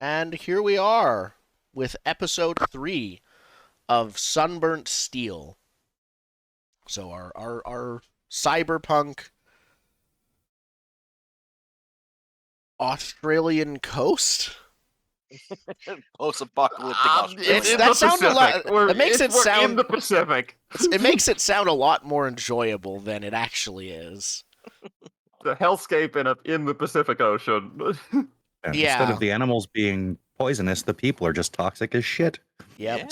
And here we are with episode 3 of Sunburnt Steel. So our cyberpunk Australian coast. Post-apocalyptic Australia. It's in That the sounds a Pacific. lot. It makes it We're sound. in the Pacific. It makes it sound a lot more enjoyable than it actually is. The hellscape in the Pacific Ocean. And Yeah. Instead of the animals being poisonous, the people are just toxic as shit. Yep. Yeah.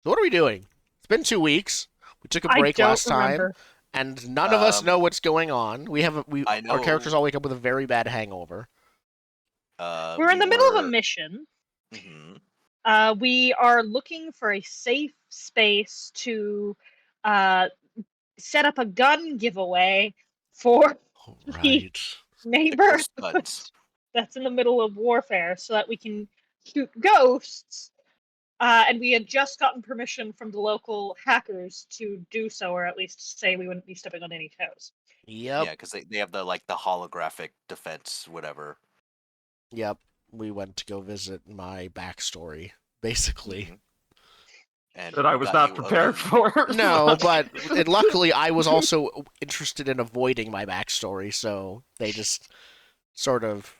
So what are we doing? It's been 2 weeks. We took a break last time, and none of us know what's going on. I know. Our characters all wake up with a very bad hangover. We're in the middle of a mission. Mhm. We are looking for a safe space to set up a gun giveaway for Oh, the right. neighbor Ghost guns. that's in the middle of warfare so that we can shoot ghosts. And we had just gotten permission from the local hackers to do so, or at least say we wouldn't be stepping on any toes. Yep. Yeah, because they have the holographic defense, whatever. Yep. We went to go visit my backstory, basically. Mhm. And that I we was got not you prepared again. for. No, but luckily I was also interested in avoiding my backstory, so they just sort of...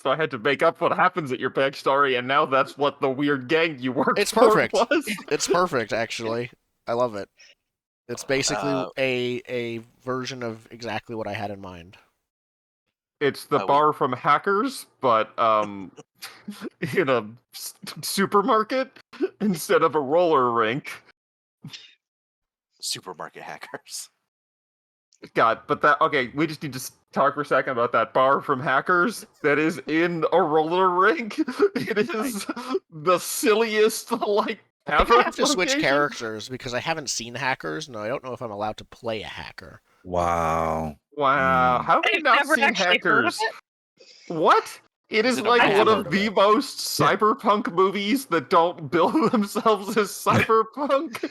So I had to make up what happens at your backstory, and now that's what the weird gang you worked It's for perfect. was. It's perfect, actually. I love it. It's basically a version of exactly what I had in mind. It's the we- bar from Hackers, but in a supermarket instead of a roller rink. Supermarket hackers. God, but okay, we just need to talk for a second about that bar from Hackers that is in a roller rink. It is the silliest, I ever. think I have to switch location. characters because I haven't seen Hackers, and I don't know if I'm allowed to play a hacker. Wow. Wow, how have you I've not never seen actually heard of Hackers? it. What? It Is is it a like movie? one I have of heard the of it. most Yeah. cyberpunk movies that don't bill themselves as cyberpunk.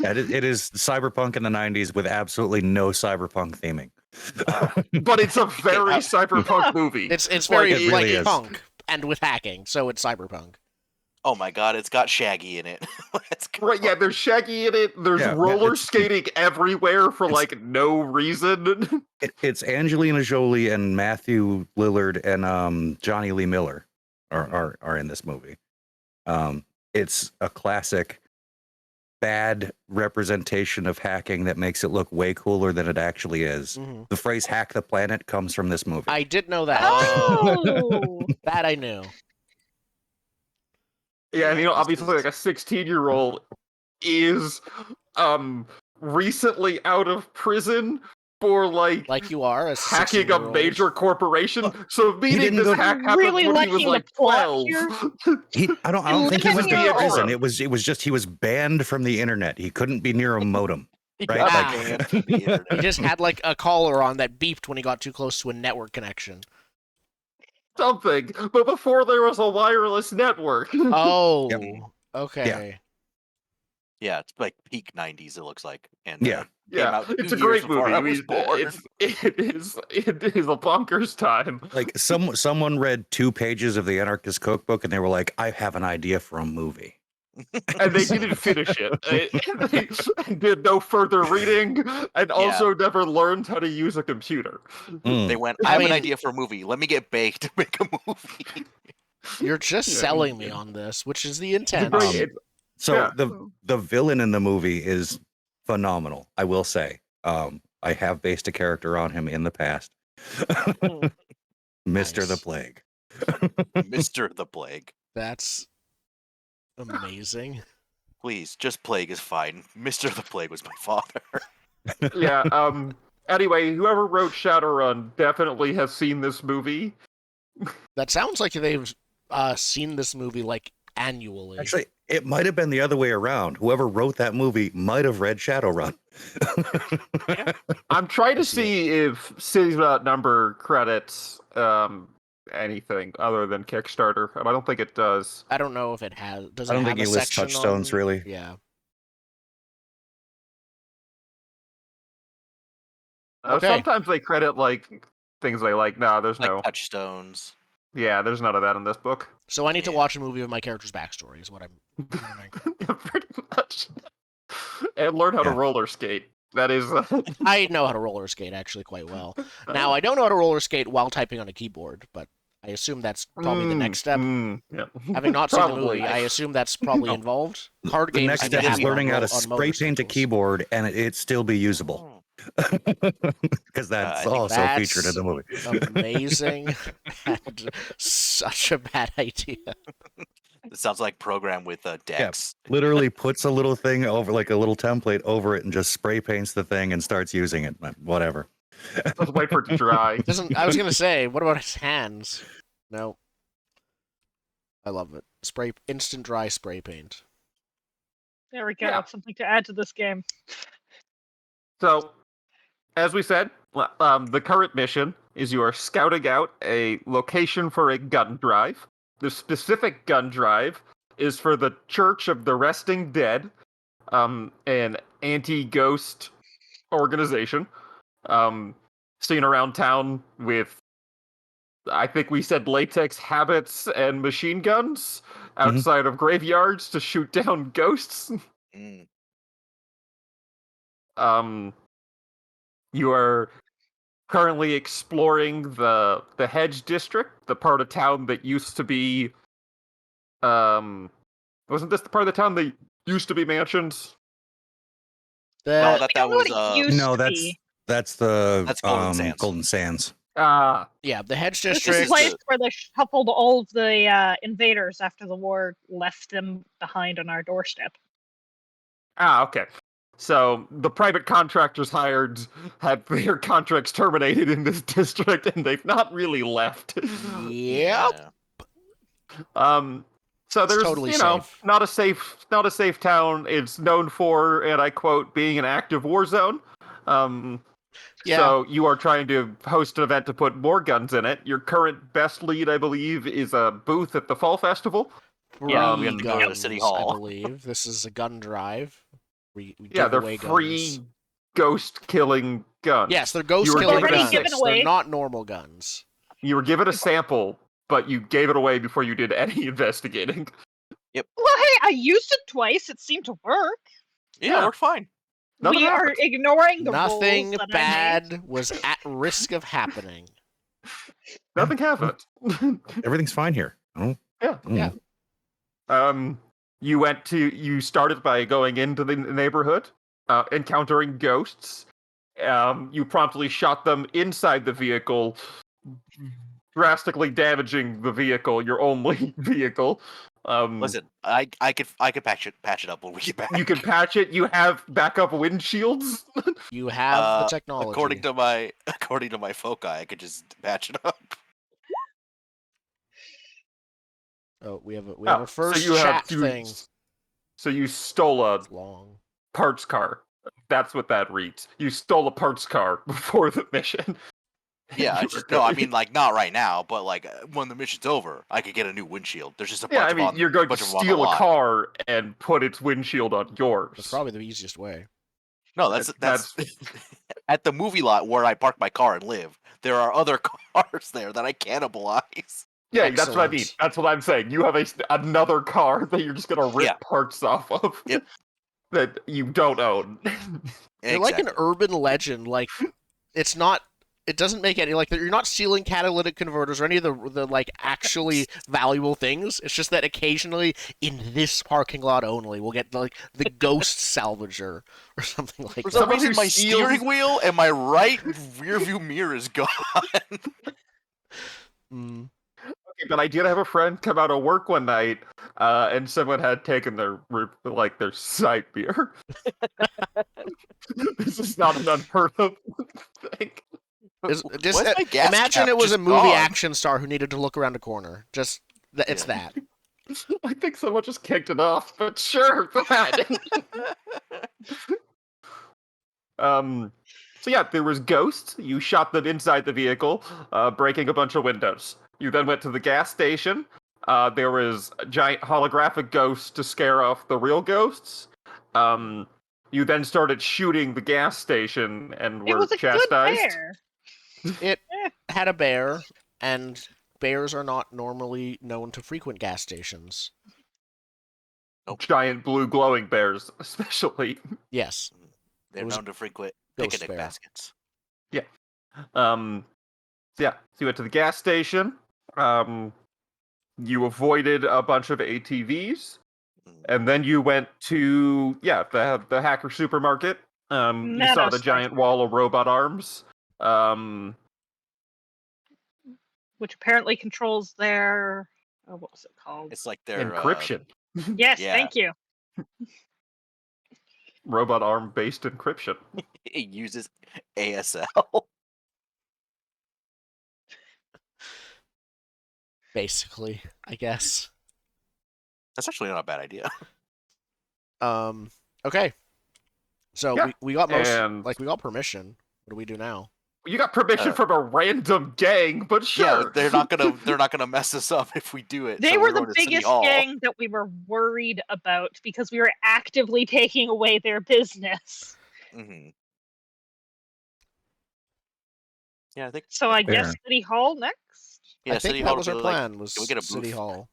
Yeah, it is cyberpunk in the 90s with absolutely no cyberpunk theming. But it's a very Yeah. cyberpunk movie. It's very it really is. punk and with hacking, so it's cyberpunk. Oh my god, it's got Shaggy in it. Let's go. Right, yeah, there's Shaggy in it. There's Yeah, roller it's- skating everywhere for it's- no reason. It's Angelina Jolie and Matthew Lillard and Johnny Lee Miller are in this movie. It's a classic bad representation of hacking that makes it look way cooler than it actually is. Mhm. The phrase "hack the planet" comes from this movie. I did know that. Oh! That I knew. Yeah, and this obviously, is- like a 16-year-old is recently out of prison for Like you are, a hacking a 16-year-old. major corporation. So meaning didn't this go- hack happened Really when he was liking the like plot 12. here. I don't think he was Living in your prison. own. It was just he was banned from the internet. He couldn't be near a modem. Right? got Like- banned from the internet. He just had like a collar on that beeped when he got too close to a network connection. Something, but before there was a wireless network. Oh, Yep. okay. Yeah, it's like peak 90s, it looks like. And Yeah. came Yeah, out it's a 2 years great before movie. I was born. It is a bonkers time. Like someone read 2 pages of the Anarchist Cookbook and they were like, "I have an idea for a movie." And they didn't finish it. They did no further reading, and also never learned how to use a computer. Mm. They went, I I have mean- an idea for a movie. Let me get baked to make a movie. You're just Yeah. selling me on this, which is the It's a intent. great- Um, it- So yeah. the villain in the movie is phenomenal, I will say. I have based a character on him in the past. Mr. The Nice. Plague. Mr. the Plague. That's amazing. Please, just Plague is fine. Mr. the Plague was my father. yeah. Anyway, whoever wrote Shadowrun definitely has seen this movie. That sounds like they've seen this movie like annually. Actually, it might have been the other way around. Whoever wrote that movie might have read Shadowrun. I'm trying I to see see if Cities Without Number credits anything other than Kickstarter, and I don't think it does. I don't know if it has. Does I it don't have think a he lists section touchstones, on- really. Yeah. Okay. Sometimes they credit like things they like. No, there's Like no. touchstones. Yeah, there's none of that in this book. So I need to Yeah. watch a movie of my character's backstory. Is what I'm learning. Yeah, pretty much. And learn how to Yeah. roller skate. That is. I know how to roller skate actually quite well. Now I don't know how to roller skate while typing on a keyboard, but I assume that's probably the next step. Yeah. Having not seen the Probably. movie, I assume that's probably No. involved. Card The games next seem to step is happen learning how to on spray paint a motorcycles. keyboard and it still be usable. Because I that's think also that's featured in the movie. Amazing and such a bad idea. It sounds like program with Dex. Literally puts a little thing over, like a little template over it, and just spray paints the thing and starts using it. Whatever. Let's wait for it to dry. Doesn't I was gonna say, what about his hands? No. I love it. Instant dry spray paint. There we go. Yeah. Something to add to this game. So, as we said, the current mission is you are scouting out a location for a gun drive. The specific gun drive is for the Church of the Resting Dead, an anti-ghost organization, seen around town with, I think we said latex habits and machine guns outside of graveyards to shoot down ghosts. Mm. You are currently exploring the Hedge District, the part of town that used to be, wasn't this the part of the town that used to be mansions? No, That, that I don't know was what it used No, to that's be. that's the That's Golden Sands. Golden Sands. yeah, the Hedge This is the District. place where they shuffled all of the invaders after the war left them behind on our doorstep. Okay. So the private contractors hired had their contracts terminated in this district, and they've not really left. Yep. So It's there's totally safe. not a safe town. It's known for, and I quote, being an active war zone. Yeah. So you are trying to host an event to put more guns in it. Your current best lead, I believe, is a booth at the Fall Festival. Free in the guns, City I Hall. believe. This is a gun drive. We Yeah, give they're away free guns. ghost killing guns. Yes, they're ghost You were killing given Already guns. given They're away. not normal guns. You were given a sample, but you gave it away before you did any investigating. Well, hey, I used it twice. It seemed to work. Yeah, we're fine. Nothing we are happened. ignoring the Nothing rules that I made. bad was at risk of happening. Nothing happened. Everything's fine here. Oh, Yeah. mm. You started by going into the neighborhood, encountering ghosts. You promptly shot them inside the vehicle, drastically damaging the vehicle, your only vehicle. Listen, I could patch it up when we get back. You can patch it. You have backup windshields. You have the technology. According to my foci, I could just patch it up. Oh, we have a first chat thing. So you stole a It's long. parts car. That's what that reads. You stole a parts car before the mission. Yeah, I mean, like, not right now, but like when the mission's over, I could get a new windshield. There's just a bunch Yeah, I mean, you're going to bunch of them on the steal a lot. car and put its windshield on yours. That's probably the easiest way. No, that's at the movie lot where I park my car and live. There are other cars there that I cannibalize. Yeah, that's what I mean. Excellent. That's what I'm saying. You have another car that you're just gonna rip Yeah. parts off of. Yep. That you don't own. You're like an Exactly. urban legend. Like, it's not. It doesn't make any like you're not stealing catalytic converters or any of the like actually valuable things. It's just that occasionally in this parking lot only we'll get like the ghost salvager or something like For that. some reason, who my steals- steering wheel and my right rear view mirror is gone. Mm. Okay, but I did have a friend come out of work one night, and someone had taken their side mirror. This is not an unheard of thing. Just Why's my gas imagine cap it was just a movie gone? action star who needed to look around a corner. Just it's Yeah. that. I think someone just kicked it off, but sure, that. So yeah, there was ghosts. You shot them inside the vehicle, breaking a bunch of windows. You then went to the gas station. There was a giant holographic ghost to scare off the real ghosts. You then started shooting the gas station and It were was a chastised. good bear. It had a bear, and bears are not normally known to frequent gas stations. Giant blue glowing bears, especially. Yes. They're It was known to frequent ghost picnic bear. baskets. So you went to the gas station. You avoided a bunch of ATVs, and then you went to the hacker supermarket. You saw the Nanoslicer. giant wall of robot arms. Which apparently controls their what was it called? It's like their Encryption. Yes, yeah. thank you. Robot arm based encryption. It uses ASL. Basically, I guess. That's actually not a bad idea. Okay. So Yeah, we got and- we got permission. What do we do now? You got permission from a random gang, but sure. Yeah, they're not gonna mess us up if we do it. They so were we're the going to City biggest Hall. gang that we were worried about because we were actively taking away their business. Mm-hmm. Yeah, I think. So I guess Fair. City Hall next. Yeah, I think City that Hall was would our be like, plan. Was can we get a City booth? Hall?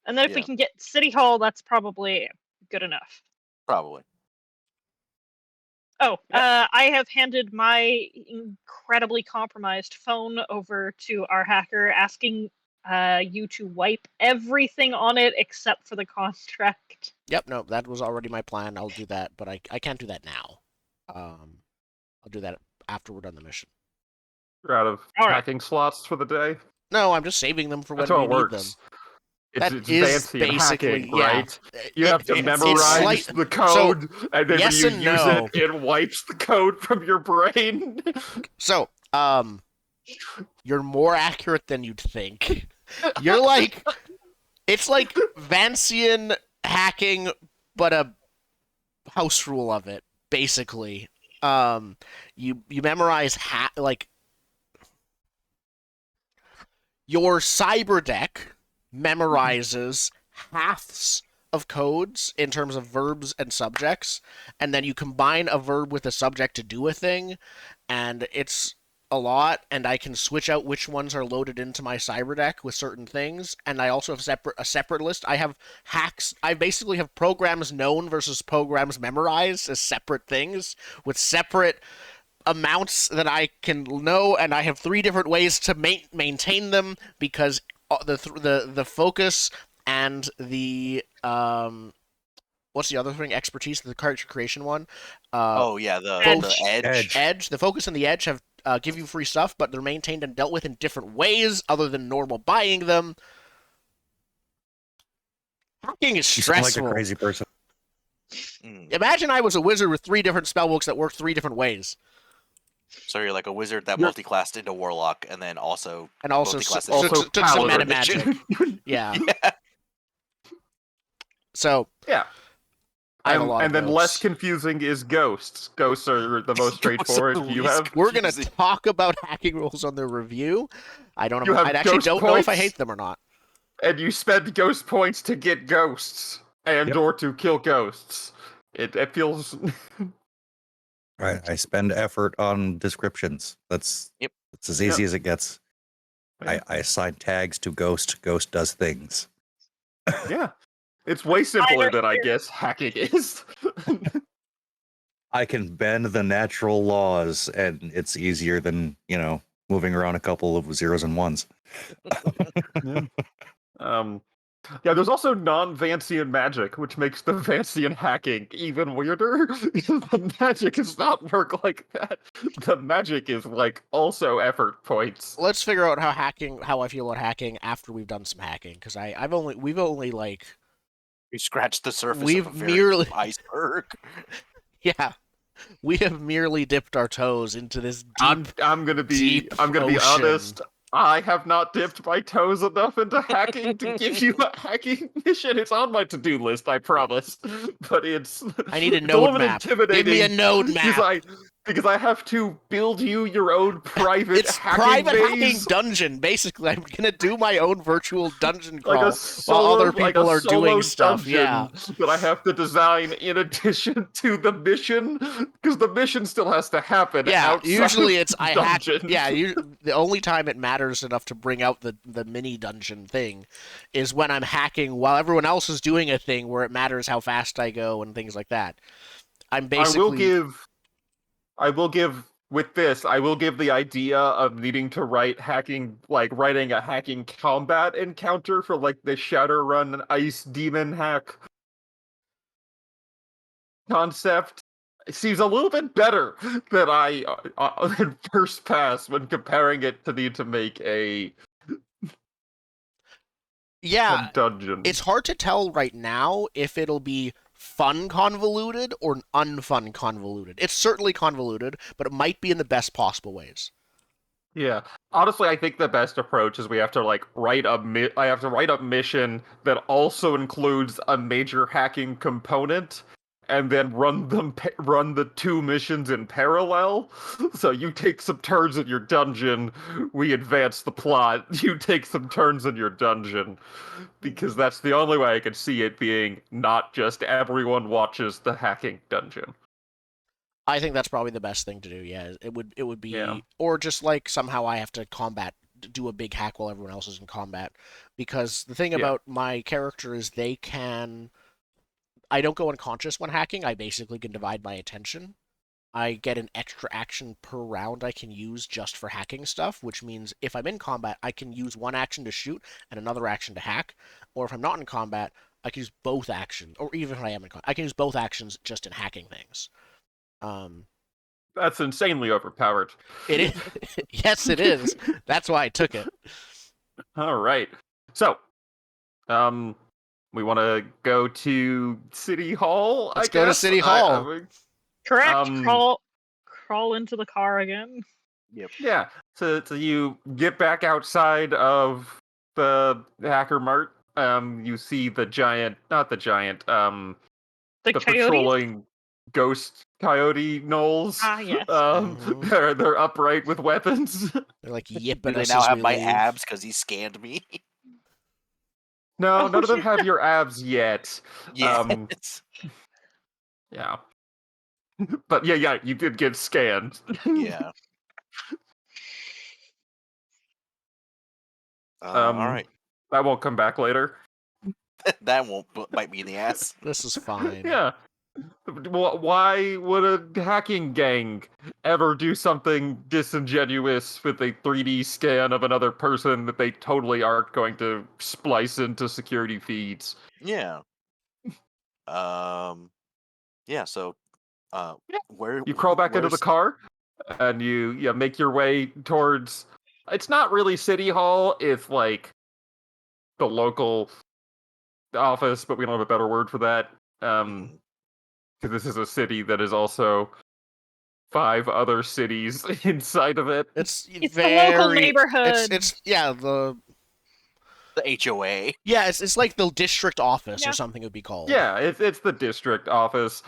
And then if we Yeah. can get City Hall, that's probably good enough. Probably. Oh, I have handed my incredibly compromised phone over to our hacker, asking you to wipe everything on it except for the contract. Yep. No, that was already my plan. I'll do that, but I can't do that now. I'll do that after we're done the mission. You're out of All right. hacking slots for the day. No, I'm just saving them for when That's how we it need works. them. It's That is fancy and basically hacking, right? You It- have to it's memorize the code, and then yes when and you use no. it wipes the code from your brain. So, you're more accurate than you'd think. You're like, it's like Vancian hacking, but a house rule of it, basically. You memorize your cyber deck memorizes halves of codes in terms of verbs and subjects, and then you combine a verb with a subject to do a thing, and it's a lot, and I can switch out which ones are loaded into my cyber deck with certain things, and I also have a separate list. I have hacks. I basically have programs known versus programs memorized as separate things with separate amounts that I can know, and I have 3 different ways to maintain them because the focus and the what's the other thing? Expertise, the character creation one. The Edge. The focus and the edge have give you free stuff, but they're maintained and dealt with in different ways other than normal buying them. Hacking is You sound stressful. like a crazy person. Imagine I was a wizard with 3 different spellbooks that work 3 different ways. So you're like a wizard that You're- multiclassed into warlock, and then also multiclassed Also took some meta paladin. magic. Yeah. Yeah. So Yeah. I have a lot And of then less notes. confusing is ghosts. Ghosts are the most straightforward. the You least have we're gonna confusing. talk about hacking rules on the review. I don't You know. have I actually ghost don't know if I points? hate them or not. and you spend ghost points to get ghosts and Yep. or to kill ghosts. It feels I spend effort on descriptions. That's as easy as it gets. I assign tags to Ghost. Ghost does things. yeah. It's way simpler than I agree. guess hacking is. I can bend the natural laws, and it's easier than, moving around a couple of zeros and ones. Yeah, there's also non-Vancian magic, which makes the Vancian hacking even weirder. The magic does not work like that. The magic is like also effort points. Let's figure out how I feel about hacking after we've done some hacking, because we've only like We scratched the surface We've of a very merely- iceberg. yeah, we have merely dipped our toes into this deep. I'm gonna be deep ocean. honest. I have not dipped my toes enough into hacking to give you a hacking mission. It's on my to-do list, I promise. But it's I need a it's node little bit map. Give me a intimidating node because map. because I have to build you your own private It's hacking private base. hacking dungeon. Basically, I'm gonna do my own virtual dungeon Like crawl a solo, while other like people a are solo doing stuff. dungeon Yeah, that I have to design in addition to the mission, because the mission still has to happen yeah. outside Usually, of it's the I hack. dungeon. Yeah, the only time it matters enough to bring out the mini dungeon thing is when I'm hacking while everyone else is doing a thing where it matters how fast I go and things like that. I'm basically I will give with this. I will give the idea of needing to writing a hacking combat encounter for like the Shadowrun Ice Demon hack concept. It seems a little bit better than I than first pass when comparing it to need to make a yeah. dungeon. It's hard to tell right now if it'll be fun convoluted or unfun convoluted. It's certainly convoluted, but it might be in the best possible ways. Yeah. Honestly, I think the best approach is we have to I have to write a mission that also includes a major hacking component and then run the two missions in parallel. So you take some turns in your dungeon, we advance the plot. You take some turns in your dungeon because that's the only way I could see it being not just everyone watches the hacking dungeon. I think that's probably the best thing to do. Yeah, it would be, Yeah. or just like somehow I have to do a big hack while everyone else is in combat, because the thing Yeah. about my character is I don't go unconscious when hacking. I basically can divide my attention. I get an extra action per round I can use just for hacking stuff, which means if I'm in combat, I can use one action to shoot and another action to hack, or if I'm not in combat, I can use both actions, or even if I am in combat, I can use both actions just in hacking things. That's insanely overpowered. It is. Yes, it is. That's why I took it. All right. So, we want to go to City Hall. Let's I go to guess. City Hall. Correct. Crawl into the car again. Yep. Yeah. So you get back outside of the Hacker Mart. You see the not the giant, The the coyotes. patrolling ghost coyote gnolls. Ah, yes. Mhm. They're upright with weapons. They're like Do yipping they us now as have we my leave. abs because he scanned me? No, Oh, none of them yeah. have your abs yet. Yeah. Yeah. But yeah, you did get scanned. Yeah. All right. That won't come back later. That won't bite me in the ass. This is fine. Yeah. Why would a hacking gang ever do something disingenuous with a 3D scan of another person that they totally aren't going to splice into security feeds? Yeah. Yeah. So, Yeah. where You crawl back into the where's car and you make your way towards. It's not really City Hall. It's like the local office, but we don't have a better word for that. Because this is a city that is also 5 other cities inside of it. It's It's very, the local neighborhood. It's yeah the HOA? yeah it's like the district office Yeah. or something it would be called. Yeah, it's the district office.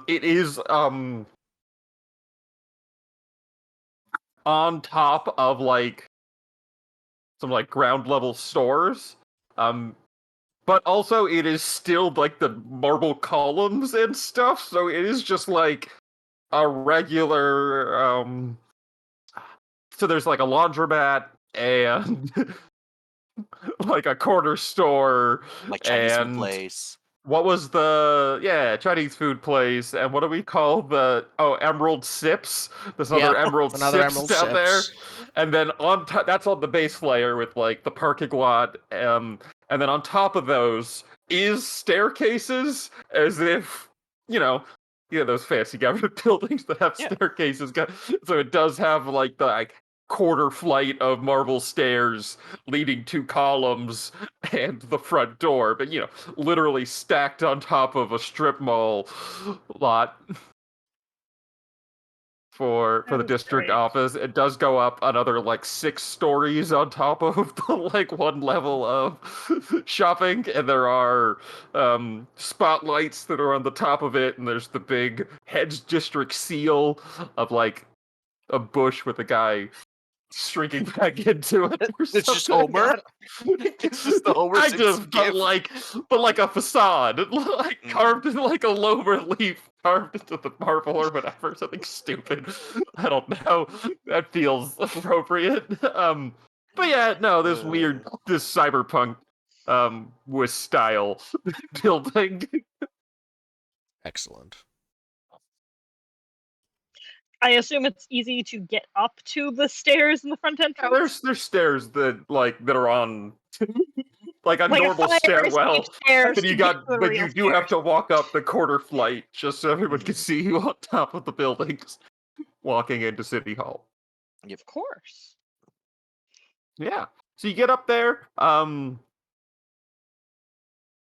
It is on top of like some like ground level stores. But also it is still like the marble columns and stuff, so it is just like a regular so there's like a laundromat and like a corner store Like Chinese food and place. what was the Chinese food place, and what do we call the Emerald Sips? There's another Yep, Emerald another Sips Emerald down there, Sips. and then on that's on the base layer with like the parking lot, and then on top of those is staircases, as if those fancy government buildings that have Yeah. staircases. So it does have like the quarter flight of marble stairs leading to columns and the front door, but literally stacked on top of a strip mall lot. for the That is district great. office. It does go up another like 6 stories on top of the like one level of shopping, and there are spotlights that are on the top of it, and there's the big heads district seal of like a bush with a guy shrinking back into it. Or It's just something. Homer. It's just the Homer Kind Simpson of, gif. but like a facade, like Mm. carved in like a low relief, carved into the marble or whatever, something stupid. I don't know. That feels appropriate. But yeah, no, this weird, this cyberpunk, with style building. Excellent. I assume it's easy to get up to the stairs in the front Yeah, entrance. there's stairs that are on like a Like a normal fire stairwell. escape stairs But to you get to the but real you do have stairs. to walk up the quarter flight just so everyone can Mhm. see you on top of the buildings walking into City Hall. Of course. Yeah. So you get up there.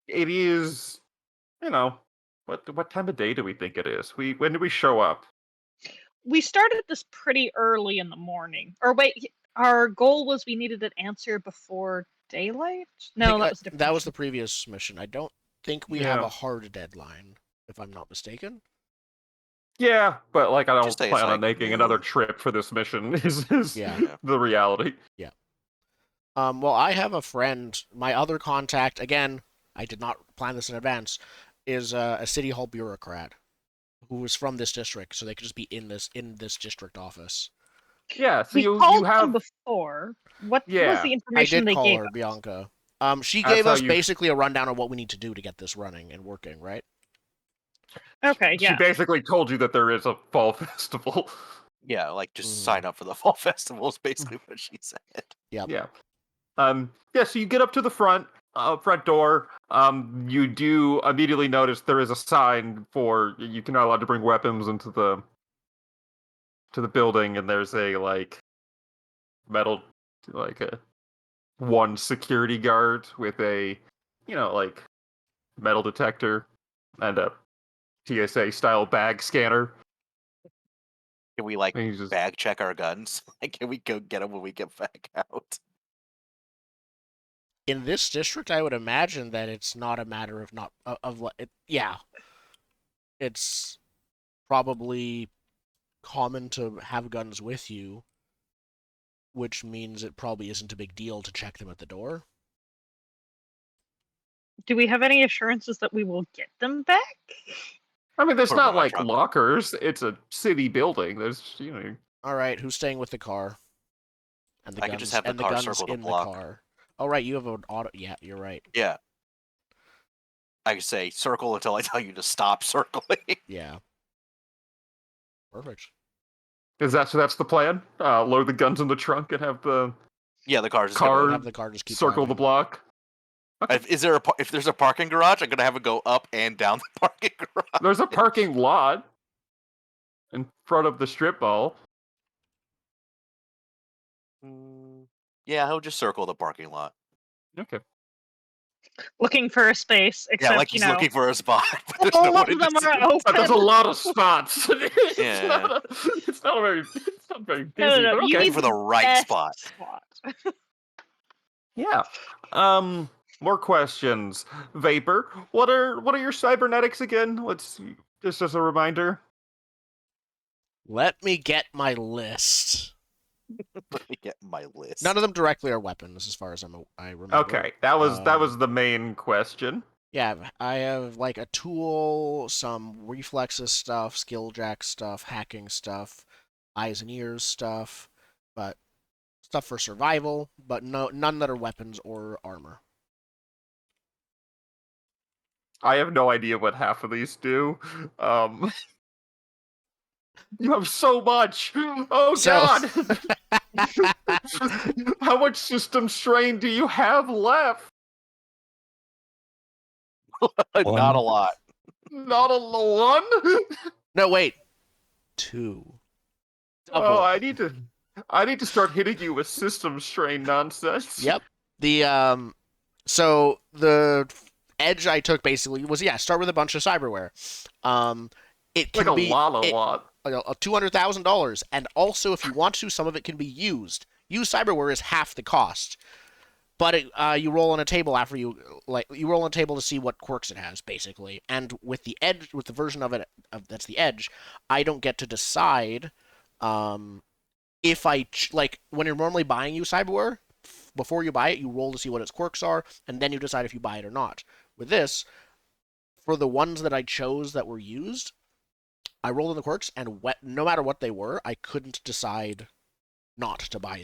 It is, what time of day do we think it is? When do we show up? We started this pretty early in the morning. Or wait, our goal was we needed an answer before daylight? I No, think, that was a different that was mission. the previous mission. I don't think we have Yeah. a hard deadline, if I'm not mistaken. Yeah, but like I don't Just say plan it's on like making another noon. trip for this mission. Is Yeah. Yeah. the reality? Well, I have a friend. My other contact, again, I did not plan this in advance, is a city hall bureaucrat who is from this district, so they could just be in this district office. Yeah. So We you called have them before. What was Yeah. the I information did they call gave her us? Bianca. She That's gave how us you- basically a rundown of what we need to do to get this running and working, right? Okay, She yeah. basically told you that there is a fall festival. Yeah, like just Mhm. sign up for the fall festival is basically what she said. Yep. Yeah. So you get up to the front door. You do immediately notice there is a sign for you cannot allowed to bring weapons into the building, and there's a like metal like a one security guard with a like metal detector and a TSA style bag scanner. Can we like And he's just bag check our guns? Like, can we go get them when we get back out? In this district, I would imagine that it's not a matter of not of what. Yeah, it's probably common to have guns with you, which means it probably isn't a big deal to check them at the door. Do we have any assurances that we will get them back? I mean, there's Put 'em in not my like truck. lockers. It's a city building. There's All right, who's staying with the car? And the I guns, could just have the and the car guns circle the in block. the car. All right, you have an auto. Yeah, you're right. Yeah. I could say circle until I tell you to stop circling. Yeah. Perfect. so that's the plan. Load the guns in the trunk and have the Yeah, the car's just Car- gonna. Have the car just keep circle the driving. block. If there's a parking garage, I'm gonna have it go up and down the parking garage. There's a parking lot in front of the strip mall. Yeah, he'll just circle the parking lot. Okay. Looking for a space, except, Yeah, like he's looking for a spot. But there's all no one of in them the are city. open. But there's a lot of spots. Yeah. It's not very busy. No, But you okay. need for the right best spot. Yeah. More questions. Vapor. What are your cybernetics again? Let's just as a reminder. Let me get my list. Let me get my list. None of them directly are weapons, as far as I remember. Okay, that was the main question. Yeah, I have like a tool, some reflexes stuff, skill jack stuff, hacking stuff, eyes and ears stuff, but stuff for survival, but none that are weapons or armor. I have no idea what half of these do. You have so much. Oh God! How much system strain do you have left? Not a lot. Not a one. No, wait. 2. Double. Oh, I need to start hitting you with system strain nonsense. Yep. So the edge I took basically was start with a bunch of cyberware. It can Like a be lot. $200,000, and also if you want to, some of it can be used. Used cyberware is half the cost, but you roll on a table after you roll on a table to see what quirks it has, basically. And with the version of it that's the Edge, I don't get to decide if when you're normally buying used cyberware. Before you buy it, you roll to see what its quirks are, and then you decide if you buy it or not. With this, for the ones that I chose that were used, I rolled in the quirks, and no matter what they were, I couldn't decide not to buy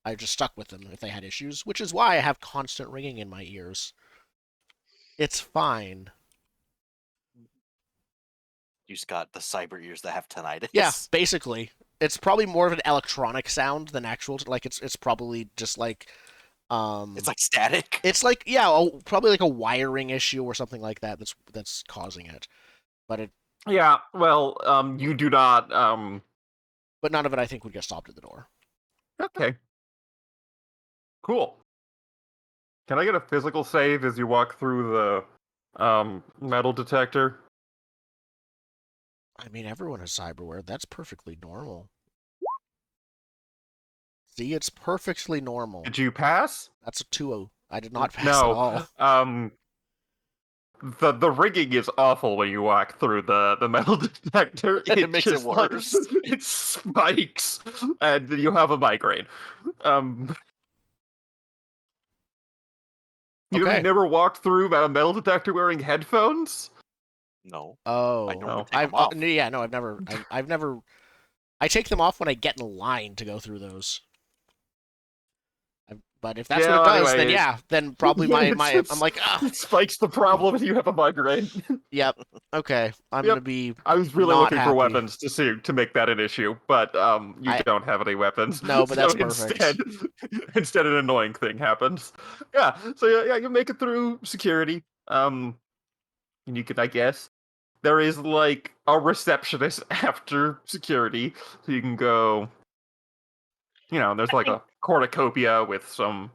I just stuck with them if they had issues, which is why I have constant ringing in my ears. It's fine. You just got the cyber ears that have tinnitus. Yeah, basically. It's probably more of an electronic sound than actual, it's probably just like, it's like static. It's like, probably like a wiring issue or something like that that's causing it. But it... Yeah, well, you do not, But none of it, I think, would get stopped at the door. Okay. Cool. Can I get a physical save as you walk through the, metal detector? I mean, everyone has cyberware. That's perfectly normal. See, it's perfectly normal. Did you pass? That's a 2-0. I did not pass at all. The rigging is awful when you walk through the metal detector. It makes it worse. It spikes, and you have a migraine. You've never walked through a metal detector wearing headphones? No. Oh, I normally take them off. No, I've never. I take them off when I get in line to go through those. But if that's what it does, anyway, then probably I'm like, it spikes the problem if you have a migraine. Yep. Okay. I'm gonna be. I was really looking happy for weapons to make that an issue, but you don't have any weapons. No, but that's perfect. Instead, an annoying thing happens. Yeah. So you make it through security. And you can, I guess, there is like a receptionist after security, so you can go. There's like a cornucopia with some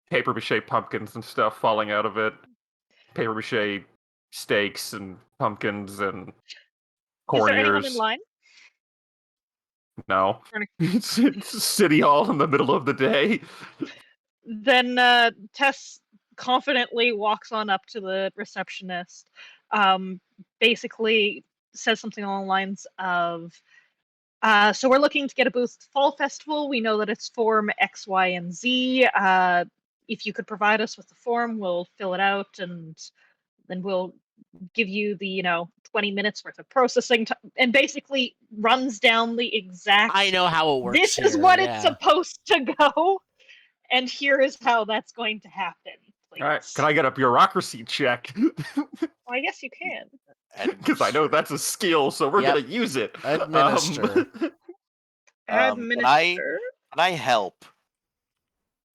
paper mache pumpkins and stuff falling out of it. Paper mache steaks and pumpkins and corn ears. Is there anyone ears. in line? No. It's City Hall in the middle of the day. Then Tess confidently walks on up to the receptionist, basically says something along the lines of, so we're looking to get a booth Fall Festival. We know that it's form X, Y, and Z. If you could provide us with the form, we'll fill it out, and then we'll give you the 20 minutes worth of processing and basically runs down the exact. I know how it works. This is what it's supposed to go, and here is how that's going to happen. Please. All right, can I get a bureaucracy check? Well, I guess you can. Because I know that's a skill, so we're gonna use it. Administer. Administer. Can I help?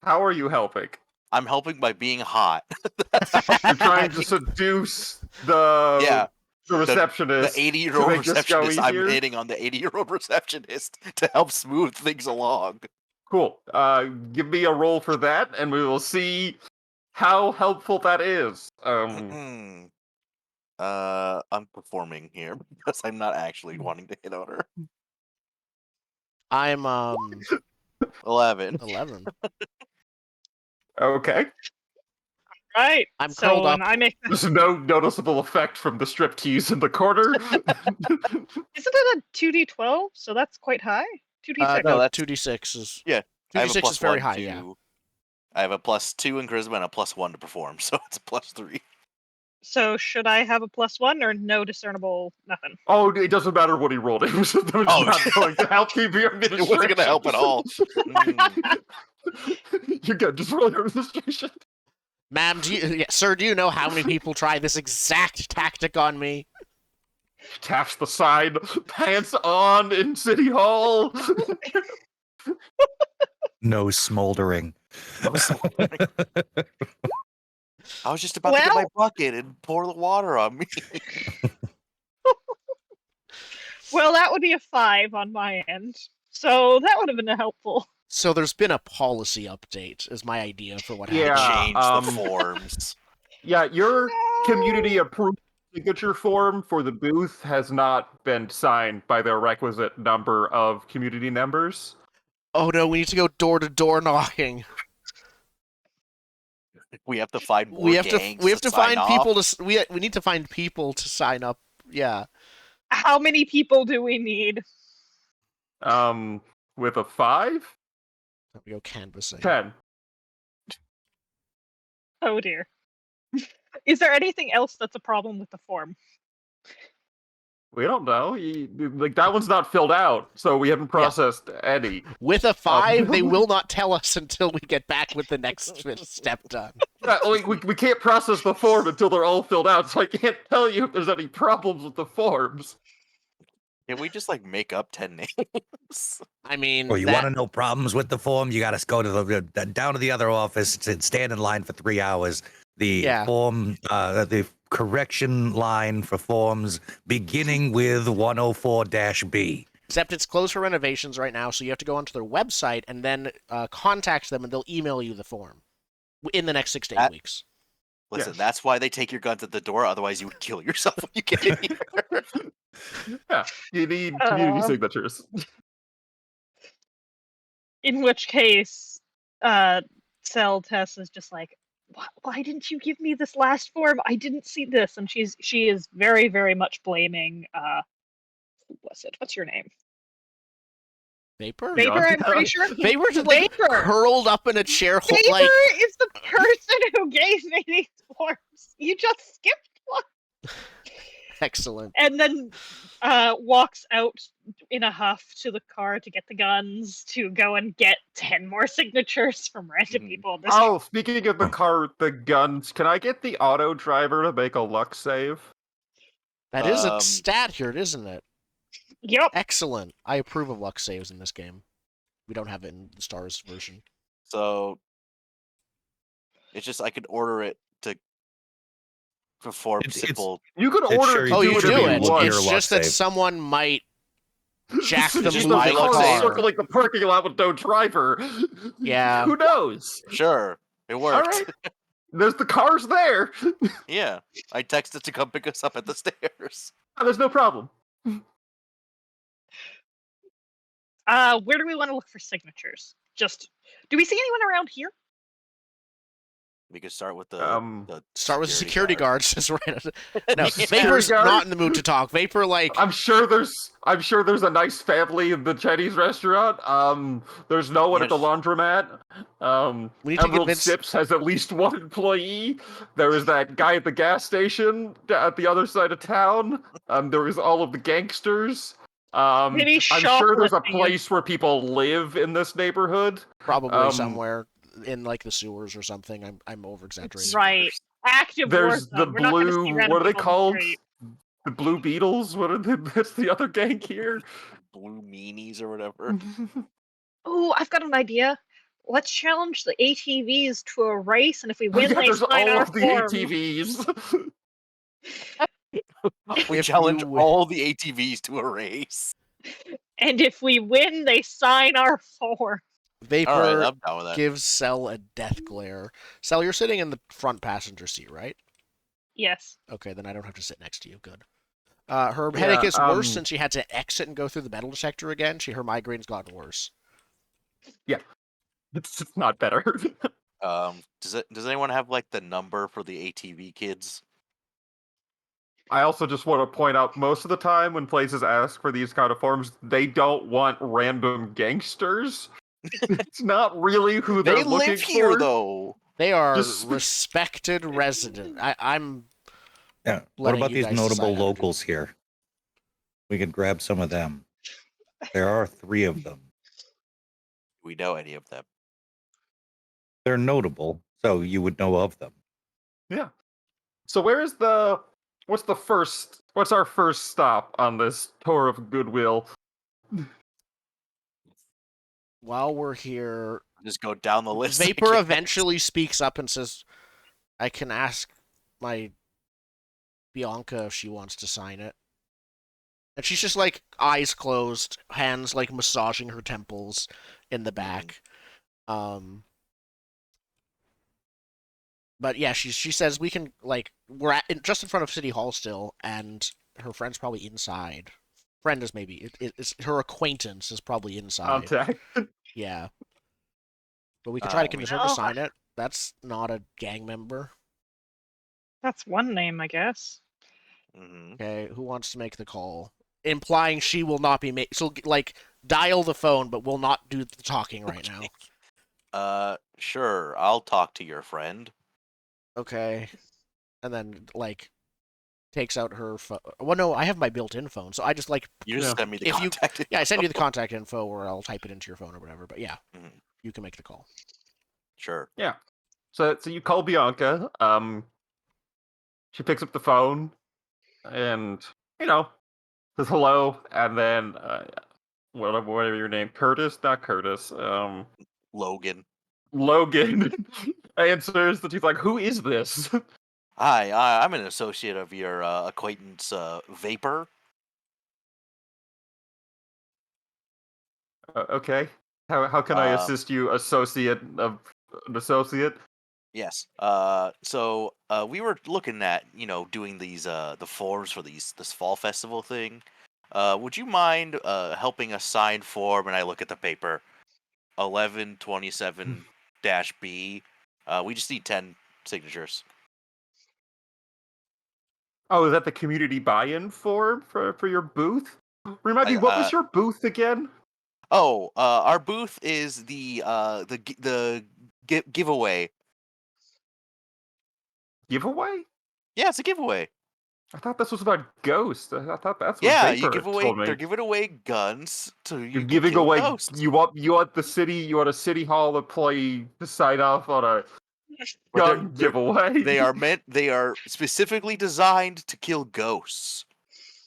How are you helping? I'm helping by being hot. You're trying to seduce the receptionist. The 80-year-old receptionist. I'm hitting on the 80-year-old receptionist to help smooth things along. Cool. Give me a roll for that, and we will see how helpful that is. I'm performing here because I'm not actually wanting to hit on her. I'm 11. 11. Okay. Right. I'm curled up. There's no noticeable effect from the striptease in the corner. Isn't it a 2d12? So that's quite high. 2d6. No, that 2d6 is. Yeah. 2d6 is very high. Yeah. I have a +2 in charisma and a +1 to perform, so it's a +3. So should I have a +1 or no discernible nothing? Oh, it doesn't matter what he rolled. It was not going to help keep your administration. It wasn't going to help at all. You're good. Just roll your administration. Ma'am, sir, do you know how many people try this exact tactic on me? Taps the sign, pants on in City Hall. No smoldering. I was just about to get my bucket and pour the water on me. Well, that would be a 5 on my end. So that would have been helpful. So there's been a policy update, is my idea for what happened. Change the forms. Yeah, your community approved signature form for the booth has not been signed by the requisite number of community members. Oh no, we need to go door to door knocking. We have to find more We have gangs to sign find off. people to we need to find people to sign up. Yeah. How many people do we need? With a 5? Let me go canvassing. 10. Oh dear. Is there anything else that's a problem with the form? We don't know. Like that one's not filled out, so we haven't processed any. With a 5, they will not tell us until we get back with the next step done. Yeah, we can't process the form until they're all filled out, so I can't tell you if there's any problems with the forms. Can we just like make up 10 names? I mean, Well, you want to know problems with the form? You got to go to the down to the other office and stand in line for 3 hours. The form, the correction line for forms beginning with 104-B. Except it's closed for renovations right now, so you have to go onto their website and then contact them, and they'll email you the form in the next 6 to 8 weeks. Listen, Yes. that's why they take your guns at the door. Otherwise, you would kill yourself when you get in here. Yeah, you need community signatures. In which case, Cell Tess is just like, why didn't you give me this last form? I didn't see this. And she is very, very much blaming, who was it? What's your name? Vapor? Vapor, I'm pretty sure. Vapor just like Vapor. curled up in a chair. Vapor Like, is the person who gave me these forms. You just skipped one. excellent. And then walks out in a huff to the car to get the guns, to go and get 10 more signatures from random people. Oh, speaking of the guns, can I get the auto driver to make a luck save? That is a stat here, isn't it? Yep. Excellent. I approve of luck saves in this game. We don't have it in the Stars version. So it's just I could order it to perform simple. You could order it to Oh, do you it do if it. you want. It's just that someone might jack the Just moving the car car. circling the parking lot with no driver. Yeah. Who knows? Sure, it worked. All right. There's the cars there. Yeah, I texted to come pick us up at the stairs. There's no problem. Where do we want to look for signatures? Do we see anyone around here? We could start with the Start with the security guards. That's right. No, Yeah. Vapor's Guard? not in the mood to talk. Vapor, like, I'm sure there's a nice family in the Chinese restaurant. There's no one at the laundromat. we need to Emerald convince. Sips has at least one employee. There is that guy at the gas station at the other side of town. There is all of the gangsters. Maybe I'm sure there's a shoplifting. place where people live in this neighborhood. Probably somewhere in like the sewers or something. I'm over exaggerating. Right. Active war There's the zone. We're not gonna see blue. random What are they people on the called? street. The Blue Beetles. What are they? That's the other gang here. Blue meanies or whatever. Oh, I've got an idea. Let's challenge the ATVs to a race, and if we win, Yeah, they there's sign all our of the form. ATVs. We If challenge you- all the ATVs to a race. And if we win, they sign our form. Vapor All right, I'm down with that. gives Cell a death glare. Cell, you're sitting in the front passenger seat, right? Yes. Okay, then I don't have to sit next to you. Good. Her headache is worse since she had to exit and go through the metal detector again. Her migraine's gotten worse. Yeah, it's not better. Does anyone have like the number for the ATV kids? I also just want to point out, most of the time when places ask for these kind of forms, they don't want random gangsters. It's not really who they're They looking live here for. though. They are Just- respected resident. I'm. Yeah. What letting about you these guys notable decide how to do locals here? We could grab some of them. There are 3 of them. We know any of them. They're notable, so you would know of them. Yeah. So what's our first stop on this tour of goodwill? While we're here, Just go down the list. Vapor eventually speaks up and says, "I can ask my Bianca if she wants to sign it." And she's just like eyes closed, hands like massaging her temples in the back. But yeah, she says we can we're just in front of City Hall still, and her friend's probably inside. Friend is maybe it's her acquaintance is probably inside. Contact. Yeah, but we could try to convince her to Well, sign it. That's not a gang member. that's one name, I guess. Mm-hmm. Okay, who wants to make the call? Implying she will not be so dial the phone, but will not do the talking right now. Sure. I'll talk to your friend. Okay, and then takes out her phone. Well, no, I have my built-in phone, so I just You just send me the if you contact. yeah, I send you the contact info, or I'll type it into your phone or whatever. But yeah, Mhm. you can make the call. Sure. Yeah. So you call Bianca. She picks up the phone, and says hello, and then whatever your name, Curtis, not Curtis. Logan. Logan answers. That she's like, "Who is this?" Hi, I'm an associate of your acquaintance, Vapor. Okay. How can I assist you, associate of an associate? Yes. So we were looking at doing these the forms for this fall festival thing. Would you mind helping us sign form? And I look at the paper, 1127-B. We just need 10 signatures. Oh, is that the community buy-in form for your booth? Remind me, what was your booth again? Our booth is the giveaway. Giveaway? Yeah, it's a giveaway. I thought this was about ghosts. I thought that's what Yeah, Vapor told me. they're giving away guns so you You're can giving kill away. ghosts. You want a city hall employee to sign off on a But gun giveaway. they are specifically designed to kill ghosts.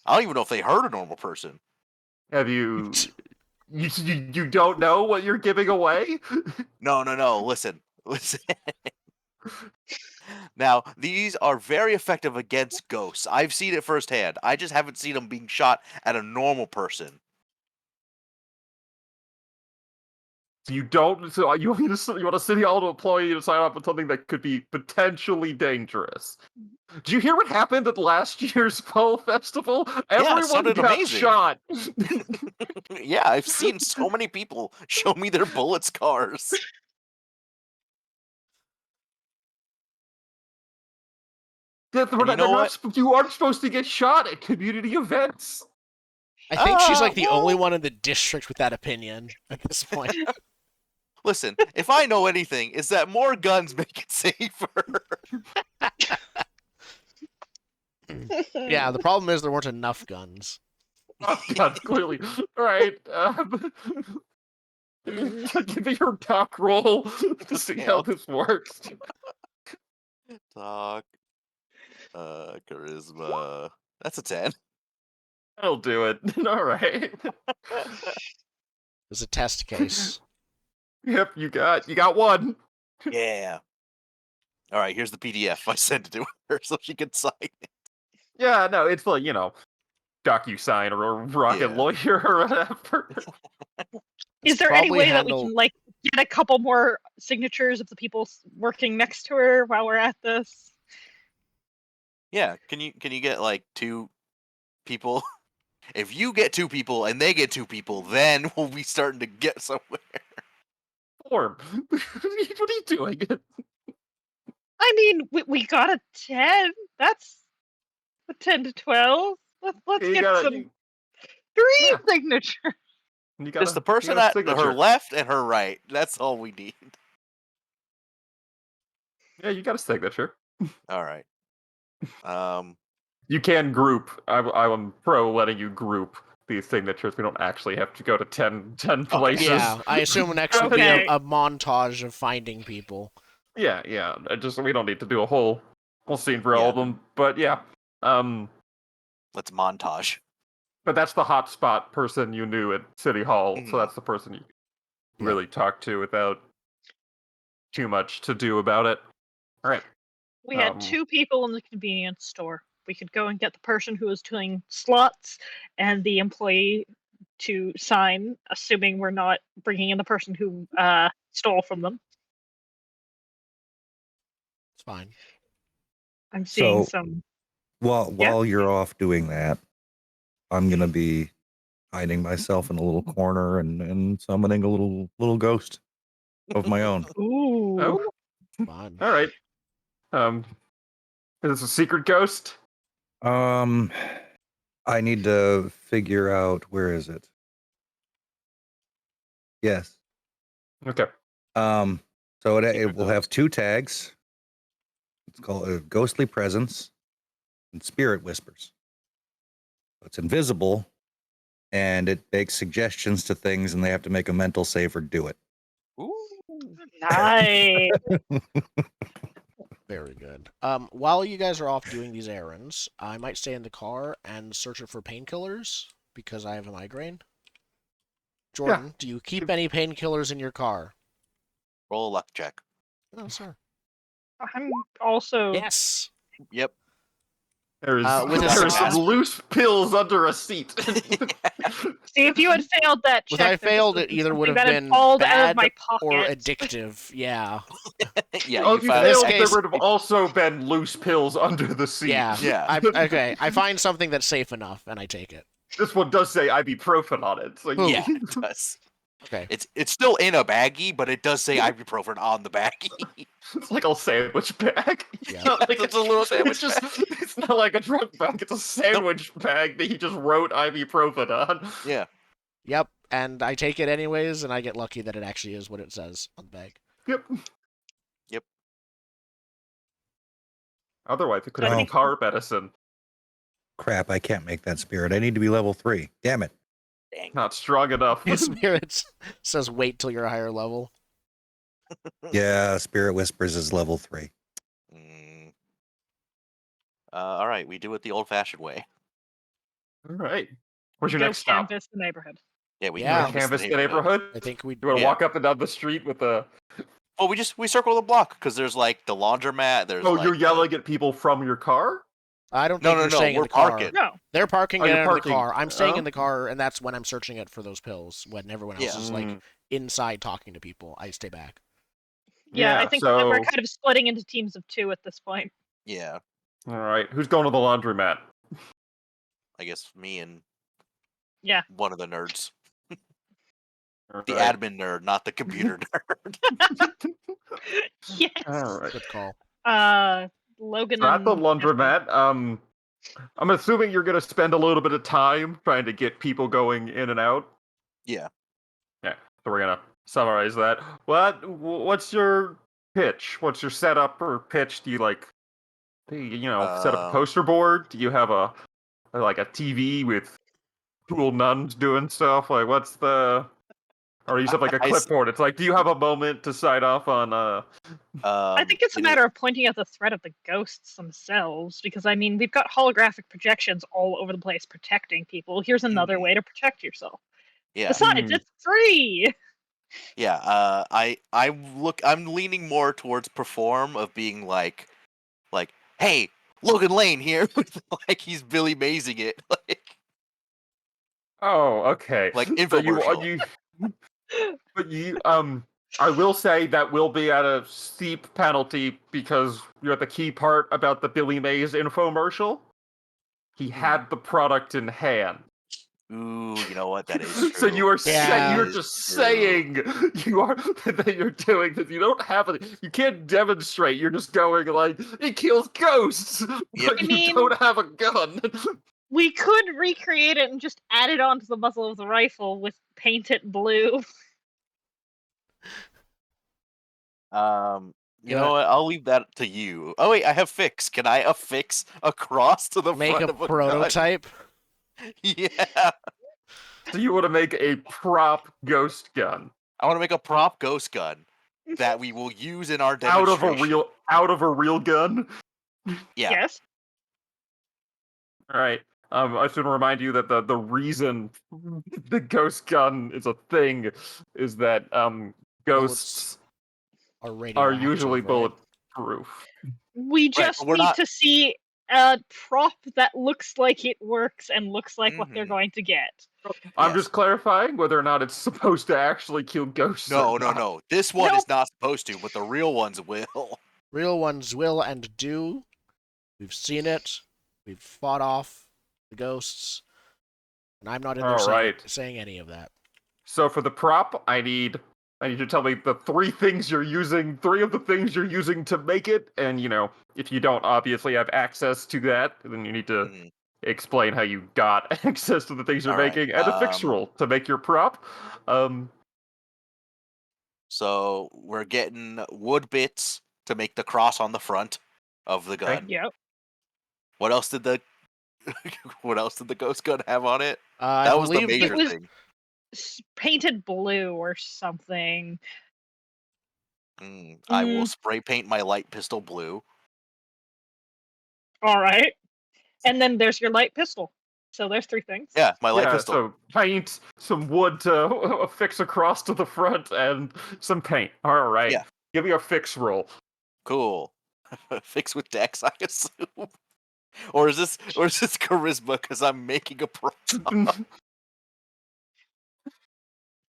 I don't even know if they hurt a normal person. Have you? You don't know what you're giving away? No. Listen. Now, these are very effective against ghosts. I've seen it firsthand. I just haven't seen them being shot at a normal person. You don't. So you want a city hall employee to sign off on something that could be potentially dangerous. Did you hear what happened at last year's fall festival? Yeah, it Everyone sounded got amazing. shot. Yeah, I've seen so many people show me their bullet scars. You aren't supposed to get shot at community events. I think she's the well- only one in the district with that opinion at this point. Listen, if I know anything, it's that more guns make it safer. Yeah, the problem is there weren't enough guns. Oh, God, clearly. All right. Give me your doc roll to see how this works. Talk. Charisma. That's a 10. I'll do it. All right. It's a test case. Yep, you got one. Yeah. All right, here's the PDF. I sent it to her so she could sign it. Yeah, no, it's DocuSign or a Rocket Yeah. Lawyer or whatever. Is there any probably way that we can get a couple more signatures of the people working next to her while we're at this? Yeah, can you get 2 people? If you get 2 people and they get 2 people, then we'll be starting to get somewhere. Form. What are you doing? I mean, we got a 10. That's a 10 to 12. Let's You get gotta- some you- 3 Yeah. signatures. Just the person at her left and her right. That's all we need. Yeah, you got a signature. All right. You can group. I'm pro letting you group these signatures. We don't actually have to go to 10 places. Yeah, I assume next would be Okay. a montage of finding people. Yeah. We don't need to do a whole scene for all of them. But yeah. Let's montage. But that's the hotspot person you knew at City Hall. So that's the person you really talked to without too much to do about it. All right. We had 2 people in the convenience store. We could go and get the person who was doing slots and the employee to sign, assuming we're not bringing in the person who stole from them. It's Fine. I'm seeing So- some. While you're off doing that, I'm gonna be hiding myself in a little corner and summoning a little ghost of my own. Ooh. Oh, Fine. all right. Is this a secret ghost? I need to figure out where is it. Yes. Okay. So it Secret will have ghost. 2 tags. It's called Ghostly Presence and Spirit Whispers. It's invisible, and it makes suggestions to things, and they have to make a mental save or do it. Ooh. Nice. Very good. While you guys are off doing these errands, I might stay in the car and search it for painkillers because I have a migraine. Jordan, do you keep any painkillers in your car? Roll a luck check. No, sir. I'm also. Yes. Yep. There is With a there are success- some loose pills under a seat. See, if you had failed that check, If I there failed, must it have been either would something have that had been fallen out bad of my or pocket. addictive. Yeah. Yeah, Oh, you if you found this failed, case- there would have also been loose pills under the seat. Yeah. Yeah. Okay. I find something that's safe enough, and I take it. This one does say ibuprofen on it. So Ooh. Yeah, it does. Okay. It's still in a baggie, but it does say ibuprofen on the baggie. It's like a sandwich bag. Yeah. Not like It's a little sandwich it's just it's not like a drug bag, it's a sandwich bag that he just wrote ibuprofen on. Yeah. Yep. And I take it anyways, and I get lucky that it actually is what it says on the bag. Yep. Yep. Otherwise it could I have been think- car medicine. Crap, I can't make that spirit. I need to be level 3. Damn it. Dang. Not strong enough. His spirits says wait till you're a higher level. Yeah, Spirit Whispers is level 3. Mm. All right, we do it the old-fashioned way. Alright. Where's your Go next stop? canvas the neighborhood. Yeah, we Yeah. Canvas the neighborhood? I think we. You wanna Yeah. walk up and down the street with the Well, we circle the block because there's like the laundromat. There's Oh, like you're the- yelling at people from your car? I don't No, think no, you're no, staying in we're the car. parking. No. They're parking Oh, it you're out of the parking. car. I'm staying Oh. in the car, and that's when I'm searching it for those pills. When everyone else Yeah. is like inside talking to people, I stay back. Yeah, I Yeah, think so- that we're kind of splitting into teams of 2 at this point. Yeah, Alright, who's going to the laundromat? I guess me and Yeah. one of the nerds, the Alright. admin nerd, not the computer nerd. Yes. Alright. Good call. Logan So at the and laundromat, I'm assuming you're gonna spend a little bit of time trying to get people going in and out. Yeah. Yeah. So we're gonna summarize that. What's your pitch? What's your setup or pitch? Do you set up a poster board? Do you have a TV with cool nuns doing stuff? Like what's the or you just have like a I s- clipboard? It's like, do you have a moment to sign off on I think it's a matter of pointing out the threat of the ghosts themselves, because I mean, we've got holographic projections all over the place protecting people. Here's another Mhm. way to protect yourself. Yeah, Besides, it's free. yeah. I'm leaning more towards perform of being like, hey, Logan Lane here, with like he's Billy Mazing it, like. Oh, okay. Like So infomercial. but you I will say that will be at a steep penalty because you're at the key part about the Billy Mays infomercial. He had the product in hand. Ooh, you know what? That is true. So you are Yeah. you're just saying you are that you're doing that. You don't have it. You can't demonstrate. You're just going like it kills ghosts, Yep. but I you mean- don't have a gun. We could recreate it and just add it onto the muzzle of the rifle with paint it blue. You know what? I'll leave that to you. Oh wait, I have fix. Can I affix a cross to the Make front a of a prototype. gun? Yeah, So you want to make a prop ghost gun I want to make a prop ghost gun that we will use in our out of demonstration. a real gun. Yeah. Yes. All right. I should remind you that the reason the ghost gun is a thing is that ghosts are usually bulletproof. We just we're need not- to see a prop that looks like it works and looks like what they're Mhm. going to get. I'm Yes. just clarifying whether or not it's supposed to actually kill ghosts. No, or no, not. no. This one Nope. is not supposed to, but the real ones will. Real ones will and do. We've seen it. We've fought off the ghosts. And I'm not in there All right. saying any of that. So for the prop, I need you to tell me the three of the things you're using to make it, and if you don't obviously have access to that, then you need to Mhm. explain how you got access to the things you're All right, making, and a fix roll to make your prop. So we're getting wood bits to make the cross on the front of the gun. Yep. What else did the ghost gun have on it? I That was the believe major was- thing. Painted blue or something. I will spray paint my light pistol blue. All right. And then there's your light pistol. So there's 3 things. Yeah, my light pistol. So paint, some wood to affix across to the front, and some paint. All right. Yeah. Give me a fix roll. Cool. Fix with Dex, I assume. Or is this charisma because I'm making a pro?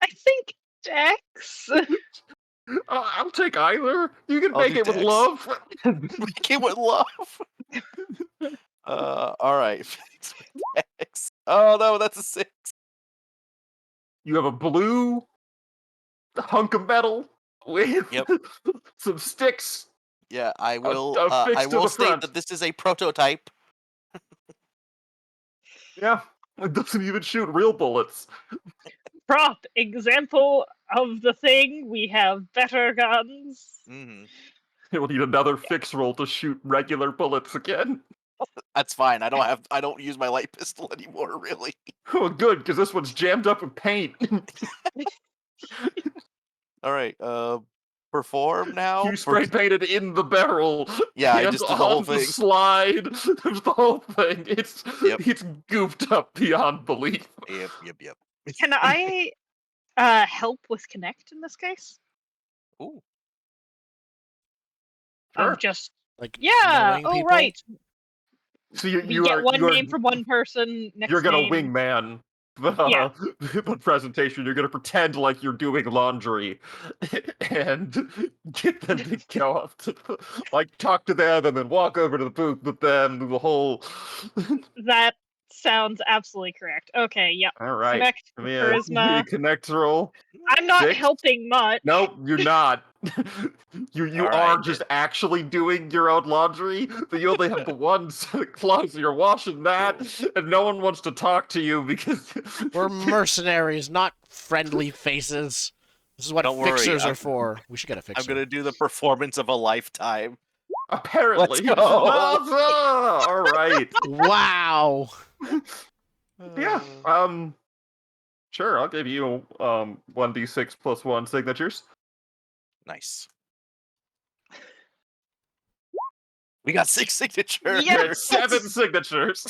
I think Dex. I'll take either. You can I'll make do it with Dex. love. Make it with love. All right. Fix with Dex. Oh no, that's a 6. You have a blue hunk of metal with Yep. some sticks. Yeah, I will. affixed I to will the state front. that this is a prototype. Yeah, it doesn't even shoot real bullets. Prop example of the thing. We have better guns. hmm It will need another fix roll to shoot regular bullets again. That's fine. I don't use my light pistol anymore, really. Oh, good, because this one's jammed up with paint. All right. Perform now. You spray painted in the barrel. Yeah, I and just did the whole on the thing. slide. There's the whole thing. It's gooped up beyond belief. Yep. Can I help with connect in this case? Ooh. Sure. Of just Like, yeah. knowing Oh people? right. So We get one name from one person. Next You're gonna name. wingman Yeah. the presentation. You're gonna pretend like you're doing laundry, and get them to go up to talk to them, and then walk over to the booth with them. Do the whole. That sounds absolutely correct. Okay. Yep. All right. Connect Give me charisma. a connect roll. I'm not 6. helping much. Nope, you're not. You All are right. just actually doing your own laundry, but you only have the one set of clothes. You're washing that, and no one wants to talk to you because We're mercenaries, not friendly faces. This is what Don't worry, fixers I'm- are for. We should get a fixer. I'm gonna do the performance of a lifetime. apparently. Let's go. All right. Wow. Yeah. Sure. I'll give you 1d6 plus 1 signatures. Nice. We got 6 signatures. Yes! 7 signatures.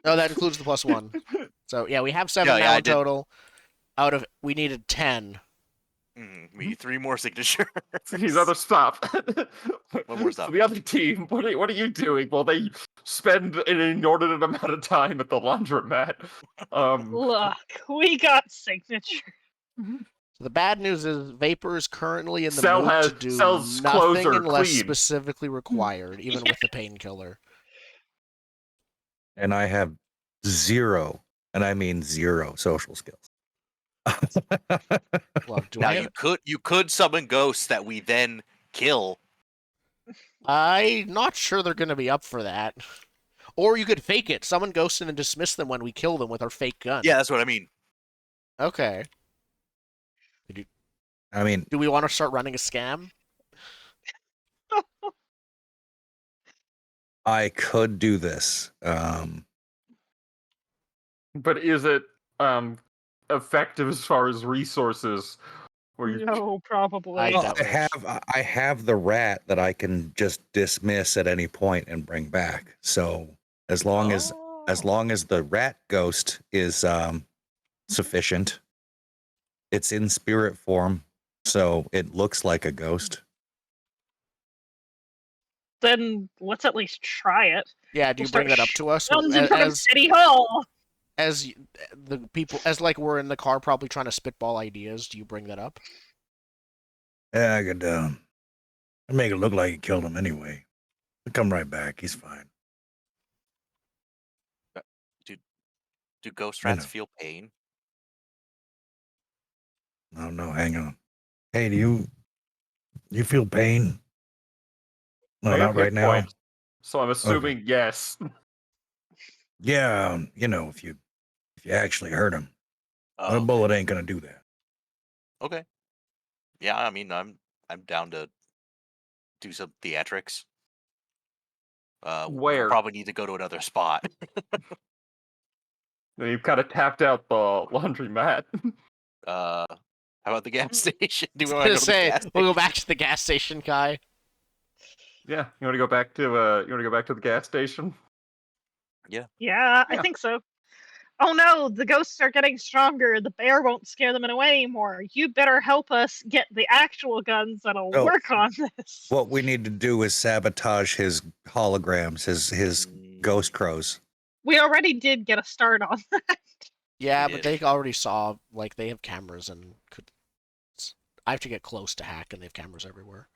No, that includes the +1. So yeah, we have 7 Yeah, now I in did. total. We needed 10. We need 3 more signatures. He's other stop. One more So stop. the other team, what are you doing? Well, they spend an inordinate amount of time at the laundromat. Look, we got signature. So the bad news is Vapor is currently in the Cell mood has- to do Cell's clothes nothing are unless clean. specifically required, even with the painkiller. And I have 0, and I mean 0 social skills. Well, do Now I have... you could summon ghosts that we then kill. I'm not sure they're going to be up for that. Or you could fake it. Summon ghosts and then dismiss them when we kill them with our fake gun. Yeah, that's what I mean. Okay. I mean, Do we want to start running a scam? I could do this. But is it effective as far as resources? Where you No, probably. I Well, doubt it. I have the rat that I can just dismiss at any point and bring back. So as long as the rat ghost is sufficient, it's in spirit form, so it looks like a ghost. Then let's at least try it. Yeah, do you We'll bring start that up to us? Guns in front of City Hall. As the people, as like we're in the car probably trying to spitball ideas, do you bring that up? Yeah, I could make it look like he killed him anyway. He'll come right back. He's fine. Do ghost I rats know. feel pain? Oh no, hang on. Hey, do you feel pain? No, I have not hit right now. points, so I'm assuming yes. Yeah, if you actually hurt him, Oh, a bullet ain't gonna do that. okay. Yeah, I mean, I'm down to do some theatrics. We'll Where? probably need to go to another spot. You've kind of tapped out the laundromat. How about the gas station? Do we I want to was go to the gonna say, gas we'll go station? back to the gas station, Kai. Yeah, you want to go back to the gas station? Yeah, I Yeah. think so. Oh no, the ghosts are getting stronger. The bear won't scare them away anymore. You better help us get the actual guns that'll Oh. work on this. What we need to do is sabotage his holograms, his ghost crows. We already did get a start on that. Yeah, We but did. they already saw, like, they have cameras and could. I have to get close to hack, and they have cameras everywhere.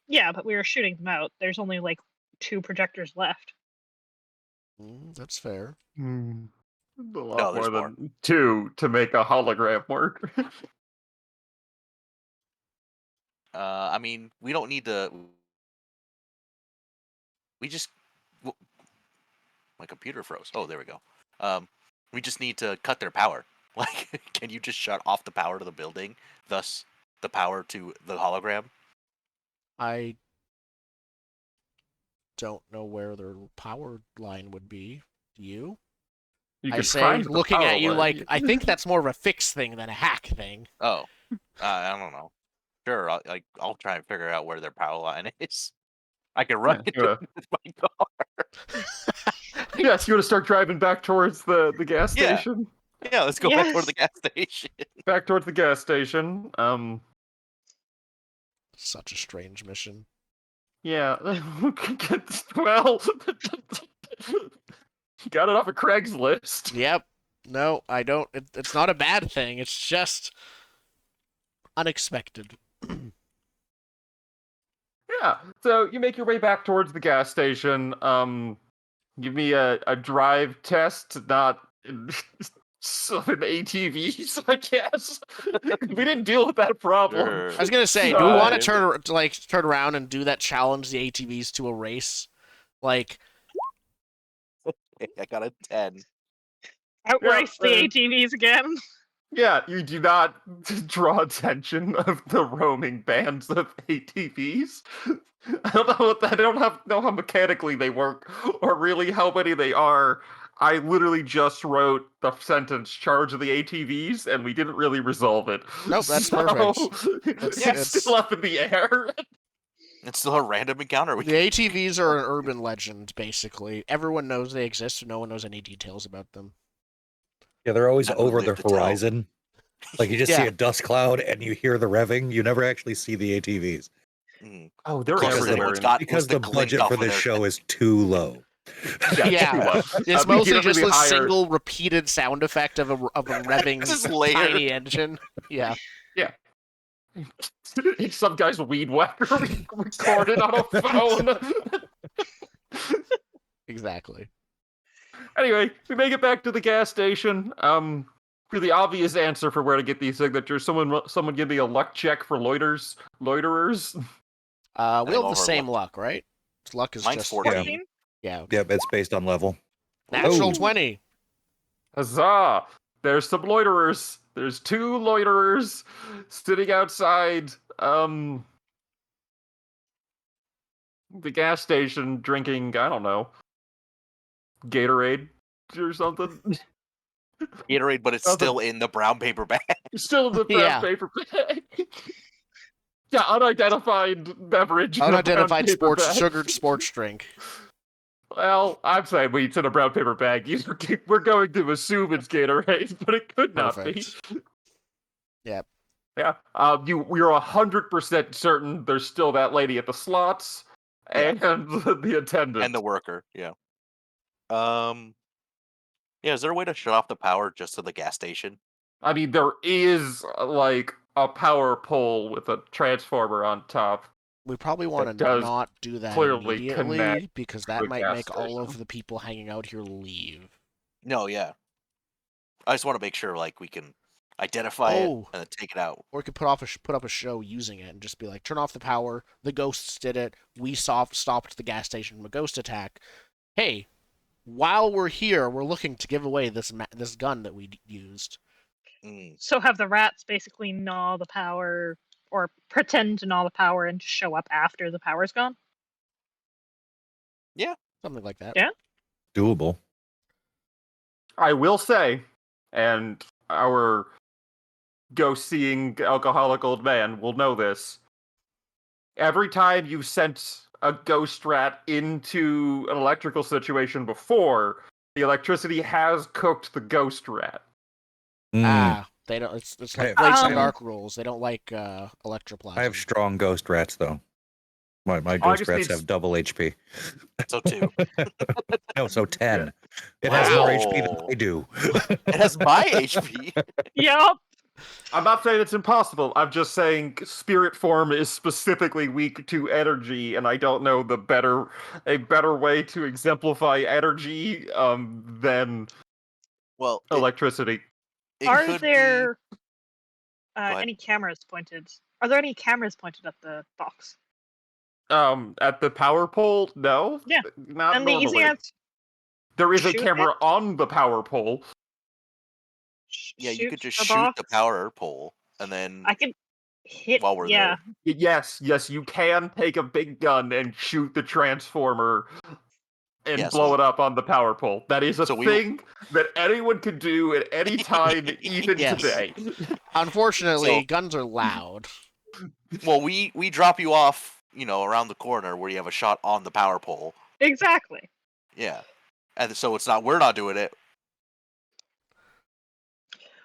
Yeah, but we were shooting them out. There's only like 2 projectors left. That's fair. A lot No, there's more than 2 to make a hologram work. I mean, we don't need to. We just. My computer froze. Oh, there we go. We just need to cut their power. Like, can you just shut off the power to the building, thus the power to the hologram? I don't know where their power line would be. Do you? You I could say, find the looking power at you line. like, I think that's more of a fix thing than a hack thing. Oh, I don't know. Sure, I'll try and figure out where their power line is. I can run it Yeah. with my car. Yes, you want to start driving back towards the gas Yeah. station? Yeah, let's go back toward Yes. the gas station. Back towards the gas station. Such a strange mission. Yeah. Well, got it off of Craigslist. Yep. No, I don't. It's not a bad thing. It's just unexpected. Yeah. So you make your way back towards the gas station. Give me a drive test, not summon ATVs, I guess. We didn't deal with that problem. Sure. I was gonna say, do we want to Drive. turn around and do that challenge the ATVs to a race? Like, I got a 10. Outrace the Yeah, ATVs again. Yeah, you do not draw attention of the roaming bands of ATVs. I don't know how mechanically they work, or really how many they are. I literally just wrote the sentence "charge of the ATVs," and we didn't really resolve it. Nope, that's So, perfect. It's still up in the air. It's still a random encounter. the ATVs are an urban legend, basically. Everyone knows they exist, and no one knows any details about them. Yeah, they're always That would over live the to tell. horizon. Like you just see Yeah. a dust cloud and you hear the revving. You never actually see the ATVs Oh, they're Closest because the, everywhere. anyone's got because was the glint budget off for of this their show is too low. Yeah. too low. It's We mostly can't just really a hire- single repeated sound effect of a revving Just layered. tiny engine. Yeah. Some guy's weed whacker recorded on a phone. Exactly. Anyway, we make it back to the gas station. For the obvious answer for where to get these signatures, someone give me a luck check for loiterers. We have the over same luck. luck, right? Luck is Mine's just 14. 14? Yeah. Okay. Yep, it's based on level. Natural Oh. 20. Huzzah! There's some loiterers. There's 2 loiterers sitting outside the gas station drinking, I don't know, Gatorade or something. Gatorade, but it's Nothing. still in the brown paper bag. Still in the brown Yeah. paper bag. Yeah, unidentified beverage. in a brown Unidentified paper bag. sugared sports drink. Well, I'm saying when it's in a brown paper bag, we're going to assume it's Gatorade, but it could not be. Perfect. Yep. Yeah. We are 100% certain there's still that lady at the slots and the attendant. And the worker, yeah. Yeah, is there a way to shut off the power just to the gas station? I mean, there is like a power pole with a transformer on top. We probably want to does not do that clearly immediately connect because to that a might gas make all station. of the people hanging out here leave. No, yeah. I just want to make sure like we can identify it Oh, and then take it out. or we could put up a show using it and just be like, turn off the power. The ghosts did it. We stopped the gas station from a ghost attack. Hey, while we're here, we're looking to give away this gun that we used. Mm. So have the rats basically gnaw the power, or pretend to gnaw the power and show up after the power's gone? Something like that. Yeah. Doable. I will say, and our ghost-seeing alcoholic old man will know this. Every time you've sent a ghost rat into an electrical situation before, the electricity has cooked the ghost rat. Mm, They don't. It's like I- Blades in the Um, Dark rules. They don't like electroplasm. I have strong ghost rats though. My I ghost just rats need- have double HP. So 2. No, so 10. It Wow. has more HP than I do. It has my HP. Yup. I'm not saying it's impossible. I'm just saying spirit form is specifically weak to energy, and I don't know a better way to exemplify energy than Well, electricity. it Are could there be. Go ahead. any cameras pointed? Are there any cameras pointed at the box? At the power pole, no. Yeah. Not And the normally. easy answer: There is a shoot camera it. on the power pole. Yeah, you shoot could just the shoot box. the power pole and then I can hit. while we're yeah. there. Yes, you can take a big gun and shoot the transformer and Yeah, blow so- it up on the power pole. That is a So we- thing that anyone can do at any time, even Yes. today. Unfortunately, So- guns are loud. Well, we drop you off, around the corner where you have a shot on the power pole. Exactly. Yeah. And so we're not doing it.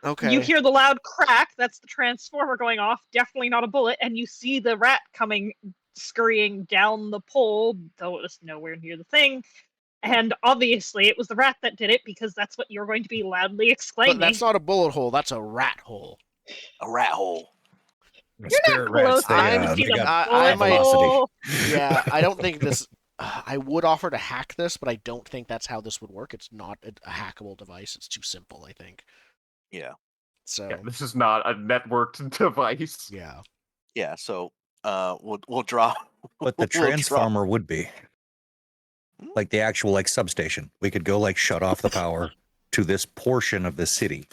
Okay. You hear the loud crack. That's the transformer going off. Definitely not a bullet. And you see the rat coming, scurrying down the pole, though it was nowhere near the thing. And obviously, it was the rat that did it because that's what you're going to be loudly exclaiming. But that's not a bullet hole. That's a rat hole. A rat hole. Spirit close rats, they, enough to see they the got I bullet might- hole. Yeah, I don't think this. I would offer to hack this, but I don't think that's how this would work. It's not a hackable device. It's too simple, I think. Yeah. So Yeah, this is not a networked device. yeah. Yeah, so we'll drop. But the we'll drop- transformer would be Hmm? like the actual substation. We could go shut off the power to this portion of the city.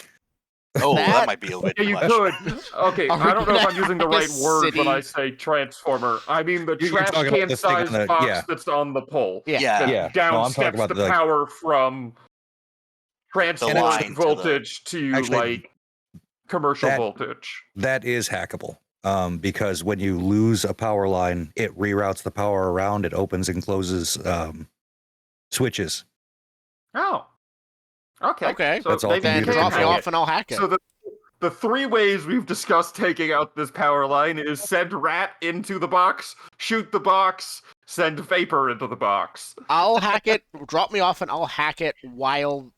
Oh, that That- might be a bit Yeah, you much. could. Okay, Are we I don't know if gonna I'm using the hack a right word when city? I say transformer. I mean the You're trash talking about can this thing on sized the- box yeah. that's on the pole. Yeah. Yeah. That Yeah. down No, I'm talking steps about the the, power from transformer line to the- voltage to Actually, commercial that- voltage. that is hackable. Because when you lose a power line, it reroutes the power around. It opens and closes switches. Oh. Okay. Okay. So That's all maybe Then you computer can drop me hack controlled. it. off and I'll hack it. So the three ways we've discussed taking out this power line is send rat into the box, shoot the box, send vapor into the box. I'll hack it. Drop me off and I'll hack it while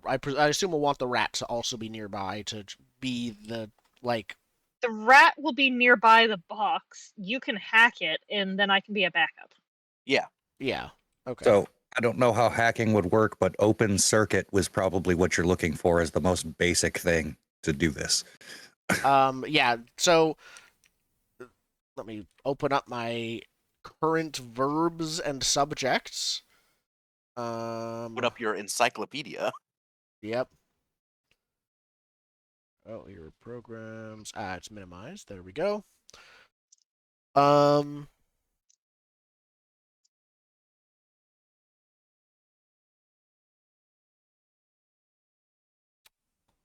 I assume we'll want the rat to also be nearby to be the The rat will be nearby the box. You can hack it, and then I can be a backup. yeah. Okay. So I don't know how hacking would work, but open circuit was probably what you're looking for as the most basic thing to do this. Yeah. So let me open up my current verbs and subjects. Put up your encyclopedia. Yep. Oh, your programs. It's minimized. There we go.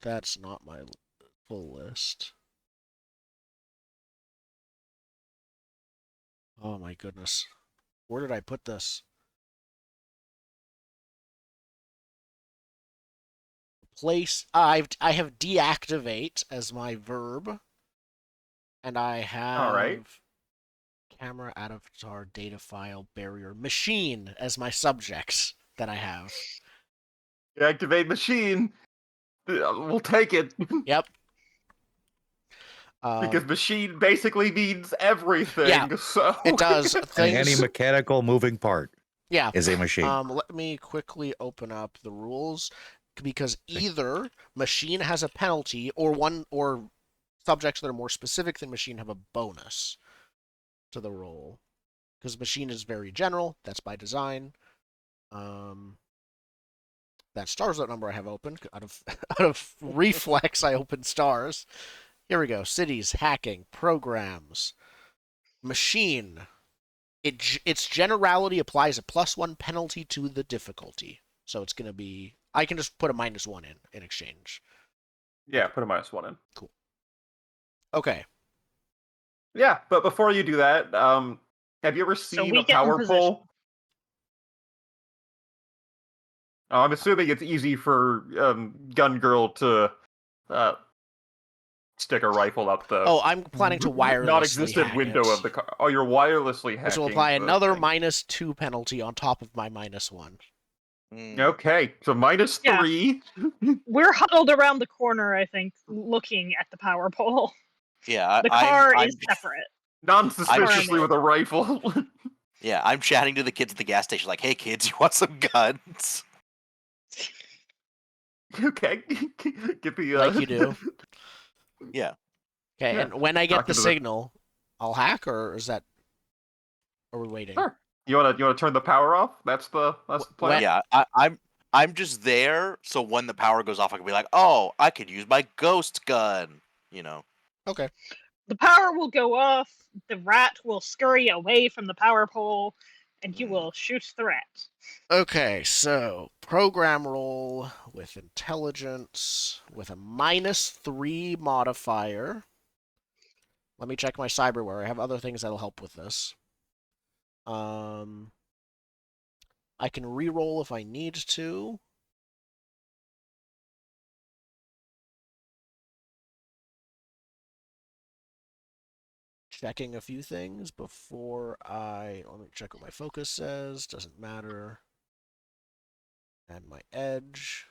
That's not my full list. Oh my goodness. Where did I put this? Place. I have deactivate as my verb, and I have All right. camera avatar data file barrier machine as my subjects that I have. Activate machine. We'll take it. Yep. Because machine basically means everything. Yeah, So it does. Any Things. mechanical moving part Yeah. is a machine. Let me quickly open up the rules because either machine has a penalty or subjects that are more specific than machine have a bonus to the roll. Because machine is very general, that's by design. That stars that number I have open out of reflex. I opened stars. Here we go. Cities, hacking, programs, machine. Its generality applies a +1 penalty to the difficulty. So it's going to be. I can just put a -1 in exchange. yeah, put a -1 in. Cool. Okay. Yeah, but before you do that, have you ever seen we a get in power position. pole? Oh, I'm assuming it's easy for Gun Girl to stick a rifle up the Oh, I'm planning to wirelessly non-existent hack window it, of the car. Oh, you're wirelessly hacking. which will apply the another thing. -2 penalty on top of my -1. Okay, so Yeah. -3. We're huddled around the corner, I think, looking at the power pole. Yeah, The car is separate. Non-suspiciously with a rifle. Yeah, I'm chatting to the kids at the gas station like, "Hey kids, you want some guns?" Okay, give me Like you do. Yeah. Okay, Yeah. and when I get Talking the to the- signal, I'll hack, or is that? Are we waiting? Sure. You wanna turn the power off? That's the plan. Yeah, I'm just there, so when the power goes off, I can be like, "Oh, I could use my ghost gun," you know. Okay. The power will go off, the rat will scurry away from the power pole, and you will shoot the rat. Okay, so program roll with intelligence with a -3 modifier. Let me check my cyberware. I have other things that'll help with this. I can re-roll if I need to. Checking a few things before let me check what my focus says. Doesn't matter. And my edge.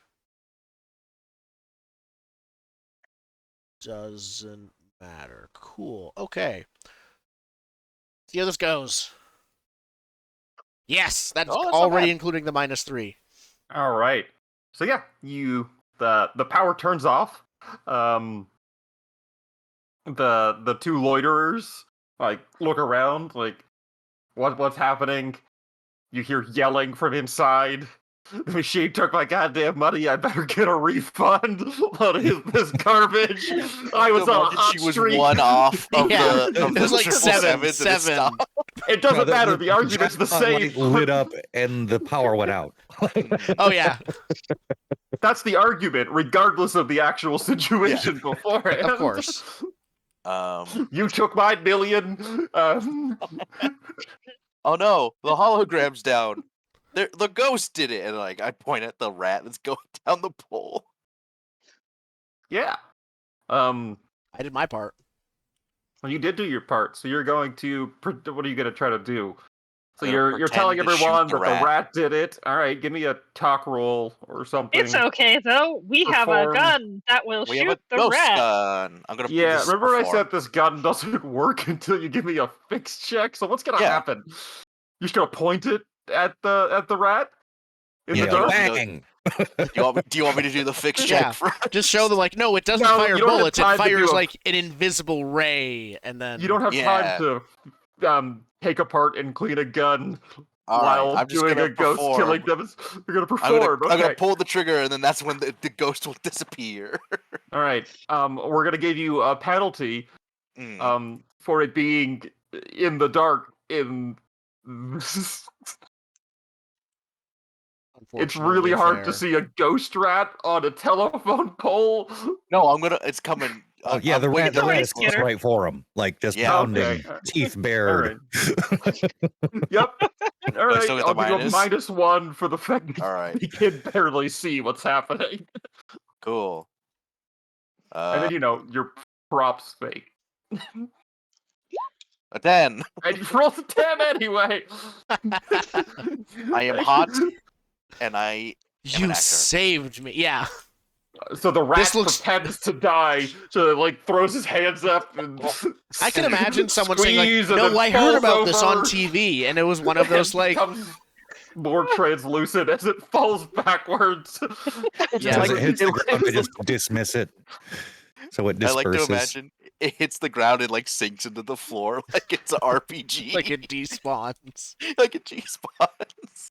Doesn't matter. Cool. Okay. See how this goes. Yes, that's Oh, that's not already bad. including the -3. All right. So yeah, the power turns off. The two loiterers like look around, like what's happening? You hear yelling from inside. The machine took my goddamn money. I better get a refund. What is this garbage? I was The on a moment hot she was streak. one off of Yeah, the of it was the like 777s, seven. and it stopped. It doesn't No, matter. The argument's the same. Light lit up and the power went out. Oh yeah, That's the argument, regardless of the actual situation beforehand. of course. You took my million. Oh no, the hologram's down. The ghost did it, and like I point at the rat that's going down the pole. Yeah. I did my part. Well, you did do your part, so you're going to. What are you going to try to do? So I'm gonna you're pretend telling to shoot everyone the that rat. the rat did it. All right, give me a talk roll or something. It's okay, though. We have a Perform. gun that will We have shoot a the ghost rat. gun. I'm gonna. Yeah, this is remember I perform. said this gun doesn't work until you give me a fix check. So what's gonna Yeah. happen? You're just gonna point it at the rat in Yeah, the do you dark. want me to- Bang! Do you want me to do the fix Yeah. check first? Just show them like, no, it doesn't No, fire you don't have bullets. It time to do fires a- like an invisible ray, and then You don't have Yeah. time to take apart and clean a gun All while right, I'm just doing gonna a ghost perform. killing them. You're gonna I'm perform. gonna Okay. pull the trigger, and then that's when the ghost will disappear. All right. We're gonna give you a penalty. For it being in the dark. It's really unfortunately hard to fair. see a ghost rat on a telephone pole. No, I'm gonna. It's coming. Oh yeah, I'm the waiting rat, the to rat release is Get her. right for him, like just Yeah. pounding, Okay. teeth All bared. right. Yep. All right. still get I'll the give you a minus? -1 for the fact that All right. you can barely see what's happening, Cool. and then your props fake, A 10. and you roll a 10 anyway. I am hot, and I am an You actor. saved me. Yeah. So the rat This looks- pretends to die, so it, like throws his hands up and I can imagine someone saying like, squeeze and "No, then I heard falls about this on over TV," and it was one of those and like, becomes more translucent as it falls backwards. Yeah, As like- it hits the ground, I just dismiss it, so it I like disperses. to imagine it hits the ground and like sinks into the floor like it's an RPG, like it despawns. like a G spawns.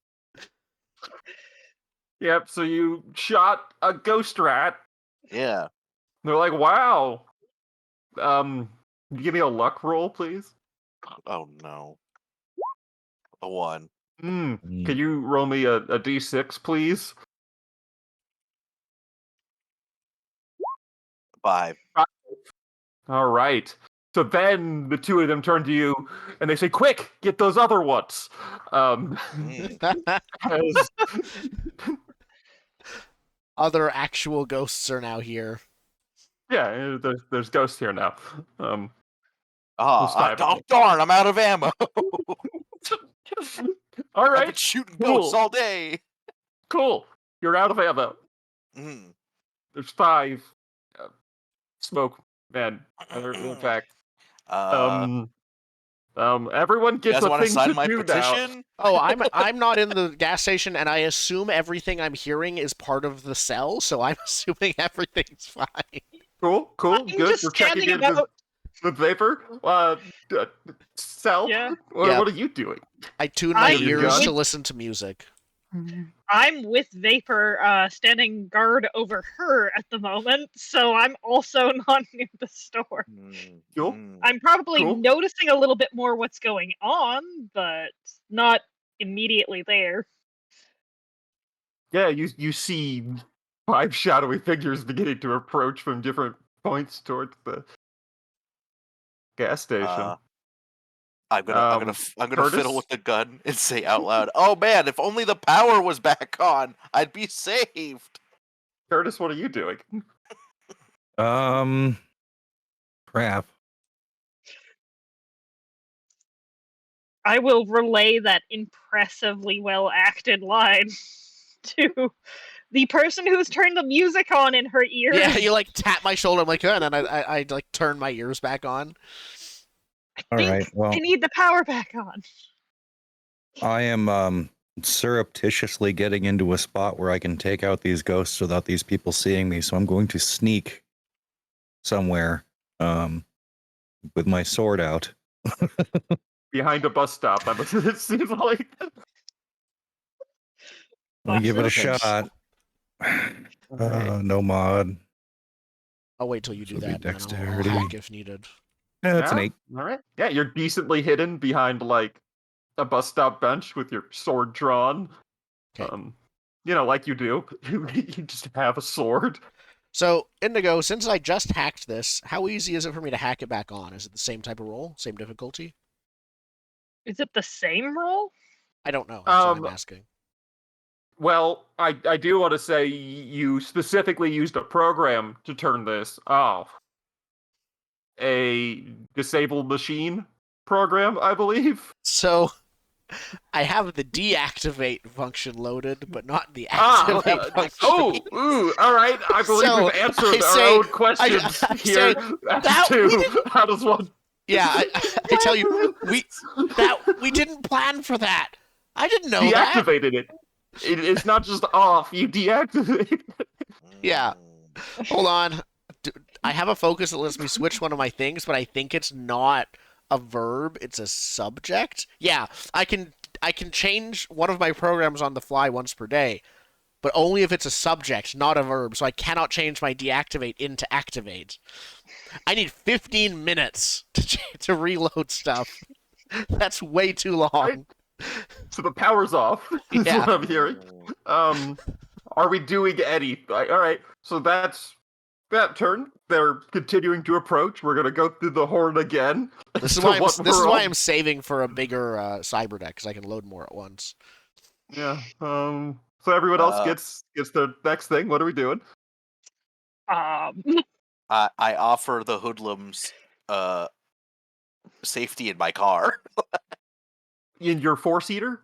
Yep. So you shot a ghost rat. Yeah. They're like, "Wow." Can you give me a luck roll, please? Oh no. A 1. Can you roll me a d6, please? 5. All right. So then the two of them turn to you and they say, "Quick, get those other ones." As Other actual ghosts are now here. yeah, there's ghosts here now. There's five of Oh them. darn! I'm out of ammo. All I've been right, shooting cool. ghosts all day. cool. You're out of ammo. Mm. There's 5. Smoke, man. In fact, everyone You gets guys a want to thing sign to my do now. petition? Oh, I'm not in the gas station, and I assume everything I'm hearing is part of the cell, so I'm assuming everything's fine. Cool, I'm good. just We're checking standing in about. with Vapor. Cell. Yeah. Yeah. What are you doing? I tune my I'm ears with- to listen to music. I'm with Vapor, standing guard over her at the moment, so I'm also not near the store. Cool. I'm probably Cool. noticing a little bit more what's going on, but not immediately there. Yeah, you see 5 shadowy figures beginning to approach from different points towards the gas station. I'm gonna Curtis? fiddle with the gun and say out loud, "Oh man, if only the power was back on, I'd be saved." Curtis, what are you doing? Crap. I will relay that impressively well acted line to the person who's turned the music on in her ears. Yeah, you like tap my shoulder. I'm like, and then I like turn my ears back on. All think right. Well, I need the power back on. I am surreptitiously getting into a spot where I can take out these ghosts without these people seeing me. So I'm going to sneak somewhere with my sword out. Behind a bus stop. It seems like. I'll give it a Awesome. shot. No mod. I'll wait till you do This will be that, and then I'll dexterity. hack if needed. Yeah, that's an Yeah? 8. All right. Yeah, you're decently hidden behind like a bus stop bench with your sword drawn. Okay. Like you do. You just have a sword. So, Indigo, since I just hacked this, how easy is it for me to hack it back on? Is it the same type of roll? Same difficulty? Is it the same roll? I don't know. That's what I'm Um, asking. Well, I do want to say you specifically used a program to turn this off. A disabled machine program, I believe. So, I have the deactivate function loaded, but not the Ah, activate function. All right. I believe So, we've answered I our say- own questions I here. say, that we Two. didn't- How does one? Yeah, I tell you, we didn't plan for that. I didn't know that. Deactivated it. It's not just off. You deactivate. Yeah. Hold on. I have a focus that lets me switch one of my things, but I think it's not a verb, it's a subject. Yeah, I can change one of my programs on the fly once per day, but only if it's a subject, not a verb. So I cannot change my deactivate into activate. I need 15 minutes to reload stuff. That's way too long. So the power's off. Is Yeah. what I'm hearing. Are we doing any? All right. So that's that turn. They're continuing to approach. We're gonna go through the horn again. This is So why what this is we're why all- I'm saving for a bigger cyber deck, because I can load more at once. Yeah. So everyone else gets their next thing. What are we doing? I offer the hoodlums safety in my car. In your 4-seater?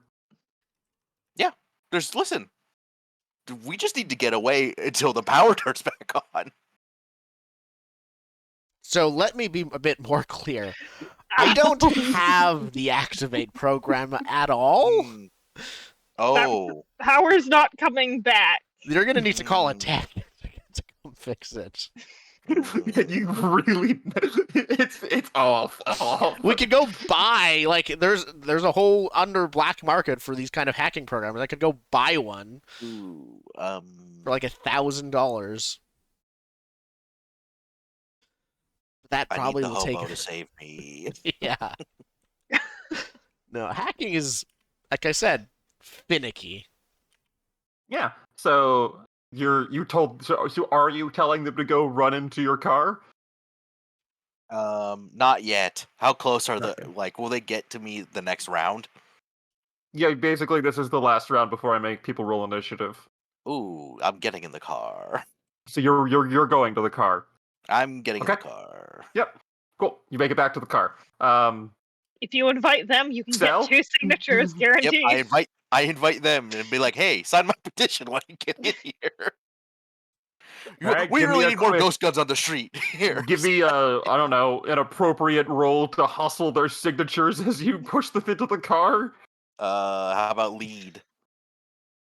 Listen. we just need to get away until the power turns back on. So let me be a bit more clear. I don't have the activate program at all. Hmm. Oh. Power's not coming back. You're gonna need to call a Hmm. tech to come fix it. You really, it's awful. We could go buy there's a whole under black market for these kind of hacking programs. I could go buy one Ooh, for like $1,000. That I need probably the will hobo take. to save me. Yeah. No, hacking is, like I said, finicky. Yeah. So so are you telling them to go run into your car? Not yet. How close are Not will they get to me the next round? Yeah, basically this is the last round before I make people roll initiative. Ooh, I'm getting in the car. So you're going to the car. I'm getting in Okay. the car. Yep. Cool. You make it back to the car. If you invite them, you can Sell? get 2 signatures Yep, guaranteed. I invite them and be like, hey, sign my petition when you get in here. Alright, We give me really a need more quick- ghost guns on the street. Here. Give me I don't know, an appropriate roll to hustle their signatures as you push them into the car. How about lead?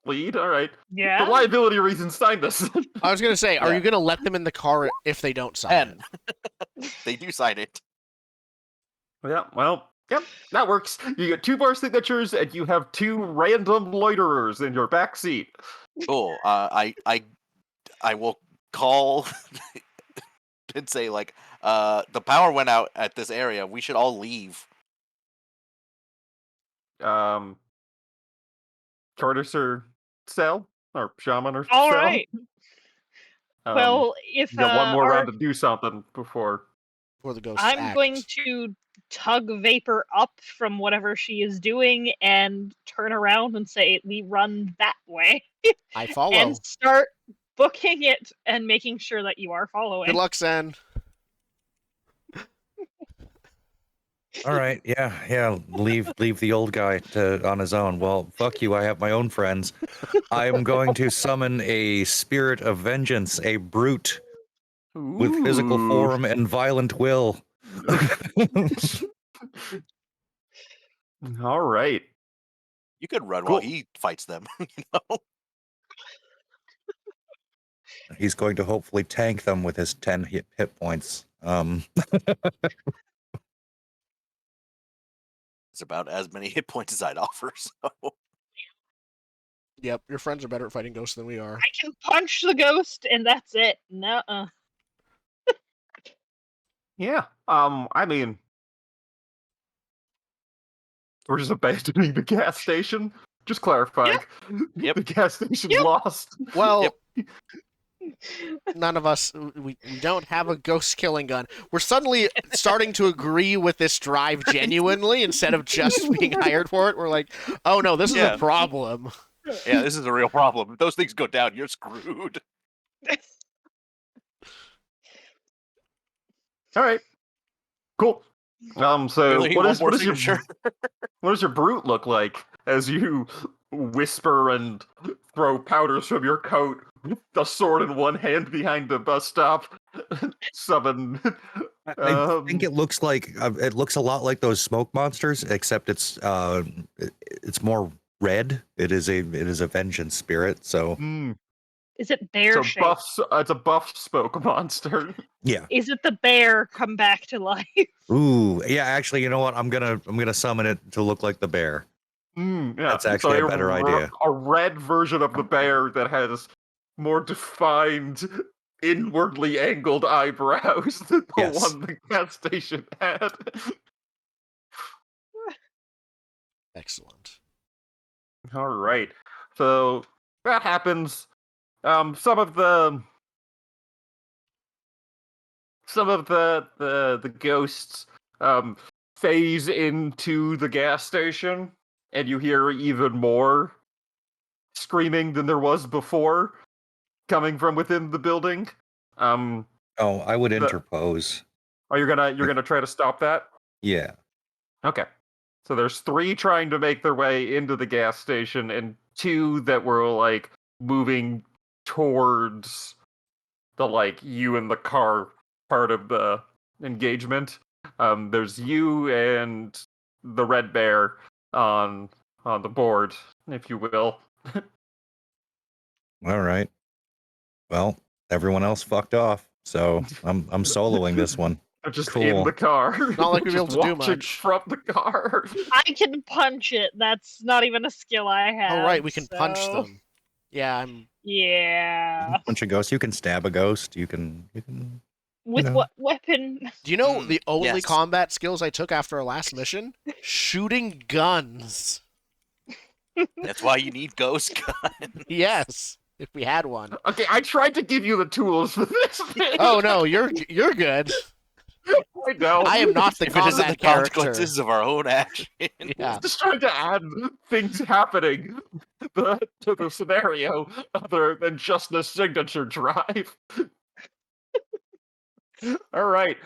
Lead, all right. Yeah. For liability reasons, sign this. I was gonna say, are Yeah. you gonna let them in the car if they don't sign 10. it? They do sign it. Yeah, well, yep, that works. You get 2 more signatures, and you have 2 random loiterers in your back seat. Cool. I will call and say the power went out at this area. We should all leave. Tortoise or Cell? Or Shaman or All Cell? right. Well, if you got one more our- round to do something before. Before the ghosts I'm act. going to tug Vapor up from whatever she is doing and turn around and say, we run that way. I follow. And start booking it and making sure that you are following. Good luck, Sen. All right, yeah. Leave the old guy on his own. Well, fuck you. I have my own friends. I am going to summon a spirit of vengeance, a brute with physical Ooh. form and violent will. All right. You could run Cool. while he fights them. You know? He's going to hopefully tank them with his 10 hit points. It's about as many hit points as I'd offer. So Yep, your friends are better at fighting ghosts than we are. I can punch the ghost and that's it. Nuh-uh. Yeah. I mean, we're just abandoning the gas station. Just clarifying. Yep. The gas station Yep. lost. Well, Yep. none of us, we don't have a ghost killing gun. We're suddenly starting to agree with this drive genuinely instead of just being hired for it. We're like, oh no, this is Yeah. a problem. yeah, this is a real problem. If those things go down, you're screwed. All right. Cool. So Really, what one is more what is your signature? what does your brute look like as you whisper and throw powders from your coat, a sword in one hand behind the bus stop, summon? I think it looks it looks a lot like those smoke monsters, except it's more red. It is a vengeance spirit. So Is it bear so shaped? it's a buff smoke monster. yeah. Is it the bear come back to life? Ooh, yeah. Actually, you know what? I'm gonna summon it to look like the bear. Yeah. That's actually a better idea. A red version of the bear that has more defined, inwardly angled eyebrows than the Yes. one the gas station had. Excellent. All right. So that happens. Some of the ghosts phase into the gas station, and you hear even more screaming than there was before coming from within the building. Oh, I would interpose. Oh, you're gonna try to stop that? Yeah. Okay. So there's 3 trying to make their way into the gas station, and 2 that were moving towards the you in the car part of the engagement. There's you and the red bear on the board, if you will. All right. Well, everyone else fucked off, so I'm soloing this one. They're just Cool. in the car. Not like we'd be just able to do watching much. from the car. I can punch it. That's not even a skill I have. Oh right, we can punch so- them. Yeah, I'm. You Yeah. can punch a ghost. You can stab a ghost. You can. With know. what weapon? Do you know the only yes. combat skills I took after our last mission? Shooting guns. That's why you need ghost gun. Yes, if we had one. Okay, I tried to give you the tools for this. Oh no, you're good. I know. I am not the If it isn't the combat character. consequences of our own action. Yeah. Just trying to add things happening to the scenario other than just the signature drive. All right.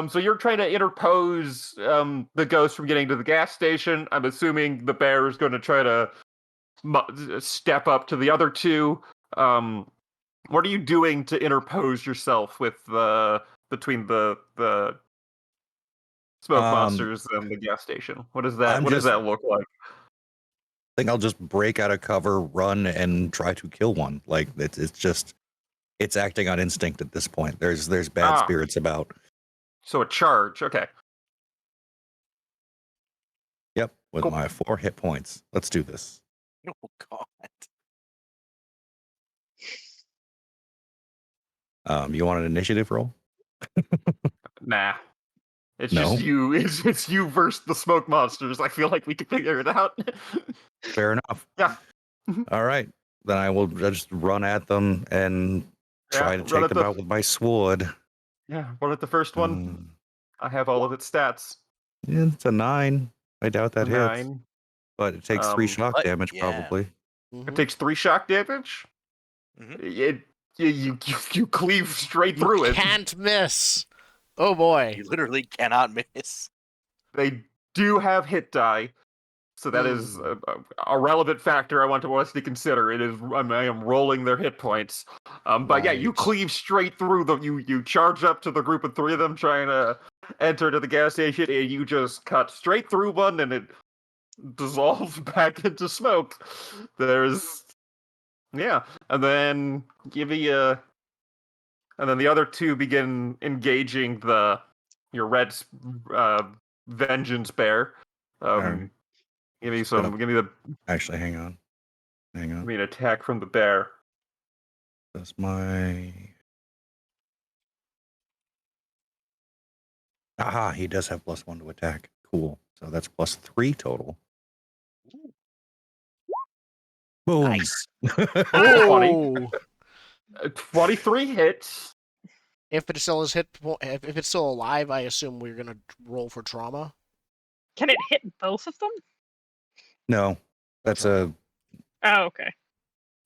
So you're trying to interpose the ghost from getting to the gas station. I'm assuming the bear is going to try to step up to the other two. What are you doing to interpose yourself with between the smoke monsters and the gas station? What does that does that look like? I think I'll just break out of cover, run, and try to kill one. Like it's acting on instinct at this point. There's bad spirits about. So a charge, okay. Yep, with Cool. my 4 hit points. Let's do this. Oh god. You want an initiative roll? Nah. It's No. just you. It's you versus the smoke monsters. I feel like we can figure it out. Fair enough. Yeah. All right. Then I will just run at them and try to take them out with my sword. Yeah, what at the first one? I have all of its stats. Yeah, it's a 9. I doubt that hits. 9. But it takes 3 shock but- damage, yeah. probably. It takes 3 shock damage. Mhm. You cleave straight through You it. can't miss. Oh boy. You literally cannot miss. They do have hit die, so that is a relevant factor I want us to consider. It is I am rolling their hit points, but yeah, you Right. cleave straight through them. You charge up to the group of 3 of them trying to enter to the gas station, and you just cut straight through one, and it dissolves back into smoke. There's and then and then the other 2 begin engaging your red vengeance bear. Alright. Give me the Actually, hang on. give me an attack from the bear. That's my... Aha, he does have +1 to attack. Cool. So that's +3 total. Boom. Nice. Oh. 23 hits. If it still is if it's still alive, I assume we're gonna roll for trauma. Can it hit both of them? No, that's a... Oh, okay.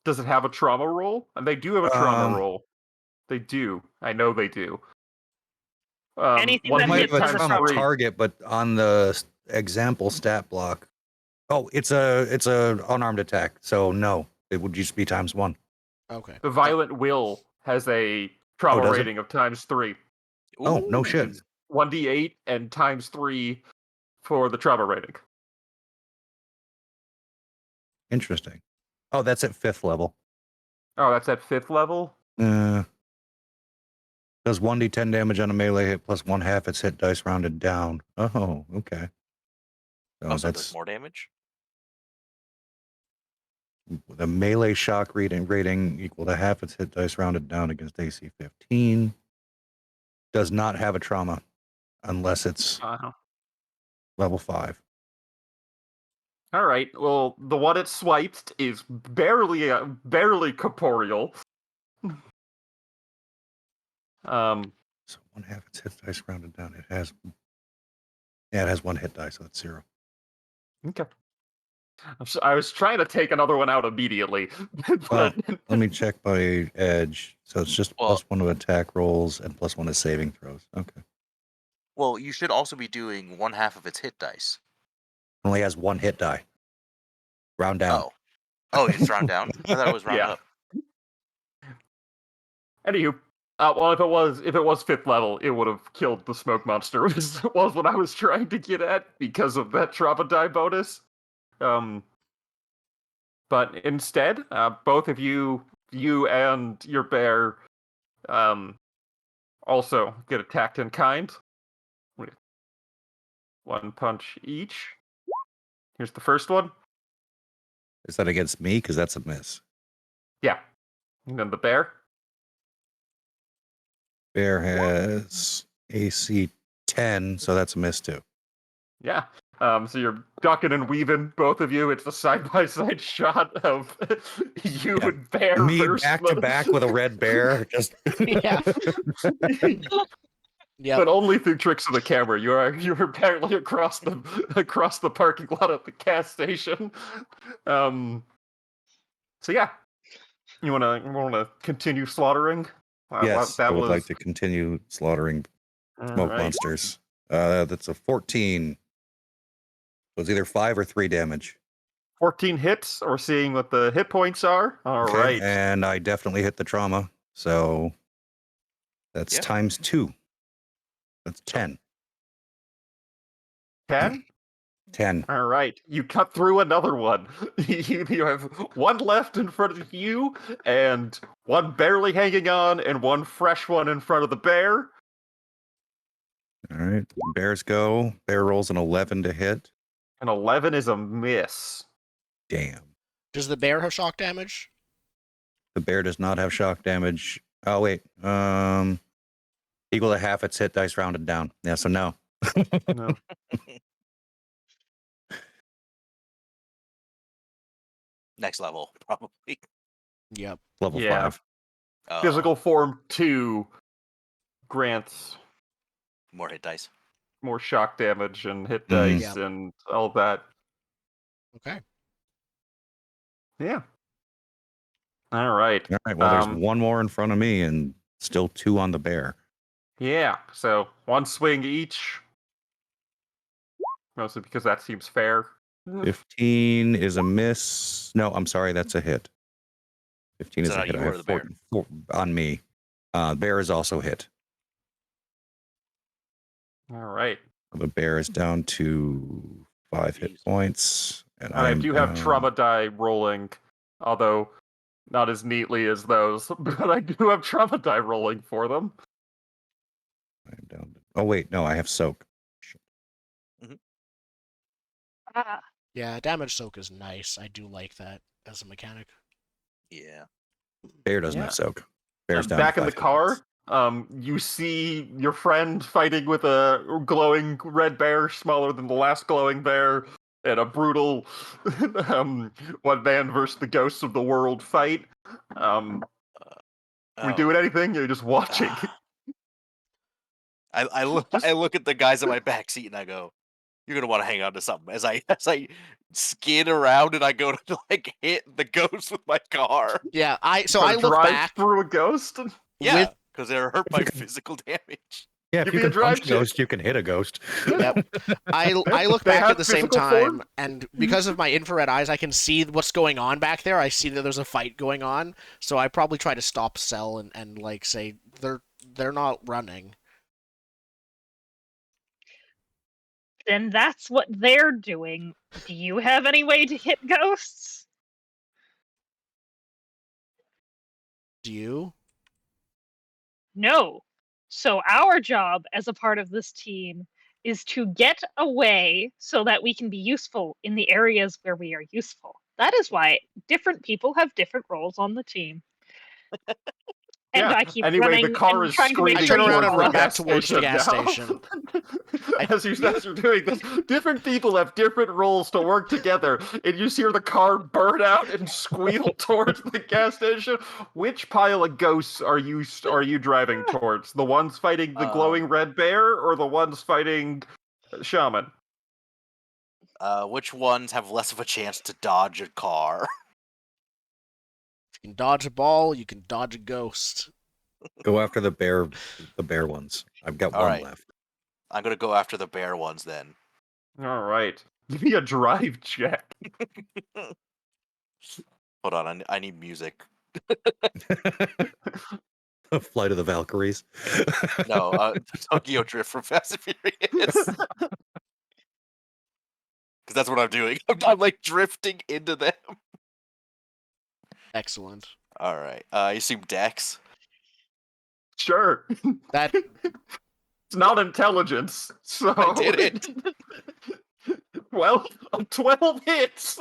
Does it have a trauma roll? And they do have a trauma Um, roll. They do. I know they do. Anything one that It might hits have a has a trauma trauma. target, but on the example stat block... Oh, it's a unarmed attack, so no. It would just be ×1. Okay. The violent will has a trauma does it? rating of ×3. Oh, no shit. It's 1d8 and ×3 for the trauma rating. Interesting. Oh, that's at 5th level. Oh, that's at 5th level? Does 1d10 damage on a melee hit plus 1/2 its hit dice rounded down. Oh, okay. So Also, that's does more damage. the melee shock rating equal to half its hit dice rounded down against AC 15. Does not have a trauma unless it's level 5. All right. Well, the one it swiped is barely corporeal. So 1/2 its hit dice rounded down. It has 1 hit die, so that's 0. Okay. I was trying to take another one out immediately. Well, but let me check by edge. So it's just Well- +1 to attack rolls and +1 to saving throws. Okay. Well, you should also be doing 1/2 of its hit dice. Only has 1 hit die. Round down. Oh, it's round down. I thought it was round Yeah. up. Anywho, well, if it was 5th level, it would have killed the smoke monster. Was what I was trying to get at because of that trauma die bonus. But instead, both of you and your bear, also get attacked in kind. With 1 punch each. Here's the first one. Is that against me? Because that's a miss. Yeah. And then the bear. Bear has AC 10, so that's a miss too. Yeah. So you're ducking and weaving, both of you. It's a side-by-side shot of you Yeah. and bear Me versus back to back with a red bear. Just Yeah. Yep. But only through tricks of the camera. You're apparently across the parking lot at the gas station. So yeah, you wanna continue slaughtering? yes, that I would was like to continue slaughtering smoke alright. monsters. That's a 14. So it's either 5 or 3 damage. 14 hits, or seeing what the hit points are. All Okay, right. and I definitely hit the trauma. So that's Yeah. times 2. That's 10. 10. 10. All right, you cut through another one. You have one left in front of you, and one barely hanging on, and one fresh one in front of the bear. All right. Bears go. Bear rolls an 11 to hit. An 11 is a miss. Damn. Does the bear have shock damage? The bear does not have shock damage. Oh, wait. Equal to half its hit dice rounded down. Yeah, so no. No. Next level, probably. Yep. Level Yeah. 5. Physical form 2 grants More hit dice. more shock damage and hit Mm. dice and all that. Okay. Yeah. All right. All right. Well, there's Um, one more in front of me and still 2 on the bear. Yeah. So one swing each. Mostly because that seems fair. 15 is a miss. No, I'm sorry. That's a hit. 15 Is is that a hit. you I or have the bear? 4 on me. Bear is also hit. All right. The bear is down to 5 hit Jeez. points. And I I'm do have down- trauma die rolling, although not as neatly as those, but I do have trauma die rolling for them. I'm down. Oh, wait. No, I have soak. Ah, Yeah, damage soak is nice. I do like that as a mechanic. Yeah. Bear doesn't Yeah. have soak. Bear's down Back to in the 5 hit car, points. you see your friend fighting with a glowing red bear smaller than the last glowing bear, and a brutal one man versus the ghosts of the world fight. We doing anything? You're just watching. I look at the guys in my back seat and I go, "You're gonna want to hang on to something." As I skid around and I go to like hit the ghost with my car. Yeah, I Try to look drive back through a ghost. Yeah, because they're hurt by you can- physical damage. Yeah, if Give you me a can punch drive a ghost, you can hit a ghost. Yep. I look They back have at the same physical time, form? and because of my infrared eyes, I can see what's going on back there. I see that there's a fight going on, so I probably try to stop Cell and like say they're not running. then that's what they're doing. Do you have any way to hit ghosts? Do you? No. So our job as a part of this team is to get away so that we can be useful in the areas where we are useful. That is why different people have different roles on the team. And Yeah. I keep Anyway, running the car and is trying to make screaming sure turn you around towards and the run follow. back towards the gas now. station. As you guys are doing this, different people have different roles to work together, and you see the car burn out and squeal towards the gas station. Which pile of ghosts are you driving towards? The ones fighting the glowing red bear, or the ones fighting Shaman? Which ones have less of a chance to dodge a car? If you can dodge a ball, you can dodge a ghost. Go after the bear ones. I've got All one right. left. I'm gonna go after the bear ones then. All right, give me a drive check. Hold on, I need music. Flight of the Valkyries. No, Tokyo Drift from Fast and Furious. Because that's what I'm doing. I'm like drifting into them. Excellent. All right. I assume Dex. Sure. That It's not intelligence, so I did it. Well, 12 hits.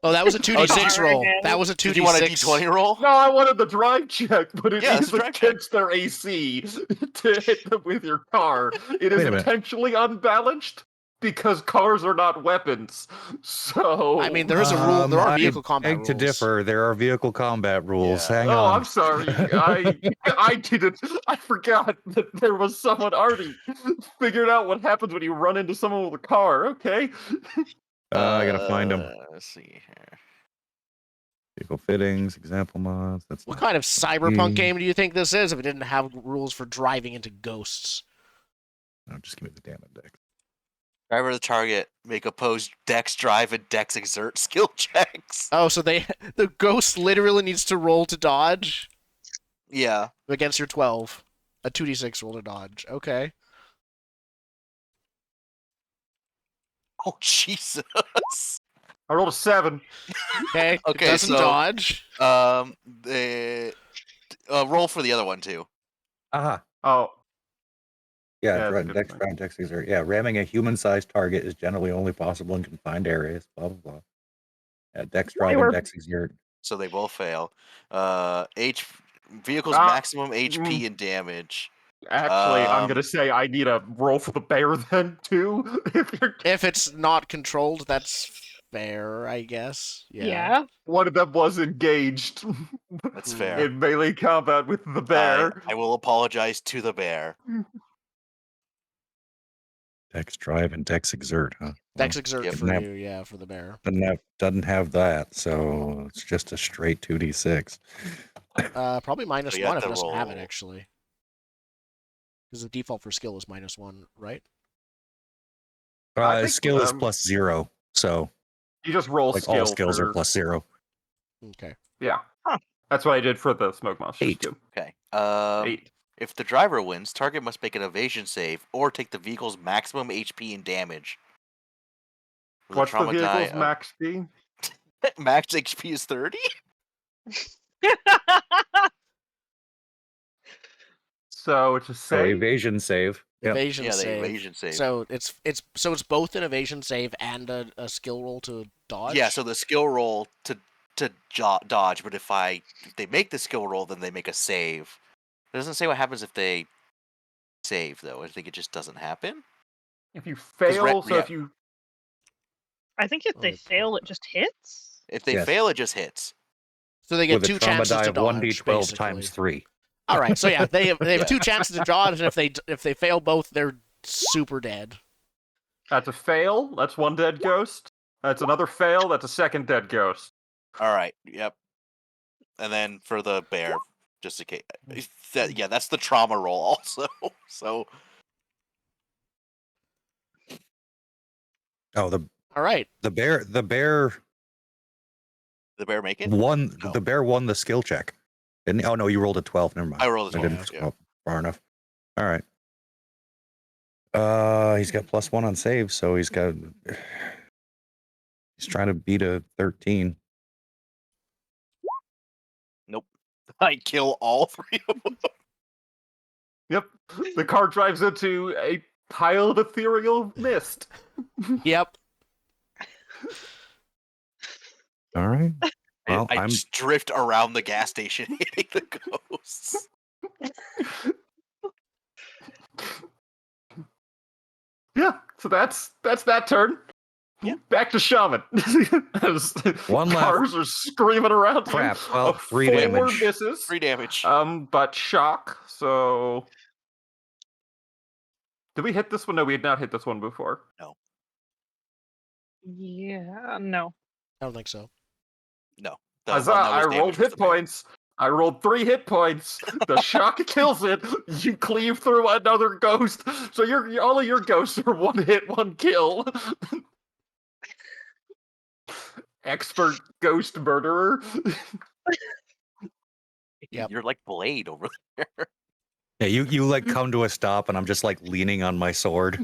Oh, that was a 2d6 sorry, roll. man. That was a 2d6. Did you want a D20 roll? No, I wanted the drive check, but it Yeah, it's is a drive check. against their AC to hit them with your car. It is Wait a minute. intentionally unbalanced because cars are not weapons. So I mean, there is a rule. There are I vehicle combat beg to rules. differ. There are vehicle combat rules. Yeah. Hang Oh, on. I'm sorry. I didn't. I forgot that there was someone already figured out what happens when you run into someone with a car. Okay. I gotta find them. Let's see here. Vehicle fittings, example mods. That's What not- kind of cyberpunk Mm. game do you think this is if it didn't have rules for driving into ghosts? No, just give me the damn it, Dex. Driver of the target, make opposed Dex drive and Dex exert skill checks. Oh, so the ghost literally needs to roll to dodge Yeah. against your 12. A 2d6 roll to dodge. Okay. Oh Jesus. I rolled a 7. Okay. Okay, It doesn't so- dodge. The roll for the other one too. Aha. Oh, Yeah, Yeah, right. that's a Dex good drive, Dex exert. Yeah, ramming a human-sized target is generally only possible in confined areas. Blah blah blah. Yeah, Dex drive were- and Dex exert. So they both fail. Vehicle's Ah, maximum HP and damage. actually, I'm Um, gonna say I need a roll for the bear then too. If you're If it's not controlled, that's fair, I guess. Yeah. one of them was engaged That's Mm. fair. in melee combat with the bear. I will apologize to the bear. Dex drive and Dex exert, huh? Dex exert Yep. for Nap- you, yeah, for the bear. Doesn't have that, so it's just a straight 2d6. Probably minus So you 1 have if it to doesn't have it, roll. actually. Because the default for skill is minus 1, right? I think, Skill is plus 0, so You just roll like skill all skills for- are plus 0. Okay. Yeah. Huh. That's what I did for the smoke monster. 8. Okay. 8. If the driver wins, target must make an evasion save or take the vehicle's maximum HP and damage. With a What's the trauma die vehicle's of- max speed? Max HP is 30? So it's a So save. evasion save. Yep. Evasion Yeah, the save. evasion save. So it's both an evasion save and a skill roll to dodge. Yeah, so the skill roll to dodge, but if they make the skill roll, then they make a save. It doesn't say what happens if they save, though. I think it just doesn't happen. If you fail, so yeah. if you I think if they Oh. fail, it just hits. If they Yes. fail, it just hits. So they get With a 2 trauma chances die to of dodge. 1d12 basically. times 3. All right, so yeah, they have Yeah. 2 chances to dodge, and if they fail both, they're super dead. that's a fail, that's one dead ghost. That's another fail, that's a second dead ghost. All right. Yep. And then for the bear, just in case. That's the trauma roll also. So Oh, the All right, bear the bear make it? won. No. The bear won the skill check. Didn't he? Oh no, you rolled a 12. Never mind. I rolled a I didn't 12, yeah. go up far enough. All right. He's got +1 on save, so he's trying to beat a 13. I kill all 3 of them. Yep. The car drives into a pile of ethereal mist. yep. All right. Well, I I'm just drift around the gas station hitting the ghosts. Yeah, so that's that turn. Yeah. Back to Shaman. As One left. cars are screaming around. you. Crap. Well, A 3 4 damage. misses. 3 damage. But shock. So did we hit this one? No, we had not hit this one before. Yeah, no. I don't think so. No. Huzzah, I rolled hit points. I rolled 3 hit points. The shock kills it. You cleave through another ghost. So all of your ghosts are 1 hit, 1 kill. Expert ghost murderer. Yep. You're like Blade over there. Yeah, you like come to a stop, and I'm just like leaning on my sword.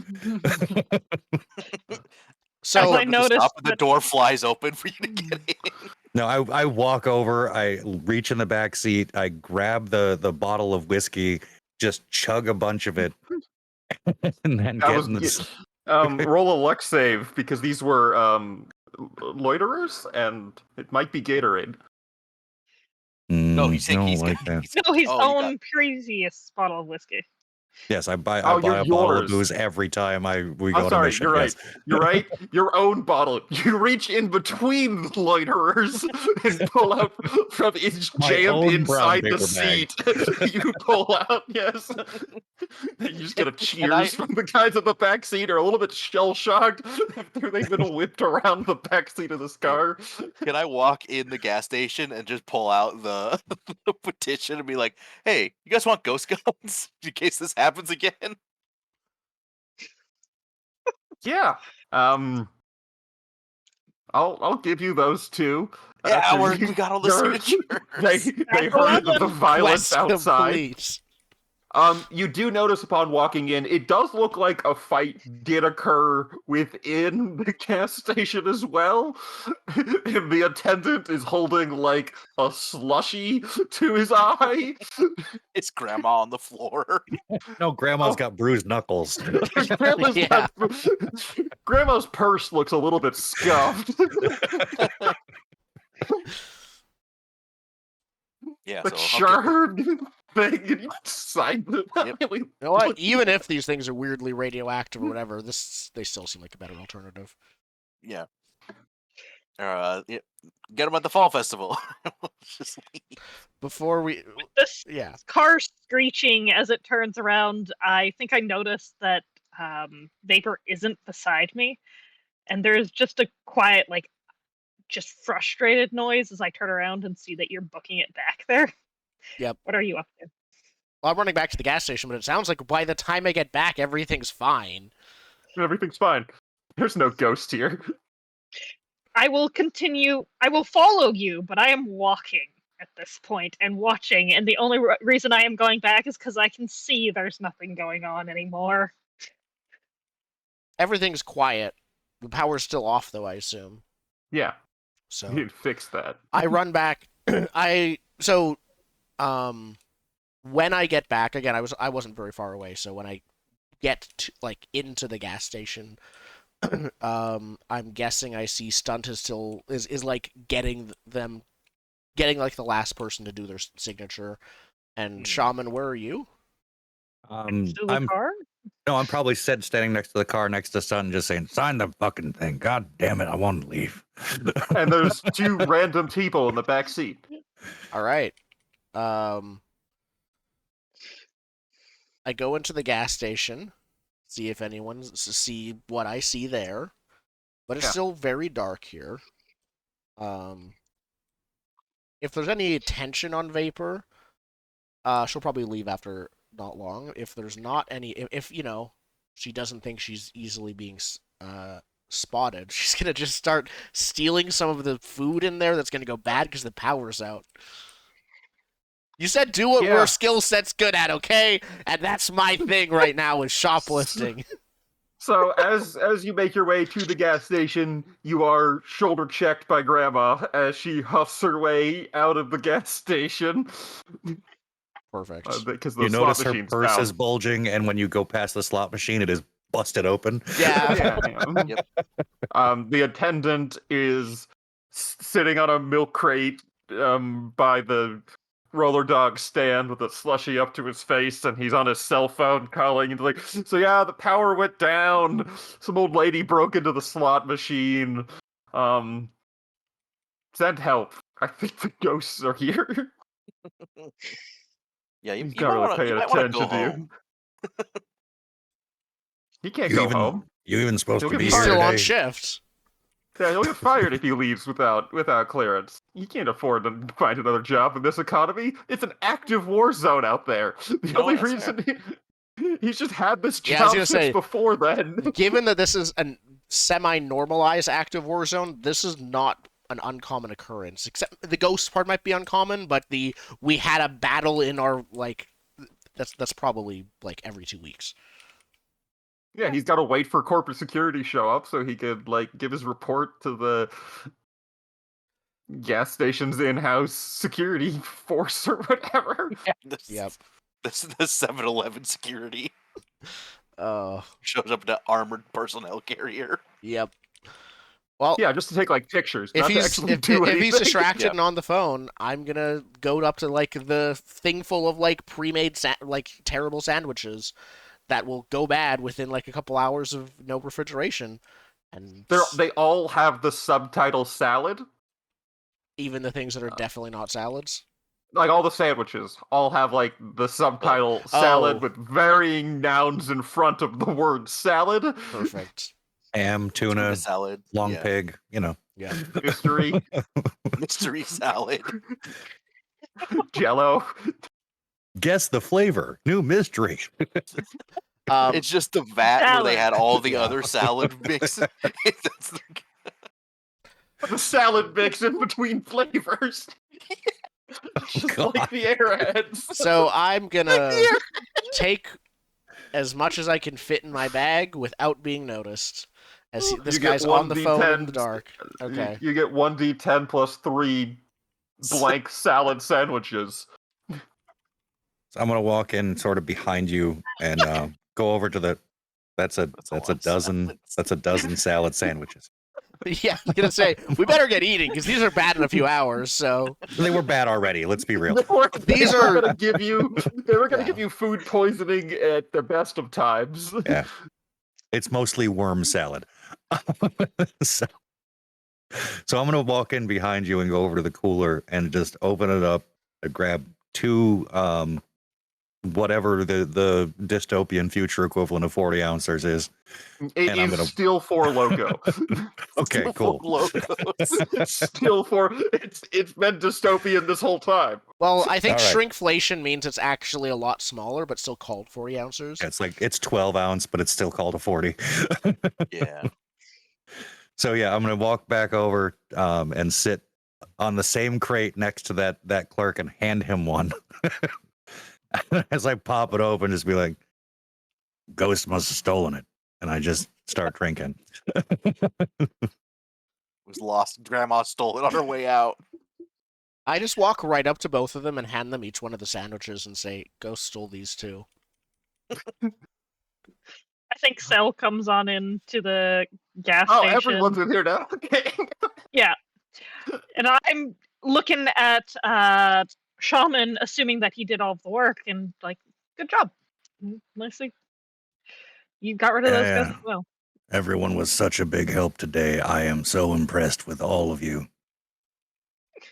So As I Come to the noticed stop and the that- door flies open for you to get in. No, I walk over, I reach in the back seat, I grab the bottle of whiskey, just chug a bunch of it, and then That get was in the. roll a luck save because these were loiterers, and it might be Gatorade. No, he's saying I don't he's like got. that. He's, No, his oh, you own previous bottle of whiskey. Yes, I buy Oh, a bottle of yours. booze every time we go I'm on a sorry, mission. you're Yes. right. You're right. Your own bottle. You reach in between the loiterers and pull out from it's My jammed own brown inside the paper bag. seat. You pull out, yes. You just get a cheers from the guys in the back seat are a little bit shell shocked after they've been whipped around the back seat of this car. Can I walk in the gas station and just pull out the, the petition and be like, "Hey, you guys want ghost guns in case this happens again?" Yeah. I'll give you those two. Yeah, 'Cause we got all the they're- signatures. They heard the violence quest outside. complete. You do notice upon walking in, it does look like a fight did occur within the gas station as well. And the attendant is holding like a slushie to his eye. It's grandma on the floor. No, Grandma's Oh. got bruised knuckles. Grandma's, Yeah. Grandma's purse looks a little bit scuffed. Yeah, The so charred thing, and you signed it. Yep. Really You know what? Even if these things are weirdly radioactive or whatever, they still seem like a better alternative. yeah. Yeah, get them at the fall festival. Just leave. Before we, This yeah, car screeching as it turns around, I think I noticed that Vapor isn't beside me, and there's just a quiet, like, just frustrated noise as I turn around and see that you're booking it back there. Yep. What are you up to? well, I'm running back to the gas station, but it sounds like by the time I get back, everything's fine. Everything's fine. There's no ghost here. I will continue. I will follow you, but I am walking at this point and watching. And the only reason I am going back is because I can see there's nothing going on anymore. Everything's quiet. The power's still off, though, I assume. Yeah, So you didn't fix that. I run back. When I get back again, I wasn't very far away. So when I get to, like into the gas station, I'm guessing I see Stunt is like getting like the last person to do their signature. And Shaman, where are you? Still the I'm car? I'm probably standing next to the car next to Sun, just saying, "Sign the fucking thing." God damn it, I want to leave. And there's two random people in the back seat. All right. I go into the gas station, see what I see there, but it's Yeah. still very dark here. If there's any tension on Vapor, she'll probably leave after not long. If there's not any, if you know, she doesn't think she's easily being spotted, she's gonna just start stealing some of the food in there that's gonna go bad because the power's out. You said do what Yeah. your skill set's good at, okay? And that's my thing right now is shoplifting. So as you make your way to the gas station, you are shoulder checked by Grandma as she huffs her way out of the gas station. Perfect. Because the You slot notice her machine's purse down. is bulging, and when you go past the slot machine, it is busted open. Yeah. Yeah. The attendant is sitting on a milk crate by the roller dog stand with a slushie up to his face, and he's on his cell phone calling and like, so yeah, the power went down. Some old lady broke into the slot machine. Send help. I think the ghosts are here. Yeah, He's you not really might paying want to go attention to you. home. He can't You go even- home. You even supposed He'll to get be He's here still on today. shift. Yeah, he'll get fired if he leaves without clearance. He can't afford to find another job in this economy. It's an active war zone out there. The No, only that's reason he's just had this Yeah, I was job gonna since say, before then. Given that this is a semi-normalized active war zone, this is not an uncommon occurrence. Except the ghost part might be uncommon, but we had a battle in our like that's probably like every 2 weeks. Yeah, he's got to wait for corporate security to show up so he could like give his report to the gas station's in-house security force or whatever. Yeah, Yep. This is the 7-Eleven security. Shows up in an armored personnel carrier. Yep. Well, Yeah, just to take like pictures, if not to he's actually do anything. if he's distracted Yeah. and on the phone, I'm gonna go up to like the thing full of like pre-made like terrible sandwiches that will go bad within like a couple hours of no refrigeration, and They all have the subtitle salad. even the things that are definitely not salads. Like all the sandwiches all have like the subtitle salad Oh. with varying nouns in front of the word salad. Perfect. Ham, tuna, salad. long yeah. pig, you know. Yeah. Mystery, Mystery salad. Jello. Guess the flavor. New mystery. It's just the vat where they Salad. had all the Yeah. other salad mix. That's The salad mix in between flavors. Just God. like the airheads. So I'm gonna take as much as I can fit in my bag without being noticed. As this You get guy's on the phone in 1d10. the dark. Okay. You get 1d10 plus 3 blank salad sandwiches. So I'm gonna walk in sort of behind you and go over to the. That's a lot of dozen. salads. That's a dozen salad sandwiches. Yeah, I'm gonna say we better get eating because these are bad in a few hours. So They were bad already. Let's be real. These They were are- gonna give you. They were gonna Yeah. give you food poisoning at the best of times. Yeah. It's mostly worm salad. so, so I'm gonna walk in behind you and go over to the cooler and just open it up and grab 2 whatever the dystopian future equivalent of 40 ounces is. It And I'm is gonna- Steel 4 logo. Okay, Still cool. logos. Steel 4. It's been dystopian this whole time. well, I think All right. shrinkflation means it's actually a lot smaller, but still called 40 ounces. It's like it's 12 ounce, but it's still called a 40. Yeah. So yeah, I'm gonna walk back over and sit on the same crate next to that clerk and hand him one. As I pop it open, just be like, "Ghost must have stolen it," and I just start drinking. It was lost. Grandma stole it on her way out. I just walk right up to both of them and hand them each one of the sandwiches and say, "Ghost stole these too." I think Cell comes on into the gas Oh, station. everyone's in here now. Okay. Yeah. And I'm looking at Shaman, assuming that he did all the work, and like, good job. Nicely. You got rid of those guys Yeah. as well. Everyone was such a big help today. I am so impressed with all of you.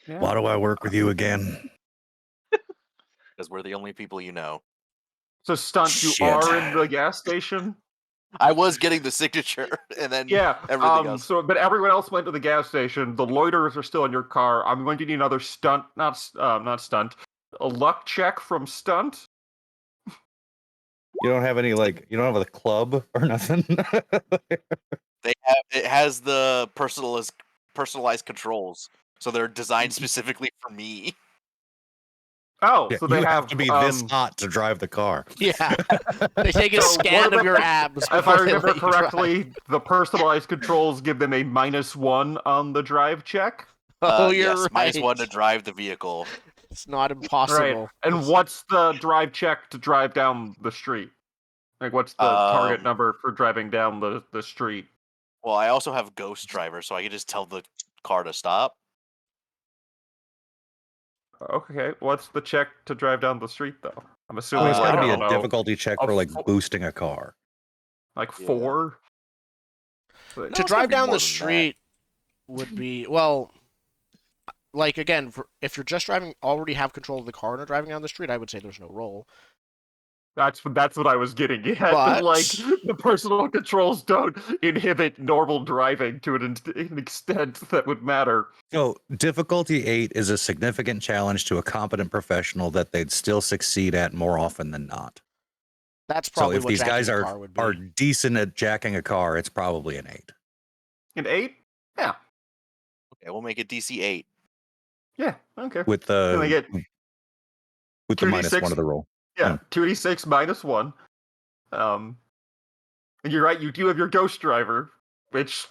Why do I work with you again? Because we're the only people you know. So, Stunt, you Shit. are in the gas station? I was getting the signature, and then Yeah. everything else. So, but everyone else went to the gas station. The loiterers are still in your car. I'm going to need another stunt, not stunt, a luck check from Stunt. You don't have any you don't have a club or nothing. It has the personalized controls, so they're designed specifically for me. Oh, Yeah, so they you have to be this hot to drive the car. Yeah. They take a So scan what of your about- abs. If I before they remember let you drive. correctly, the personalized controls give them a -1 on the drive check. Oh, you're Yes, right. -1 to drive the vehicle. It's not impossible. Right. And what's the drive check to drive down the street? Like, what's the target Um, number for driving down the street? Well, I also have Ghost Driver, so I can just tell the car to stop. Okay, what's the check to drive down the street, though? I'm assuming Well, it's got to I be don't a know, difficulty check a for like fo- boosting a car. like Yeah. 4. To it's gotta drive be down more the than that. street would be well, like again, if you're just driving, already have control of the car and are driving down the street, I would say there's no roll. That's what I was getting at. But- Like, the personal controls don't inhibit normal driving to an extent that would matter. So difficulty 8 is a significant challenge to a competent professional that they'd still succeed at more often than not. That's So probably if what these jacking guys a are car would be. are decent at jacking a car, it's probably an 8. An 8? Yeah. Yeah, we'll make it DC 8. Yeah, okay. with Then they the get with the minus 2d6. one of the roll. Yeah, 2d6 minus 1. And you're right, you do have your ghost driver, which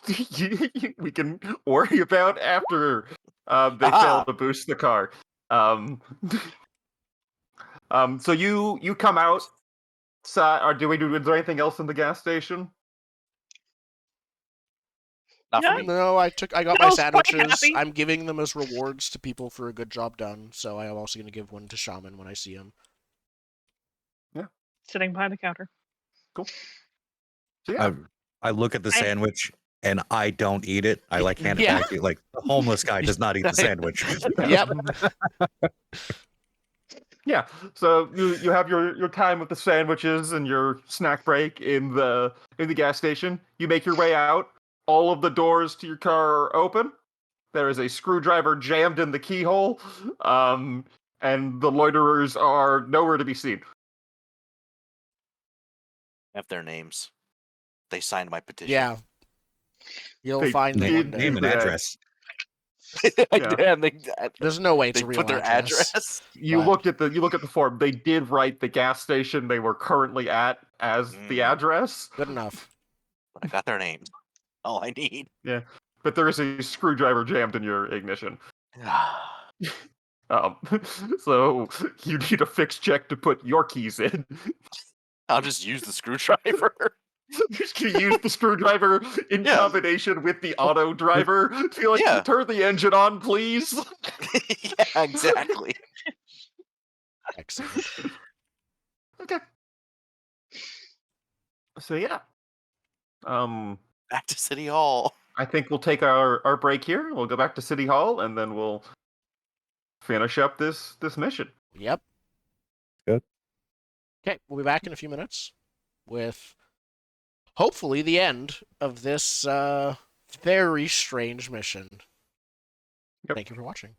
we can worry about after they fail Aha! to boost the car. Um, so you come out. Or is there anything else in the gas station? Not for No. me. No, I got my Bill's quite sandwiches. happy. I'm giving them as rewards to people for a good job done. So I am also going to give one to Shaman when I see him. Sitting behind the counter. Cool. So yeah, I look at the I- sandwich and I don't eat it. I like hand it Yeah. back to you. Like the homeless guy does not eat the sandwich. Yep. yeah. So you have your time with the sandwiches and your snack break in the gas station. You make your way out. All of the doors to your car are open. There is a screwdriver jammed in the keyhole, and the loiterers are nowhere to be seen. Have their names. They signed my petition. Yeah. You'll They find them did one day. Name and that. address. Yeah. Damn, they There's no way it's a real put their address. You But- look at the form. They did write the gas station they were currently at as the address. Good enough. I got their names. All I need. But there is a screwdriver jammed in your ignition. So you need a fixed check to put your keys in. I'll just use the screwdriver. You use the screwdriver in Yeah. combination with the auto driver to be like, Yeah. turn the engine on, please. Yeah, exactly. Excellent. Okay. So yeah. Back to City Hall. I think we'll take our break here. We'll go back to City Hall and then we'll finish up this mission. Yep. Good. Okay, we'll be back in a few minutes with hopefully the end of this very strange mission. Yep. Thank you for watching.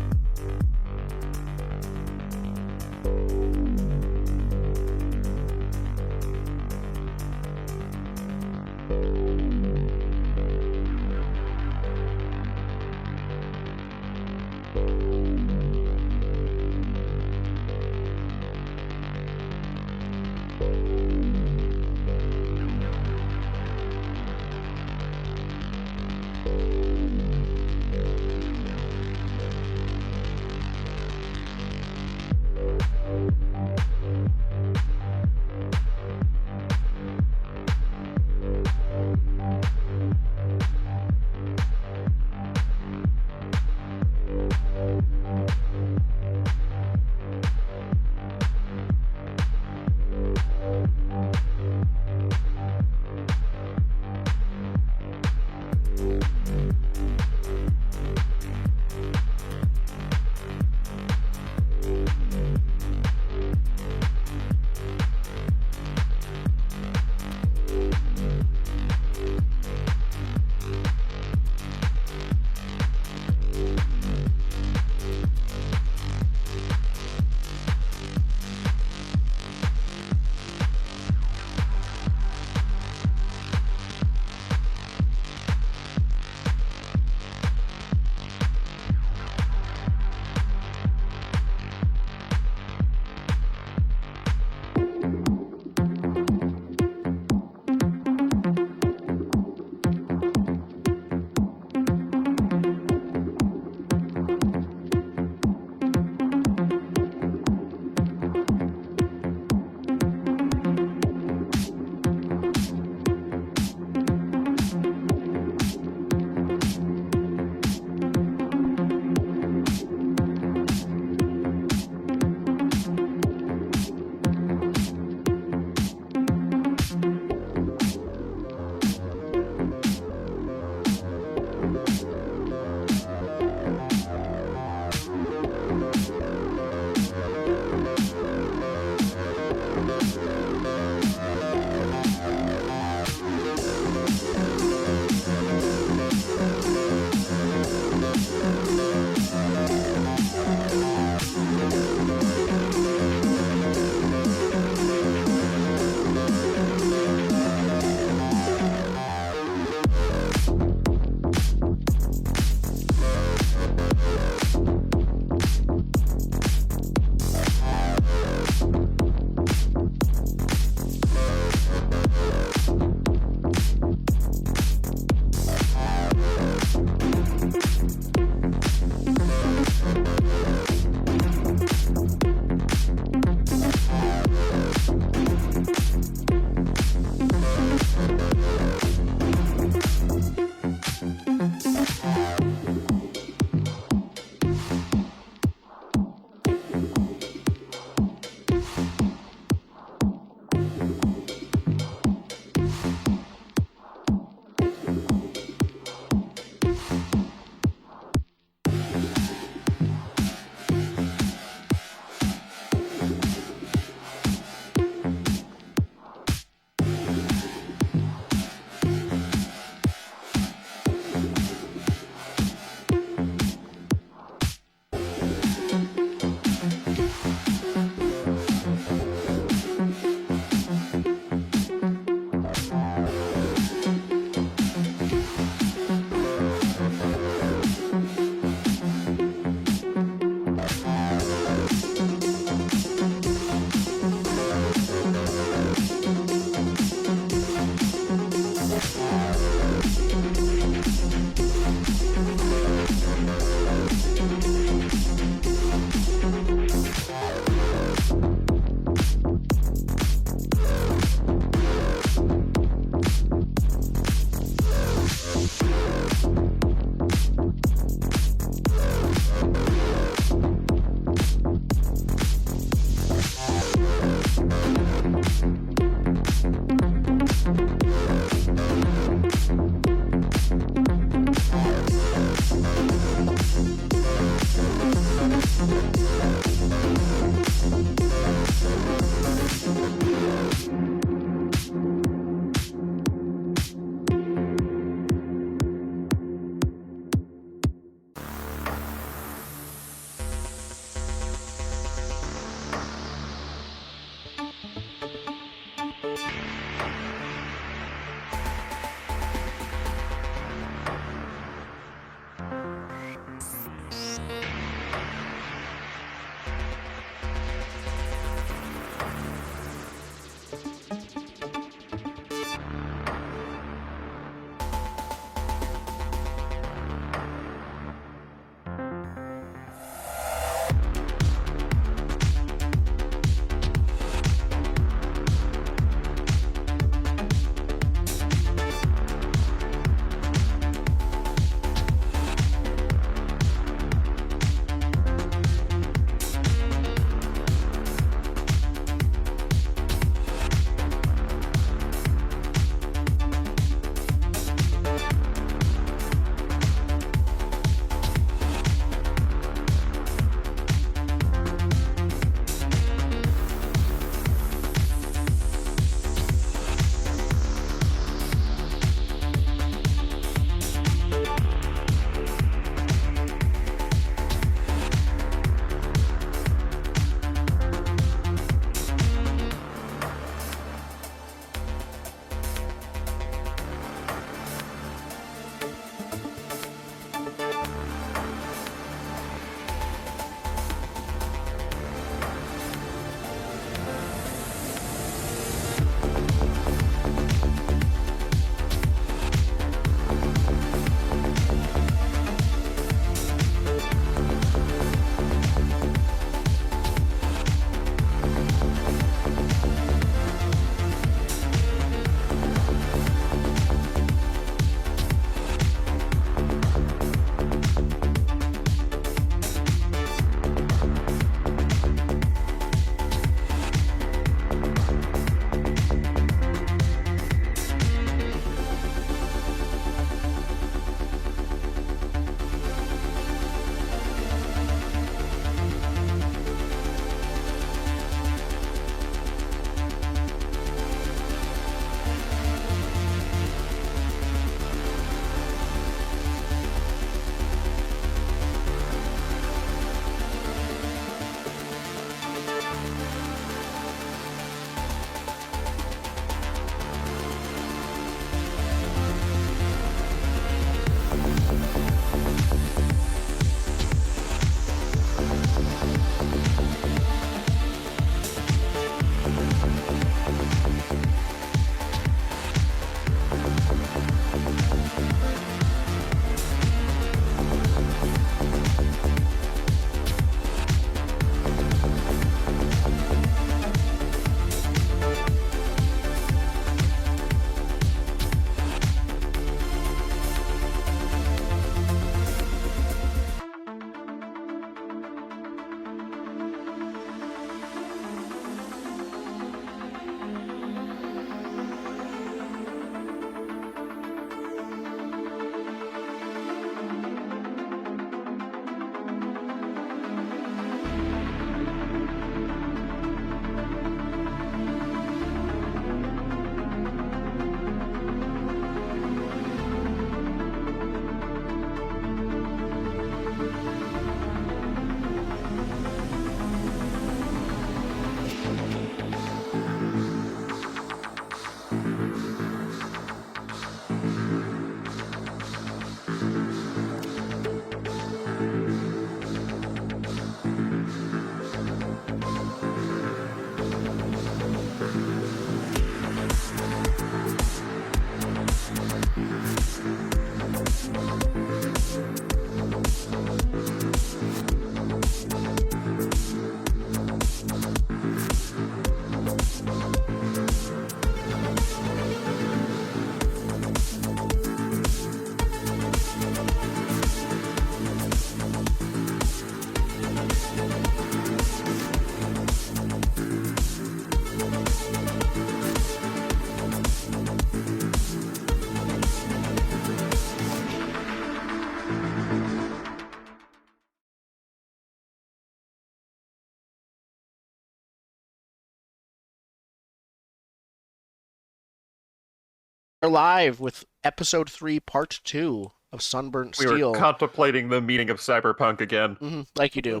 We're live with episode 3, part 2 of Sunburnt We Steel. were contemplating the meaning of cyberpunk again. Like you do.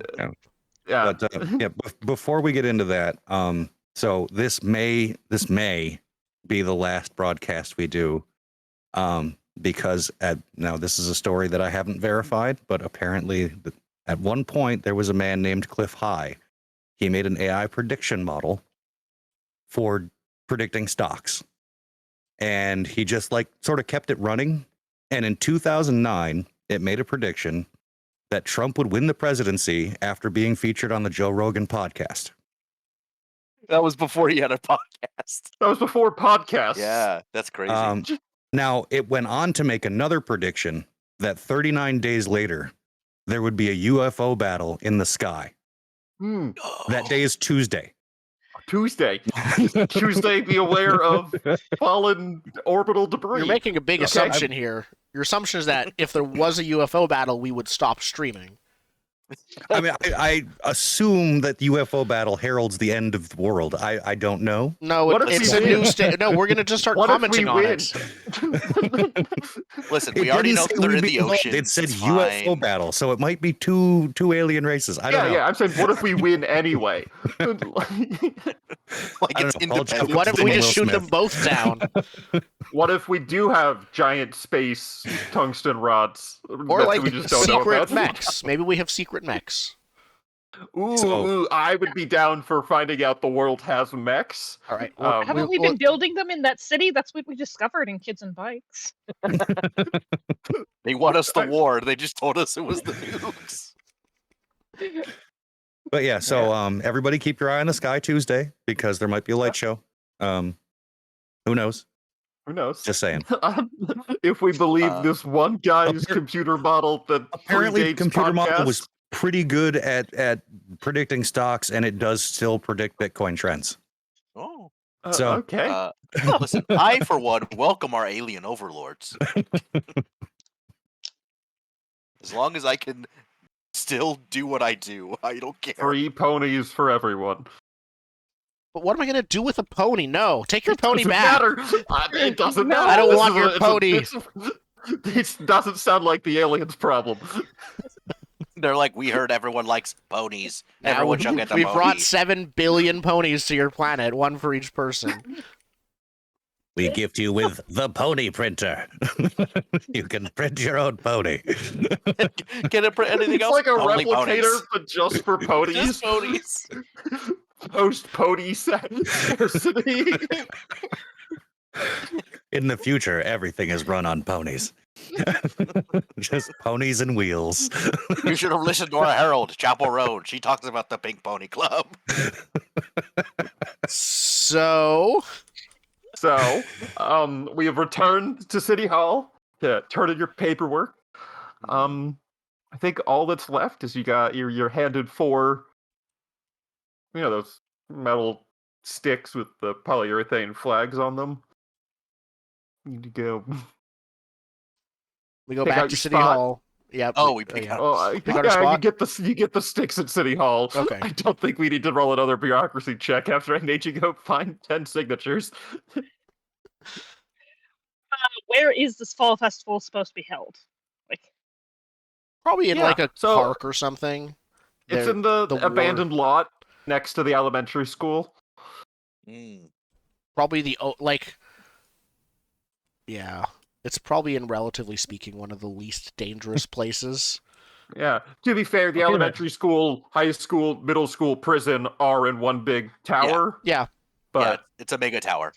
Yeah. But before we get into that, so this may be the last broadcast we do, because now this is a story that I haven't verified, but apparently at one point there was a man named Cliff High. He made an AI prediction model for predicting stocks, and he just sort of kept it running. And in 2009, it made a prediction that Trump would win the presidency after being featured on the Joe Rogan podcast. That was before he had a podcast. That was before podcasts. Yeah, that's crazy. Now, it went on to make another prediction that 39 days later, there would be a UFO battle in the sky. That day is Tuesday. Tuesday. Tuesday, be aware of fallen orbital debris. You're making a big assumption here. Your assumption is that if there was a UFO battle, we would stop streaming. I mean, I assume that the UFO battle heralds the end of the world. I don't know. No, What if it's we a win? new state. No, we're going to just start What if commenting we on win? it. Listen, It we already didn't know say that they're we'd in be the involved. ocean. It said It's UFO fine. battle, so it might be two alien races. I don't know. Yeah, I'm saying, what if we win anyway? Like I it's don't know, Paul independent. Jacobs What if we Will just shoot Smith. them both down? What if we do have giant space tungsten rods Or that like we just don't know secret about? mechs. Maybe we have secret mechs. Ooh, I would be down for finding out the world has mechs. All right. Haven't we been building them in that city? That's what we discovered in Kids and Bikes. They won us the war. They just told us it was the nukes. But yeah, so everybody keep your eye on the sky Tuesday because there might be a light show. Who knows? Who knows? Just saying. If we believe Uh, this one guy's computer model that Apparently, the predates computer model was podcasts. pretty good at predicting stocks, and it does still predict Bitcoin trends. Oh. So- Okay. Listen, I, for one, welcome our alien overlords. As long as I can still do what I do, I don't care. Free ponies for everyone. But what am I going to do with a pony? No, take your pony Doesn't back. matter. It doesn't No. matter. I don't This want is your it's pony. It doesn't sound like the aliens' problem. They're like, we heard everyone likes ponies. Now Everyone shall get a we pony. brought 7 billion ponies to your planet, one for each person. We gift you with the pony printer. You can print your own pony. Can it print anything It's else? like a Only replicator, ponies. but just for ponies. Just ponies. Post-pony scarcity. In the future, everything is run on ponies. Just ponies and wheels. You should have listened to our Herald, Chapel Road. She talks about the Pink Pony Club. So, So, we have returned to City Hall to turn in your paperwork. I think all that's left is you're handed 4, those metal sticks with the polyurethane flags on them. You need to go. we go Pick back out to your City spot. Hall. Yep. Oh, we pick yeah. out. Oh, Pick out a you spot? get the sticks at City Hall. Okay. I don't think we need to roll another bureaucracy check after I made you go find 10 signatures. Where is this fall festival supposed to be held? Like, Probably in Yeah, like a so- park or something. It's There- in the the war- abandoned lot next to the elementary school. Mm. Probably yeah. It's probably, in relatively speaking, one of the least dangerous places. Yeah. To be fair, the Okay, elementary school, high school, middle school, prison are in one big tower. Yeah. But It's a mega tower.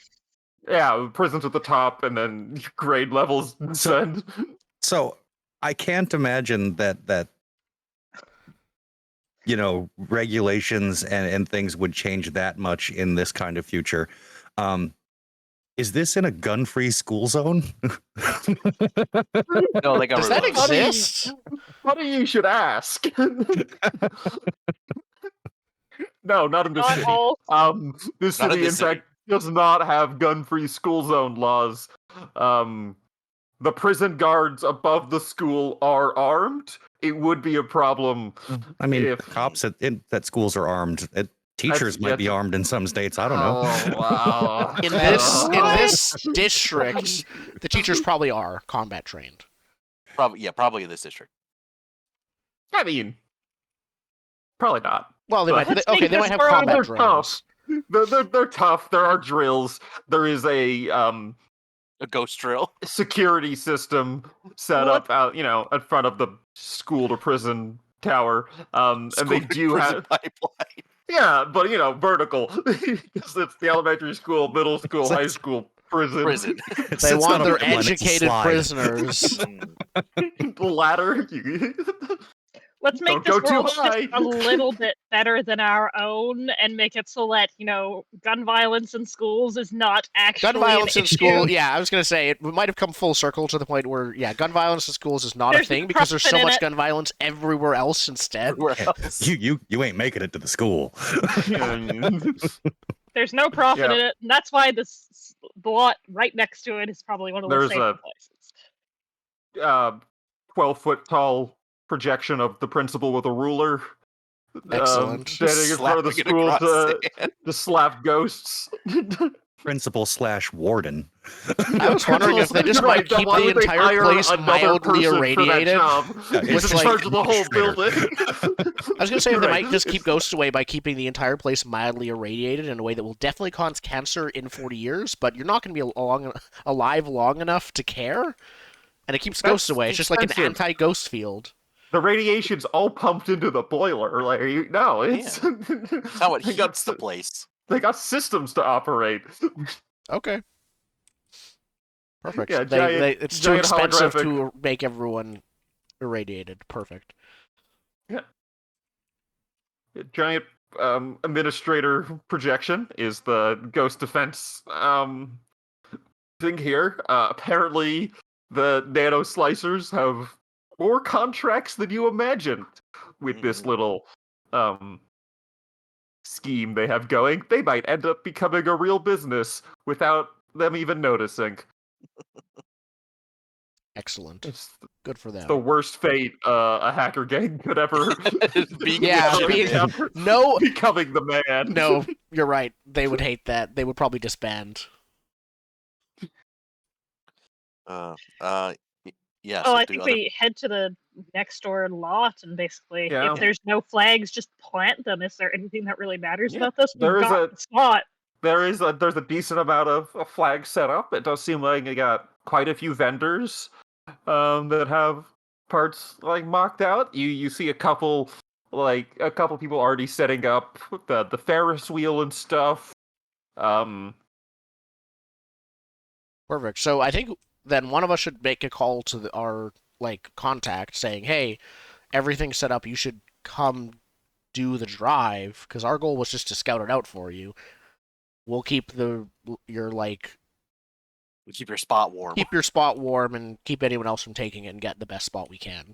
yeah, prison's at the top and then grade levels descend. So I can't imagine that regulations and things would change that much in this kind of future. Is this in a gun-free school zone? No, they got Does that removed. exist? Funny you should ask. No, not in this not city. all. This Not in city, in this city. fact, does not have gun-free school zone laws. The prison guards above the school are armed. It would be a problem. I mean, If- cops at schools are armed. Teachers might be armed in some states. I don't know. Oh, wow. In this What? district, the teachers probably are combat trained. Probably in this district. I mean, probably not. Well, they But- might. Let's Okay, make they this might have world combat they're drones. They're tough. There are drills. There is a A ghost drill. security system set What? up out, in front of the school to prison tower. And they School do prison have, pipeline. yeah, but vertical because it's the elementary school, middle school, high school, prison. Prison. It They sits want on a their pipeline, it's a educated slide. prisoners. Ladder. Let's make Don't this go too world just high. a little bit better than our own, and make it so that gun violence in schools is not actually Gun violence an in issue. school, yeah, I was gonna say it might have come full circle to the point where, yeah, gun violence in schools is not There's a thing no because there's so profit in much it. gun violence everywhere else instead. Everywhere else. You ain't making it to the school. There's no profit Yeah. in it, and that's why this lot right next to it is probably one of the There's safer places. 12-foot tall projection of the principal with a ruler. Excellent. Standing in front of the Slapping it school across to, the hand. to slap ghosts. Principal/warden. I was wondering if they just Right, might then keep why the would they entire hire place another mildly person for that irradiated. job? Yeah, He's it's in like- charge of the whole administrator. building. I was gonna say if they Right. might just keep ghosts away by keeping the entire place mildly irradiated in a way that will definitely cause cancer in 40 years, but you're not gonna be alive long enough to care. And it keeps ghosts That's away. It's just like an expensive. anti-ghost field. The radiation's all pumped into the boiler. Like, it's That's how it they got heats the place. They got systems to operate. Okay. Perfect. Yeah, It's too giant expensive holographic- to make everyone irradiated. Perfect. Giant administrator projection is the ghost defense thing here. Apparently, the nano slicers have more contracts than you imagined with this little scheme they have going. They might end up becoming a real business without them even noticing. Excellent. It's Good for them. the worst fate a hacker gang could ever Yeah, No, becoming the man. no, you're right. They would hate that. They would probably disband. Yeah. Well, so I do think other- we head to the next door lot, and basically, Yeah. if there's no flags, just plant them. Is there anything that really matters Yeah, about this? there We've is got the spot. there's a decent amount of flags set up. It does seem like you got quite a few vendors that have parts like mocked out. You see a couple people already setting up the Ferris wheel and stuff. Perfect. So I think then one of us should make a call to our contact saying, "Hey, everything's set up. You should come do the drive." Because our goal was just to scout it out for you. We'll keep we keep your spot warm. keep your spot warm and keep anyone else from taking it and get the best spot we can.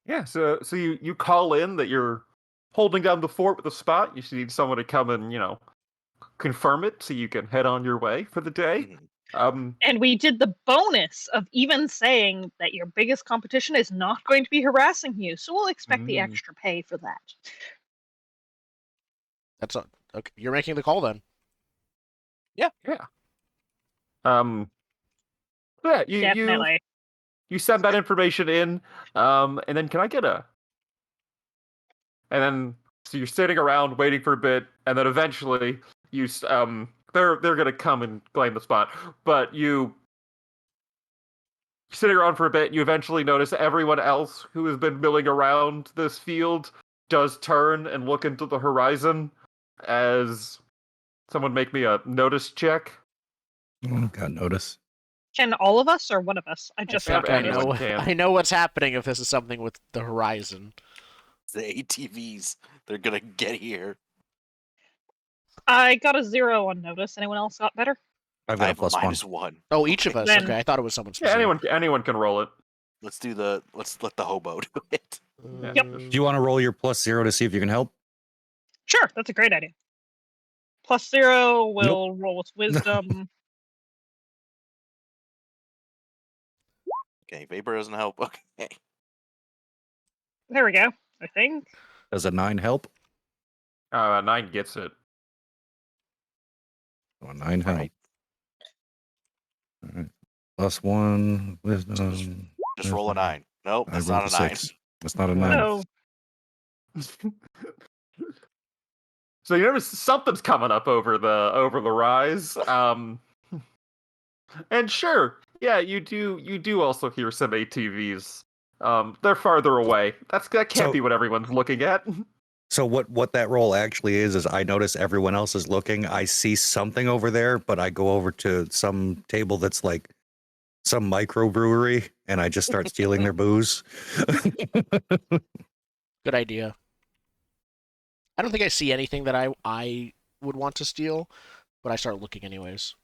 Yeah, so you call in that you're holding down the fort with the spot. You just need someone to come and confirm it so you can head on your way for the day. Mhm. And we did the bonus of even saying that your biggest competition is not going to be harassing you, so we'll expect the extra pay for that. That's okay. You're making the call then. Yeah, you Definitely. you send that information in, and then can I get a? And then so you're sitting around waiting for a bit, and then eventually they're gonna come and claim the spot, but you sitting around for a bit, you eventually notice everyone else who has been milling around this field does turn and look into the horizon as someone make me a notice check. Got notice. Can all of us or one of us? I just think got anyone noticed. can. I know what's happening if this is something with the horizon. The ATVs, they're gonna get here. I got a 0 on notice. Anyone else got better? I've I got a have plus a one. -1. Oh, each of us. Then- Okay, I thought it was someone Yeah, specific. anyone can roll it. Let's let the hobo do it. Yep. Do you want to roll your +0 to see if you can help? Sure, that's a great idea. +0 will roll with wisdom. Okay, vapor doesn't help. Okay. There we go, I think. Does a 9 help? 9 gets it. Oh, a 9 help. Right. All right. +1 wisdom. Just roll a 9. Nope, I that's rolled not a a 9. 6. That's not a 9. No. So you notice something's coming up over the rise. And sure, yeah, you do also hear some ATVs. They're farther away. That can't So- be what everyone's looking at. So what that roll actually is I notice everyone else is looking. I see something over there, but I go over to some table that's like some microbrewery, and I just start stealing their booze. Good idea. I don't think I see anything that I would want to steal, but I start looking anyways.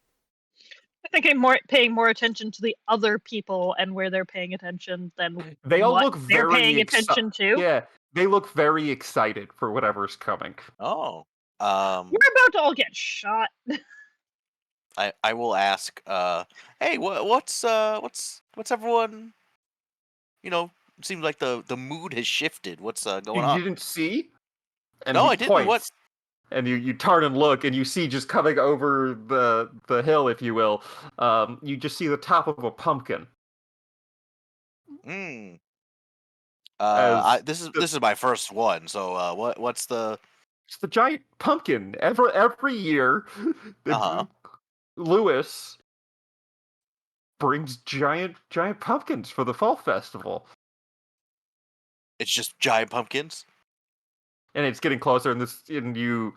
I think I'm paying more attention to the other people and where they're paying attention than They all what look they're very paying attention to. Yeah, they look very excited for whatever's coming. Oh. We're about to all get shot. I will ask, hey, what's everyone, seems like the mood has shifted. What's going You on? didn't see? And No, he I didn't. What? points, and you turn and look, and you see just coming over the hill, if you will, you just see the top of a pumpkin. Hmm. As This is my first one. So what's the? It's the giant pumpkin. Every year, Uh-huh. Lewis brings giant pumpkins for the fall festival, It's just giant pumpkins. and it's getting closer. And you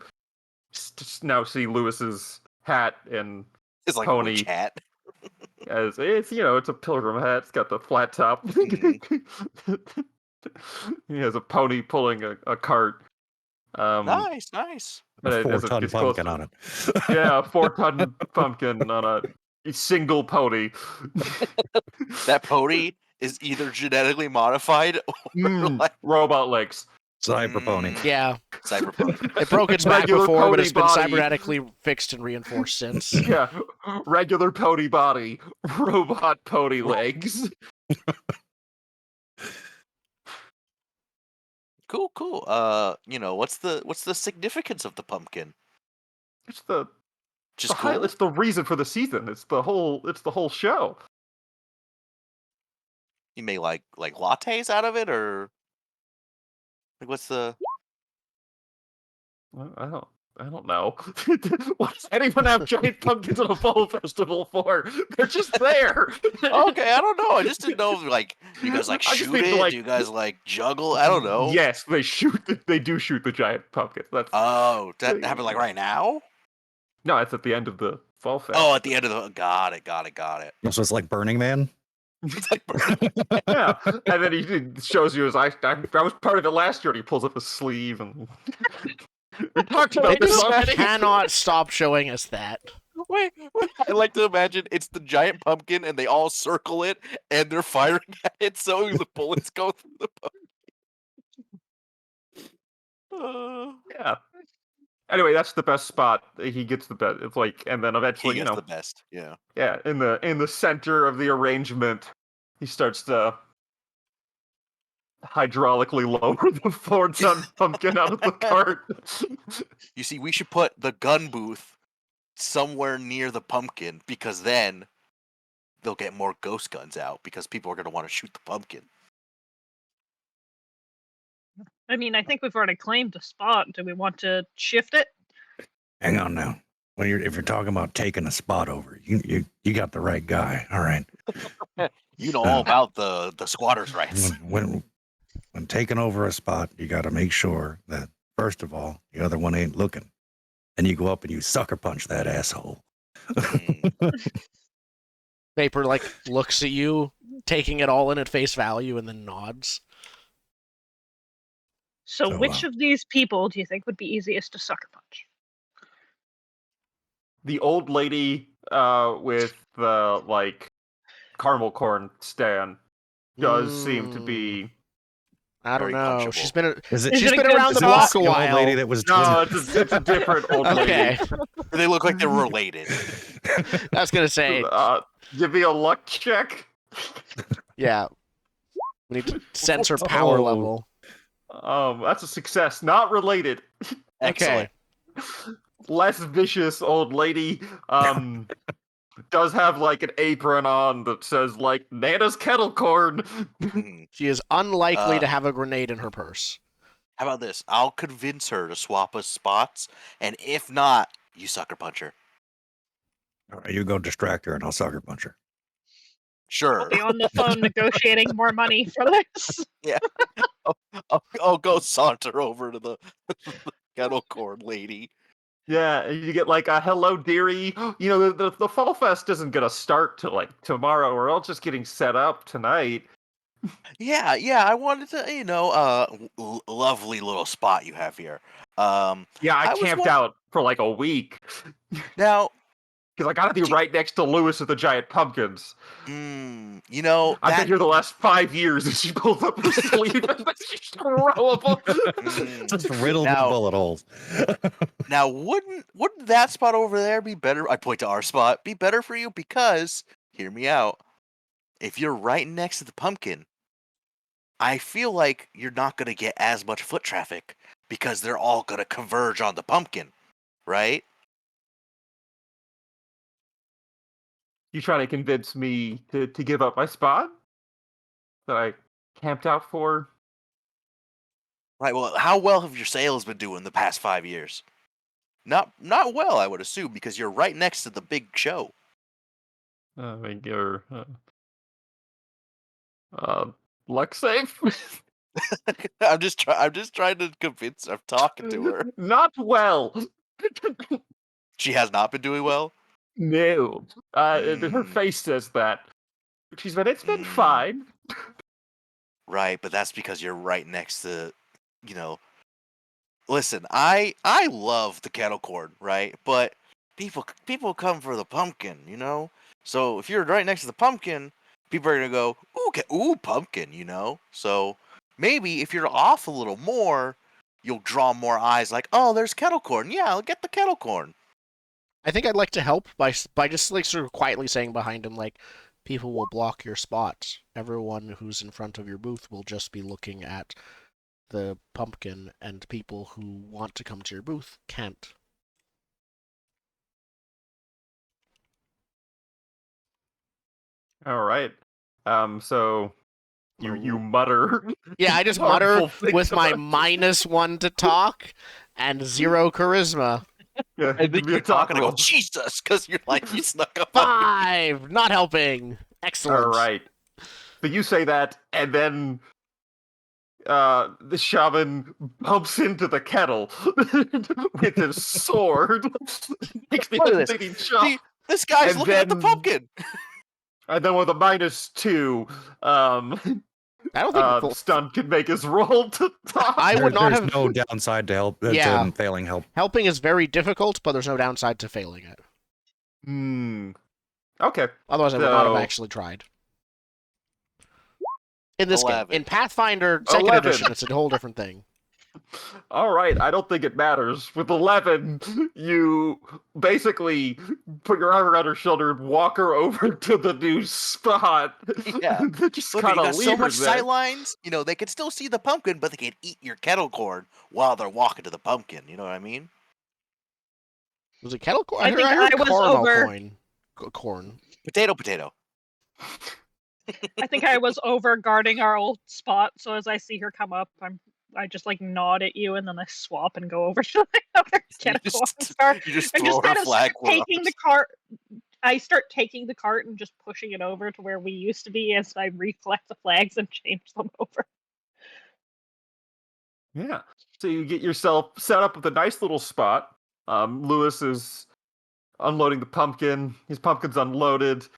now see Lewis's hat and It's like pony. a witch hat. As it's it's a pilgrim hat. It's got the flat top. He has a pony pulling a cart. Nice. But A as it 4-ton gets pumpkin closer- on it. Yeah, a 4-ton pumpkin on a single pony. That pony is either genetically modified or like Robot legs. Cyber pony. Yeah, cyber pony. it broke its back Regular before, but pony it's been body. cybernetically fixed and reinforced since. Yeah, regular pony body, robot pony legs. Cool. What's the significance of the pumpkin? It's the Just cool. It's the reason for the season. It's the whole show. You make like lattes out of it, or like what's the? Well, I don't know. What does anyone have giant pumpkins at a fall festival for? They're just there. Okay, I don't know. I just didn't know if like you guys like I just shoot mean, it. like- Do you guys like juggle? I don't know. Yes, they shoot. They do shoot the giant pumpkins. That's Oh, that happened like right now. no. It's at the end of the fall fest. Oh, at the end of the. Got it. So it's like Burning Man. It's like Yeah, and then he shows you as I was part of it last year. And he pulls up his sleeve and we talked They about this just already. cannot stop showing us that. wait. I like to imagine it's the giant pumpkin, and they all circle it, and they're firing at it, so the bullets go through the pumpkin. Yeah. Anyway, that's the best spot. He gets the best. It's like, and then He eventually, gets the best. Yeah. yeah, in the center of the arrangement, he starts to hydraulically lower the 4-ton pumpkin out of the cart. You see, we should put the gun booth somewhere near the pumpkin, because then they'll get more ghost guns out because people are going to want to shoot the pumpkin. I mean, I think we've already claimed a spot. Do we want to shift it? Hang on now. If you're talking about taking a spot over, you got the right guy. All right. You know all about the squatters' rights. When taking over a spot, you got to make sure that first of all the other one ain't looking, and you go up and you sucker punch that asshole. Vapor like looks at you, taking it all in at face value, and then nods. So, So, which of these people do you think would be easiest to sucker punch? The old lady with the like caramel corn stand does seem to be. I don't Very know. punchable. She's been Is it? Is she's it a been good around the Is it block a the old while. lady that was? No, it's a different old lady. Okay, They look like they're related. I was gonna say, Give me a luck check. yeah. We need to sense her power Oh. level. That's a success. Not related. Excellent. Less vicious old lady. Does have like an apron on that says like Nana's kettle corn. Mhm. She is unlikely Uh, to have a grenade in her purse. How about this? I'll convince her to swap us spots, and if not, you sucker punch her. All right, you go distract her, and I'll sucker punch her. Sure. I'll be on the phone negotiating more money for this. I'll go saunter over to the kettle corn lady. Yeah, and you get like a hello dearie. You know, the Fall Fest isn't gonna start till like tomorrow. We're all just getting set up tonight. Yeah, I wanted to, lovely little spot you have here. Yeah, I I was camped won- out for like a week Now, because I gotta be right next to Lewis with the giant pumpkins. I've I've been here the last 5 years, and she pulls up her sleeve and she's throw of them. Just riddled with Now- bullet holes. Now, wouldn't that spot over there be better? I point to our spot. Be better for you because, hear me out. If you're right next to the pumpkin, I feel like you're not gonna get as much foot traffic because they're all gonna converge on the pumpkin, right? You trying to convince me to give up my spot that I camped out for? Right. Well, how well have your sales been doing the past 5 years? Not well, I would assume, because you're right next to the big show. I mean, your luck save? I'm just trying to convince. I'm talking to her. Not well. She has not been doing well. No. Her Mm. face says that. She's been. It's been Mm. fine. Right, but that's because you're right next to, you know. Listen, I love the kettle corn, right? But people come for the pumpkin, you know. So if you're right next to the pumpkin, people are gonna go, ooh, pumpkin, you know. So maybe if you're off a little more, you'll draw more eyes. Like, oh, there's kettle corn. Yeah, I'll get the kettle corn. I think I'd like to help by just like sort of quietly saying behind him, like, people will block your spots. Everyone who's in front of your booth will just be looking at the pumpkin, and people who want to come to your booth can't. All right. So you mutter. Yeah, I just harmful mutter things with my about- -1 to talk and 0 charisma. Yeah, I think give me a you're talking. I go, roll. Jesus, because you're like you snuck up on me. 5! Not helping. Excellent. All right. So you say that, and then the shaman bumps into the kettle with his sword. Makes the Look at this. unleading chop. See, this guy's And looking at the then- pumpkin. And then with a -2, I don't think Stun can make his roll to talk. I would not There's have. no downside to help. Yeah. To failing help. Helping is very difficult, but there's no downside to failing it. Okay. Otherwise, I would not have So- actually tried. In this game, 11. in Pathfinder Second 11. Edition, it's a whole different thing. All right, I don't think it matters. With 11, you basically put your arm around her shoulder and walk her over to the new spot. Yeah. Just Look, kind you of got leave so her much there. sight lines. You know, they can still see the pumpkin, but they can eat your kettle corn while they're walking to the pumpkin. You know what I mean? Was it kettle corn? I think heard I was caramel over- corn. Potato. I think I was over guarding our old spot, so as I see her come up, I just like nod at you, and then I swap and go over to the other kettle corn. You just And throw just her kind of flag. start taking the cart. I start taking the cart and just pushing it over to where we used to be as I recollect the flags and change them over. Yeah. So you get yourself set up with a nice little spot. Lewis is unloading the pumpkin. His pumpkin's unloaded.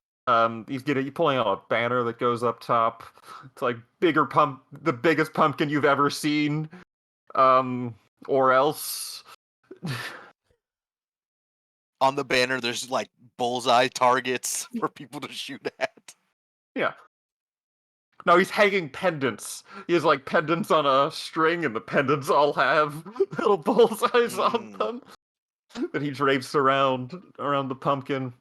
He's pulling out a banner that goes up top. It's like the biggest pumpkin you've ever seen. Or else. On the banner, there's like bullseye targets for people to shoot at. Yeah. No, he's hanging pendants. He has like pendants on a string, and the pendants all have little bullseyes on them that he drapes around the pumpkin.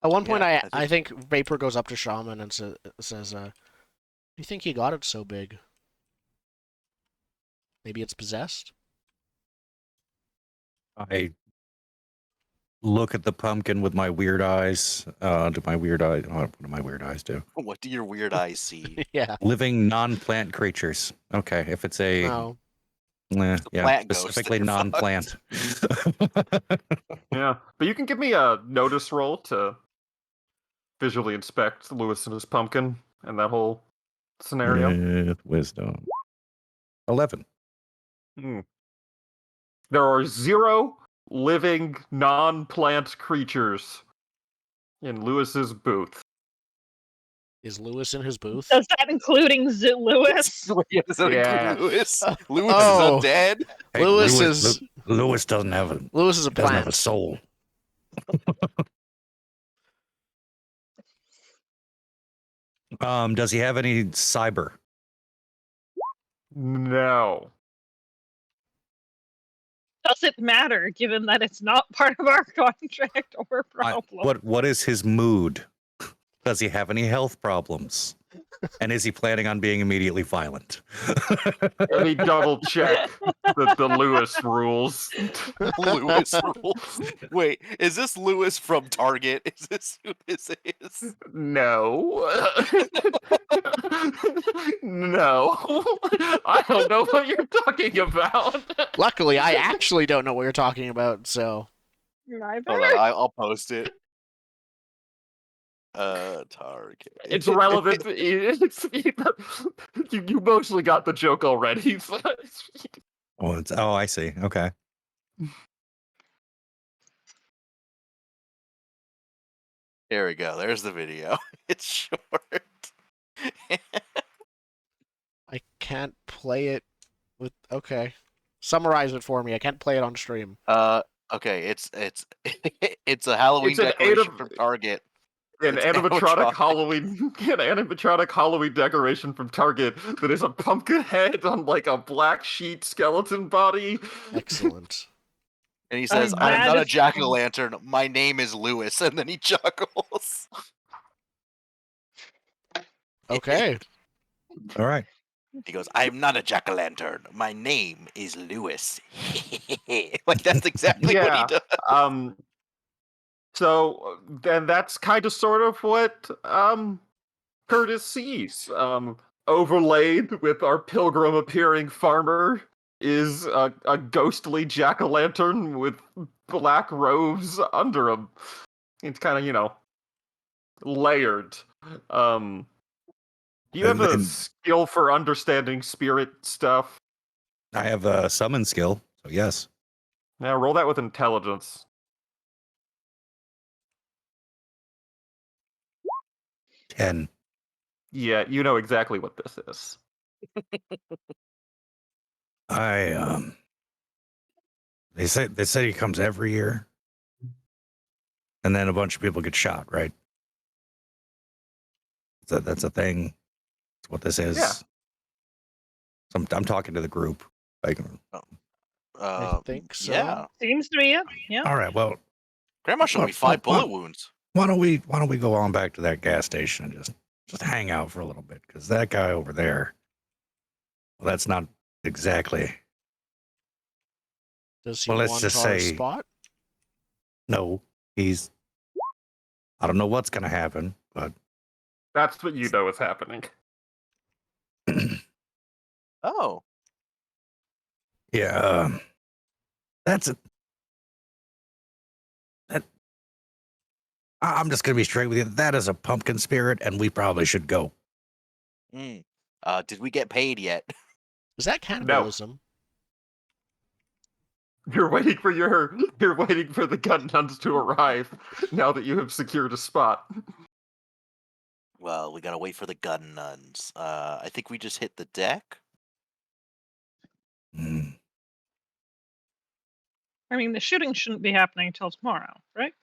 At one point, Yeah, I think Vapor goes up to Shaman and says, "Do you think he got it so big?" Maybe it's possessed. I look at the pumpkin with my weird eyes. Do my weird eyes? What do my weird eyes do? What do your weird eyes see? Yeah. Living non-plant creatures. Okay, if it's a No. yeah, plant ghost specifically that you're non-plant. Yeah, but you can give me a notice roll to visually inspect Lewis and his pumpkin and that whole scenario. With wisdom. 11. Hmm. There are 0 living non-plant creatures in Lewis's booth. Is Lewis in his booth? Does that including Lewis? Yeah, does that Yeah. include Lewis? Lewis Oh. is undead? Hey, Lewis is Lewis doesn't have a Lewis is a doesn't have a plant. soul. Does he have any cyber? No. Does it matter, given that it's not part of our contract or problem? What is his mood? Does he have any health problems? And is he planning on being immediately violent? Let me double check the Lewis rules. Lewis rules. Wait, is this Lewis from Target? Is this who this is? No. No. I don't know what you're talking about. Luckily, I actually don't know what you're talking about, so Neither. Hold on, I'll post it. Target. It's relevant. You mostly got the joke already. Oh, I see. Okay. Here we go. There's the video. It's short. I can't play it with. Okay, summarize it for me. I can't play it on stream. Okay, it's it's a Halloween It's an decoration from Target. An It's animatronic animatronic. Halloween decoration from Target that is a pumpkin head on like a black sheet skeleton body. Excellent. And he says, I'm "I'm mad not a as- jack-o'-lantern. My name is Lewis." And then he chuckles. Okay. All right. He goes, "I'm not a jack-o'-lantern. My name is Lewis." Like that's exactly what he Yeah. does. So then that's kind of sort of what Curtis sees. Overlaid with our pilgrim appearing farmer is a ghostly jack-o'-lantern with black robes under him. It's kind of, layered. Do you have And a then- skill for understanding spirit stuff? I have a summon skill, so yes. Now roll that with intelligence. 10. Yeah, you know exactly what this is. They say he comes every year. And then a bunch of people get shot, right? That's a thing. That's what this is. Yeah. I'm talking to the group. Like, I think so. Yeah. Seems to be it. Yeah. all right, well, Grandma showed me 5 bullet wounds. why don't we go on back to that gas station and just hang out for a little bit? Because that guy over there, well, that's not exactly. Does he Well, let's want just our say- spot? No, I don't know what's gonna happen, but That's what you know is happening. Oh. yeah, that's it. I'm just gonna be straight with you. That is a pumpkin spirit, and we probably should go. Mm. Did we get paid yet? Is that cannibalism? You're waiting for the gun nuns to arrive now that you have secured a spot. Well, we gotta wait for the gun nuns. I think we just hit the deck. Hmm. I mean, the shooting shouldn't be happening until tomorrow, right?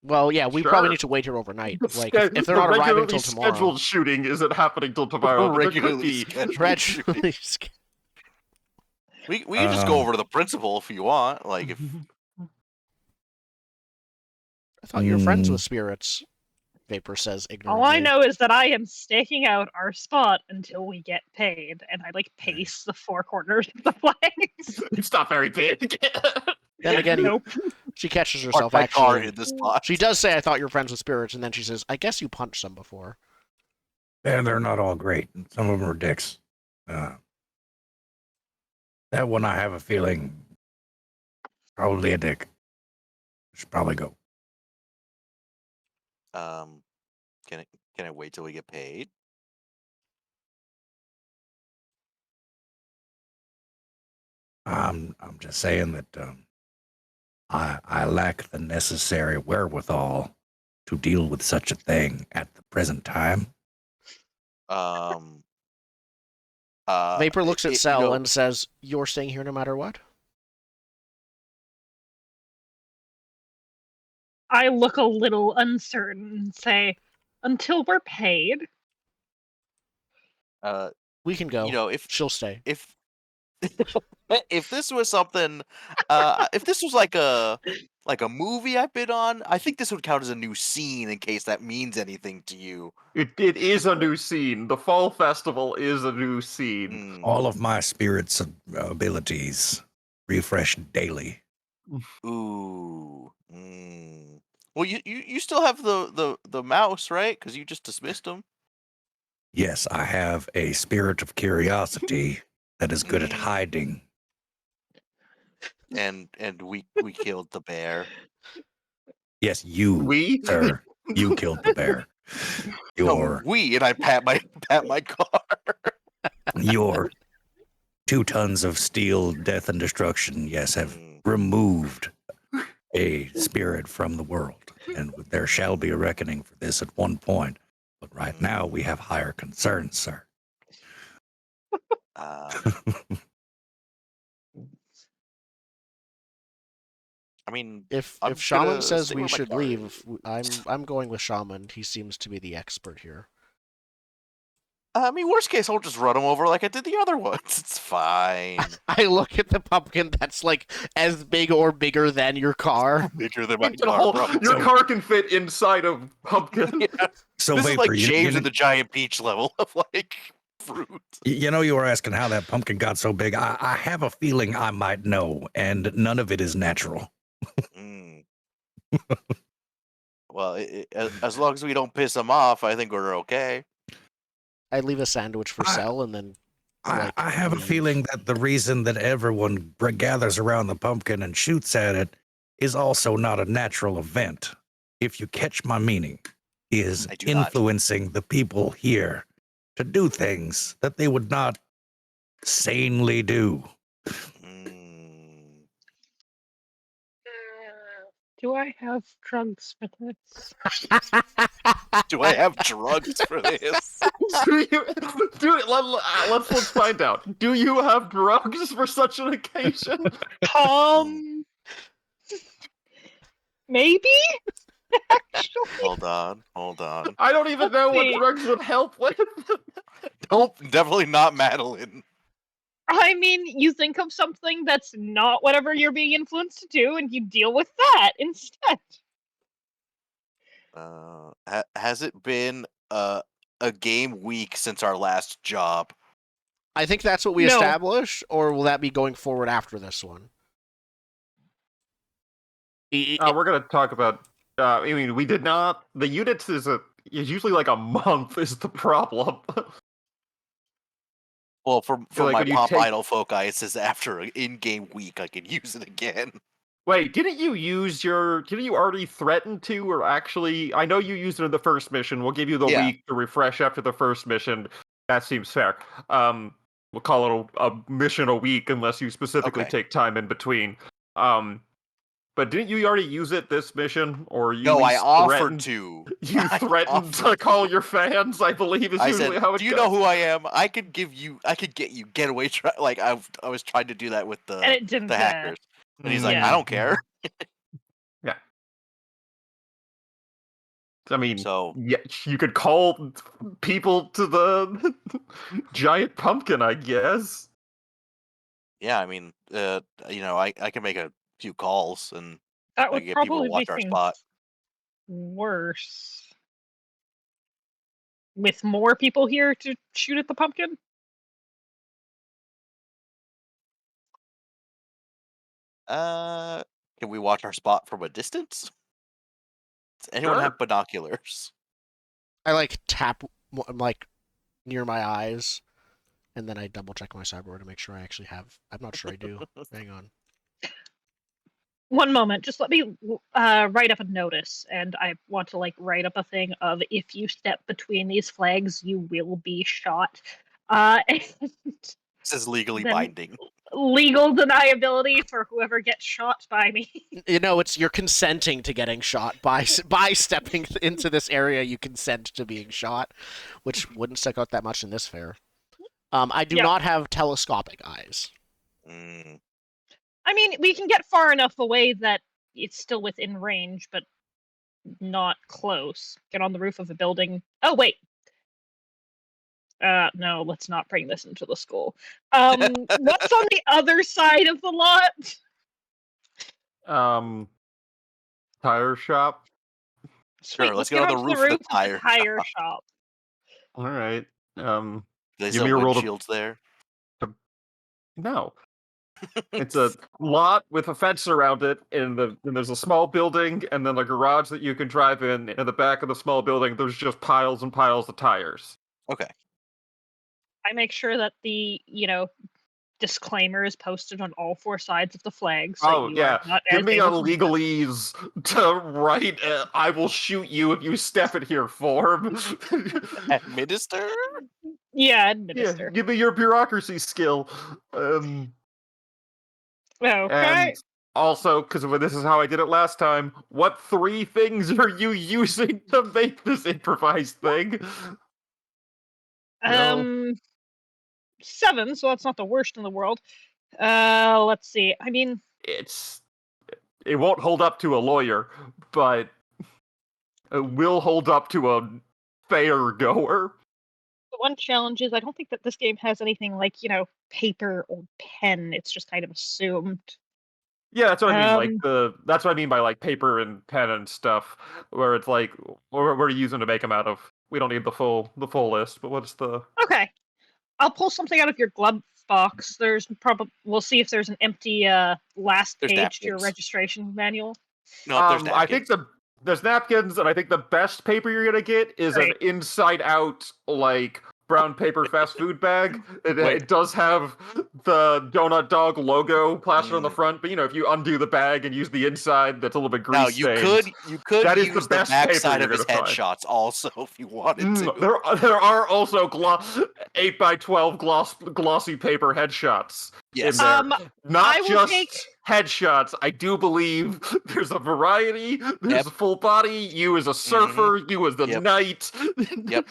Well, yeah, we probably Sure. need to wait here overnight. Like, Sched- if they're the not arriving regularly until tomorrow. scheduled shooting isn't happening till tomorrow. But there could Regularly be. scheduled Regularly shooting. sch- We can just go Um, over to the principal if you want. Like if I thought you were friends Mm. with spirits. Vapor says All I ignorantly. know is that I am staking out our spot until we get paid, and I pace the four corners of the place. It's not very big. Then again, Nope. she catches Park herself my car actually. in the spot. She does say, "I thought you were friends with spirits," and then she says, "I guess you punched some before." And they're not all great. Some of them are dicks. That one, I have a feeling, probably a dick. Should probably go. Can I wait till we get paid? I'm just saying that I lack the necessary wherewithal to deal with such a thing at the present time. Vapor looks at you Cell know, and says, "You're staying here no matter what." I look a little uncertain and say, until we're paid. We can go. you know, if She'll stay. if if this was something, if this was like a movie I've been on, I think this would count as a new scene in case that means anything to you. It is a new scene. The Fall Festival is a new scene. Mm. All of my spirit's abilities refresh daily. Ooh. Mm. Well, you still have the mouse, right? Because you just dismissed him. Yes, I have a spirit of curiosity that is good at hiding. And we killed the bear. Yes, you, We? sir, you killed the bear. No, we, and I pat my car. Your 2 tons of steel, death, and destruction, yes, have Mm. removed a spirit from the world. And there shall be a reckoning for this at one point. But right now, we have higher concerns, sir. I mean, If I'm Shaman gonna says stay we where my should car leave, is. I'm going with Shaman. He seems to be the expert here. I mean, worst case, I'll just run him over like I did the other ones. It's fine. I look at the pumpkin that's as big or bigger than your car. Bigger than my It's a car, whole- probably. your car can fit inside of pumpkin. Yeah. So, This is Vapor, like James and the Giant Peach level of fruit. you know, you were asking how that pumpkin got so big. I have a feeling I might know, and none of it is natural. Mm. Well, as long as we don't piss him off, I think we're okay. I leave a sandwich for Cell and then I have a leave. feeling that the reason that everyone gathers around the pumpkin and shoots at it is also not a natural event. If you catch my meaning, is I do not. influencing the people here to do things that they would not sanely do. Mm. Do I have drugs for this? Do I have drugs for this? Let's find out. Do you have drugs for such an occasion? Maybe? Actually, Hold on. I don't even know what see. drugs would help with. Nope, definitely not Madeline. I mean, you think of something that's not whatever you're being influenced to do, and you deal with that instead. Has it been a game week since our last job? I think that's what we No. established, or will that be going forward after this one? We're gonna talk about. I mean, we did not. The units is usually like a month is the problem. Well, for like my when you pop take- idol foci, it says after an in-game week I can use it again. Wait, didn't you already threaten to, or actually? I know you used it in the first mission. We'll give you the Yeah. week to refresh after the first mission. That seems fair. We'll call it a mission a week unless you specifically Okay. take time in between. But didn't you already use it this mission, or you? No, at I least offered threatened- to. You I threatened to offered call your fans, I believe, is I usually said, how it "Do you goes. know who I am? I could get you getaway like I was trying to do that with And it didn't. the hackers." And he's like, Yeah. "I don't care." Yeah. I mean, So yeah, you could call people to the giant pumpkin, I guess. yeah, I mean, I can make a few calls and That I would can get people to probably watch make our things spot. worse. with more people here to shoot at the pumpkin? Can we watch our spot from a distance? Does anyone Sure. have binoculars? I like tap like near my eyes, and then I double check my cyberware to make sure I actually have. I'm not sure I do. Hang on. One moment, just let me write up a notice, and I want to write up a thing of if you step between these flags, you will be shot. And This is legally then binding. legal deniability for whoever gets shot by me. You know, you're consenting to getting shot by stepping into this area. You consent to being shot, which wouldn't stick out that much in this fair. I do Yeah. not have telescopic eyes. Mm. I mean, we can get far enough away that it's still within range, but not close. Get on the roof of a building. Oh, wait. No, let's not bring this into the school. What's on the other side of the lot? Tire shop. Sweet, Sure, let's get get on the onto roof of the tire tire shop. All right. Do they Give sell me a roll to- windshields there? No. It's a lot with a fence around it, and there's a small building, and then a garage that you can drive in. And in the back of the small building, there's just piles and piles of tires. Okay. I make sure that the, disclaimer is posted on all four sides of the flag. So Oh you yeah, are not give as me a able to- legalese to write. I will shoot you if you step in here form. Administer? Yeah, Yeah, administer. give me your bureaucracy skill. And Okay. also, because this is how I did it last time, what 3 things are you using to make this improvised thing? No. 7, so that's not the worst in the world. Let's see. I mean, It won't hold up to a lawyer, but it will hold up to a fair goer. the one challenge is I don't think that this game has anything like, paper or pen. It's just kind of assumed. Yeah, that's what I mean. That's what I mean by paper and pen and stuff, where it's what are you using to make them out of? We don't need the full list, but what's the? Okay. I'll pull something out of your glove box. We'll see if there's an empty last There's page to your napkins. registration manual. No, there's I think napkins. there's napkins, and I think the best paper you're gonna get is Right. an inside out brown paper fast food bag. Wait. It does have the Donut Dog logo plastered on the Mm. front, but if you undo the bag and use the inside, that's a little bit grease Now stained. you could That is the use the best paper backside you're of his gonna find. headshots also if you wanted to. There are also 8x12 glossy paper headshots Yes. in there. I Not will just take- headshots. I do believe there's a variety. There's Yep. a full body. You as a surfer. You as the Yep. knight. Yep.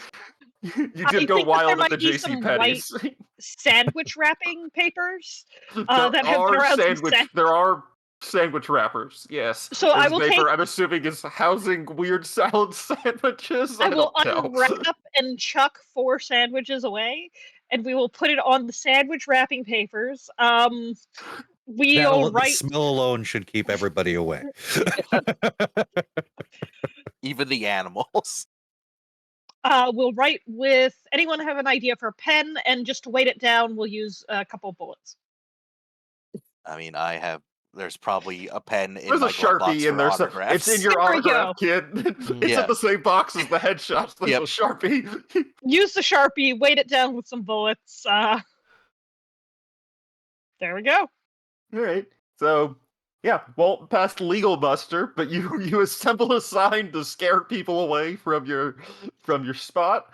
You I did go think that there wild at might the be JC some Penney's. sandwich wrapping papers There that have been are around since There are sandwich wrappers. Yes. So I This will paper, take- I'm assuming, is housing weird salad sandwiches. I will don't know. unwrap and chuck 4 sandwiches away, and we will put it on the sandwich wrapping papers. We'll The write. smell alone should keep everybody away. Even the animals. We'll write with. Anyone have an idea for a pen? And just to weight it down, we'll use a couple bullets. I mean, there's probably a pen in There's my a glove box Sharpie in for there. autographs. It's in your There we autograph kit. It's Yeah. in the same box as the headshots. There's Yep. a Sharpie. Use the Sharpie, weight it down with some bullets. There we go. All right. So, yeah, won't pass legal muster, but you assemble a sign to scare people away from your spot.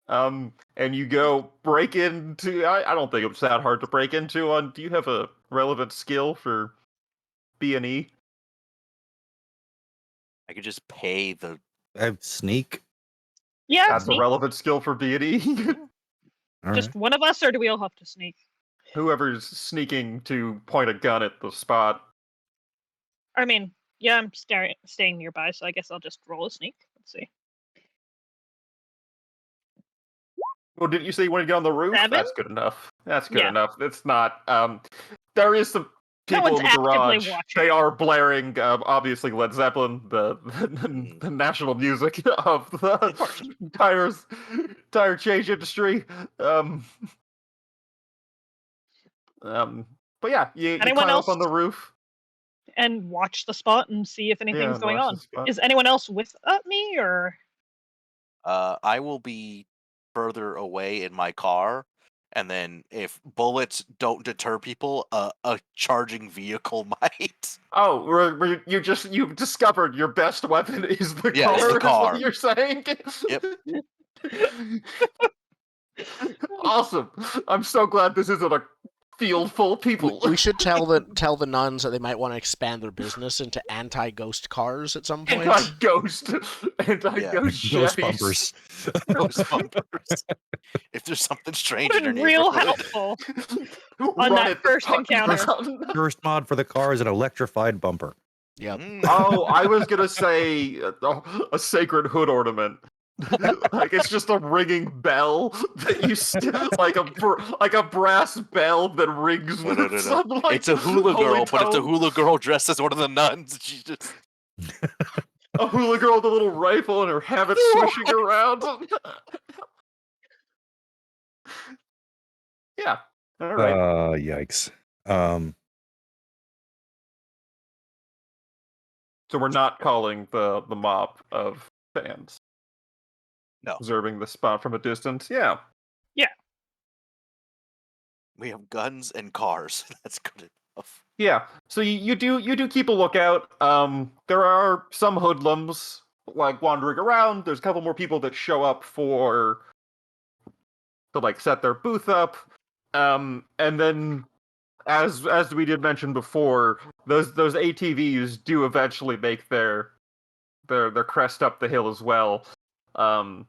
And you go break into. I don't think it's that hard to break into. Do you have a relevant skill for B&E? I could just pay the. I have sneak. Yeah, That's a sneak. relevant skill for B&E. All Just right. one of us, or do we all have to sneak? Whoever's sneaking to point a gun at the spot. I mean, yeah, I'm staying nearby, so I guess I'll just roll a sneak. Let's see. Well, didn't you say you wanted to get on the roof? 7? That's good enough. That's good Yeah. enough. It's not. There is some No people one's in the actively garage. watching. They are blaring, obviously, Led Zeppelin, the national music of the tire change industry. Um, but yeah, you Anyone climb up else on the roof. and watch the spot and see if anything's and going watch the on. spot. Is anyone else with me or? I will be further away in my car, and then if bullets don't deter people, a charging vehicle might. Oh, you've discovered your best weapon is the Yeah, car. it's the Is car. what you're saying? Yep. Awesome. I'm so glad this isn't a field full of people. We should tell the nuns that they might want to expand their business into anti-ghost cars at some point. Anti-ghost Ghost Chevys. bumpers. Ghost bumpers. If there's something strange in Been your real neighborhood. helpful. Run that it first puck encounter. around. First mod for the car is an electrified bumper. Yep. Oh, I was gonna say a sacred hood ornament. Like it's just a ringing bell that you like a brass bell that rings No, with no, no, no. sunlight. It's a hula holy girl, but it's a tone. hula girl dressed as one of the nuns. She's just A hula girl with a little rifle and her habit swishing around. Yeah. All right. Yikes. So we're not calling the mob of fans. No. Observing the spot from a distance. Yeah. we have guns and cars. That's good enough. Yeah. So you do keep a lookout. There are some hoodlums like wandering around. There's a couple more people that show up to like set their booth up. And then as we did mention before, those ATVs do eventually make their crest up the hill as well. And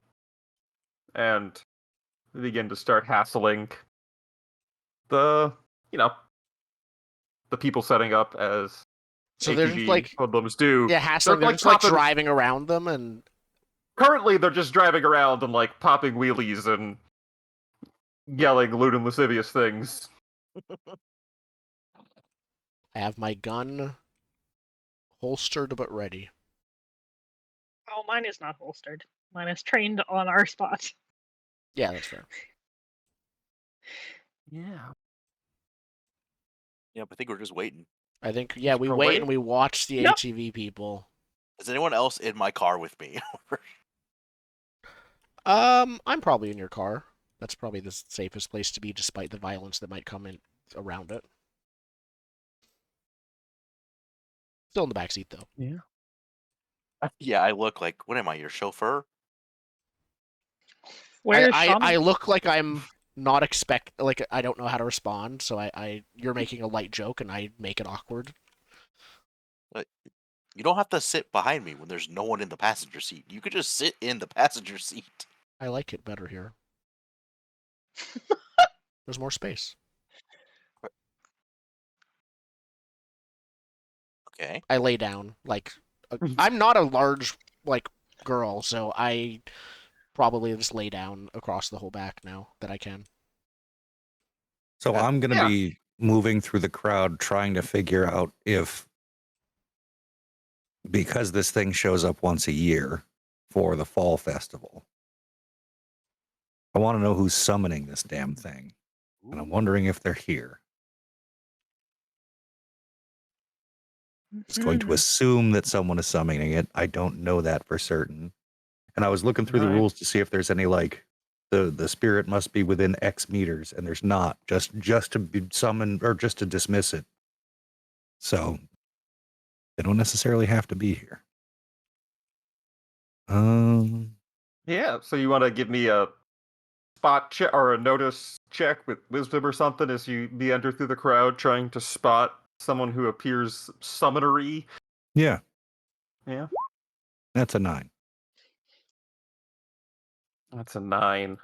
begin to start hassling the people setting up as So ATV they're just like hoodlums do. hassling. They're just like driving around them, and Currently, they're just driving around and like popping wheelies and yelling lewd and lascivious things. I have my gun holstered but ready. Oh, mine is not holstered. Mine is trained on our spot. Yeah, that's fair. Yeah. Yep, I think we're just waiting. I think we We're wait waiting. and we watch the Yep. ATV people. Is anyone else in my car with me? I'm probably in your car. That's probably the safest place to be, despite the violence that might come in around it. Still in the back seat though. Yeah, I look like, what am I, your chauffeur? Where's I look like I'm not like I don't know how to respond, so you're making a light joke and I make it awkward. You don't have to sit behind me when there's no one in the passenger seat. You could just sit in the passenger seat. I like it better here. There's more space. Okay. I lay down like I'm not a large like girl, so I probably just lay down across the whole back now that I can. So I'm going to Yeah. be moving through the crowd trying to figure out if, because this thing shows up once a year for the fall festival, I want to know who's summoning this damn thing. And I'm wondering if they're here. It's going to assume that someone is summoning it. I don't know that for certain. And I was looking through the Right. rules to see if there's any like the spirit must be within X meters, and there's not. Just to be summoned or just to dismiss it. So they don't necessarily have to be here. Yeah. So you want to give me a spot check or a notice check with wisdom or something as you meander through the crowd trying to spot someone who appears summonery? Yeah, Yeah. that's a 9. That's a 9.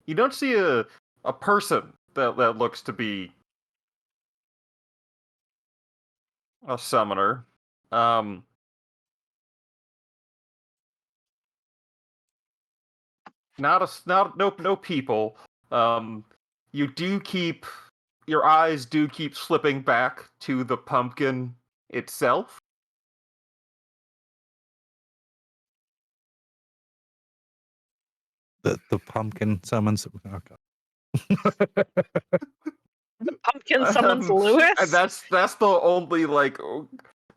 You don't see a person that looks to be a summoner. No people. You do keep your eyes do keep slipping back to the pumpkin itself. The pumpkin summons. Oh, God. Pumpkin summons Lewis. And that's the only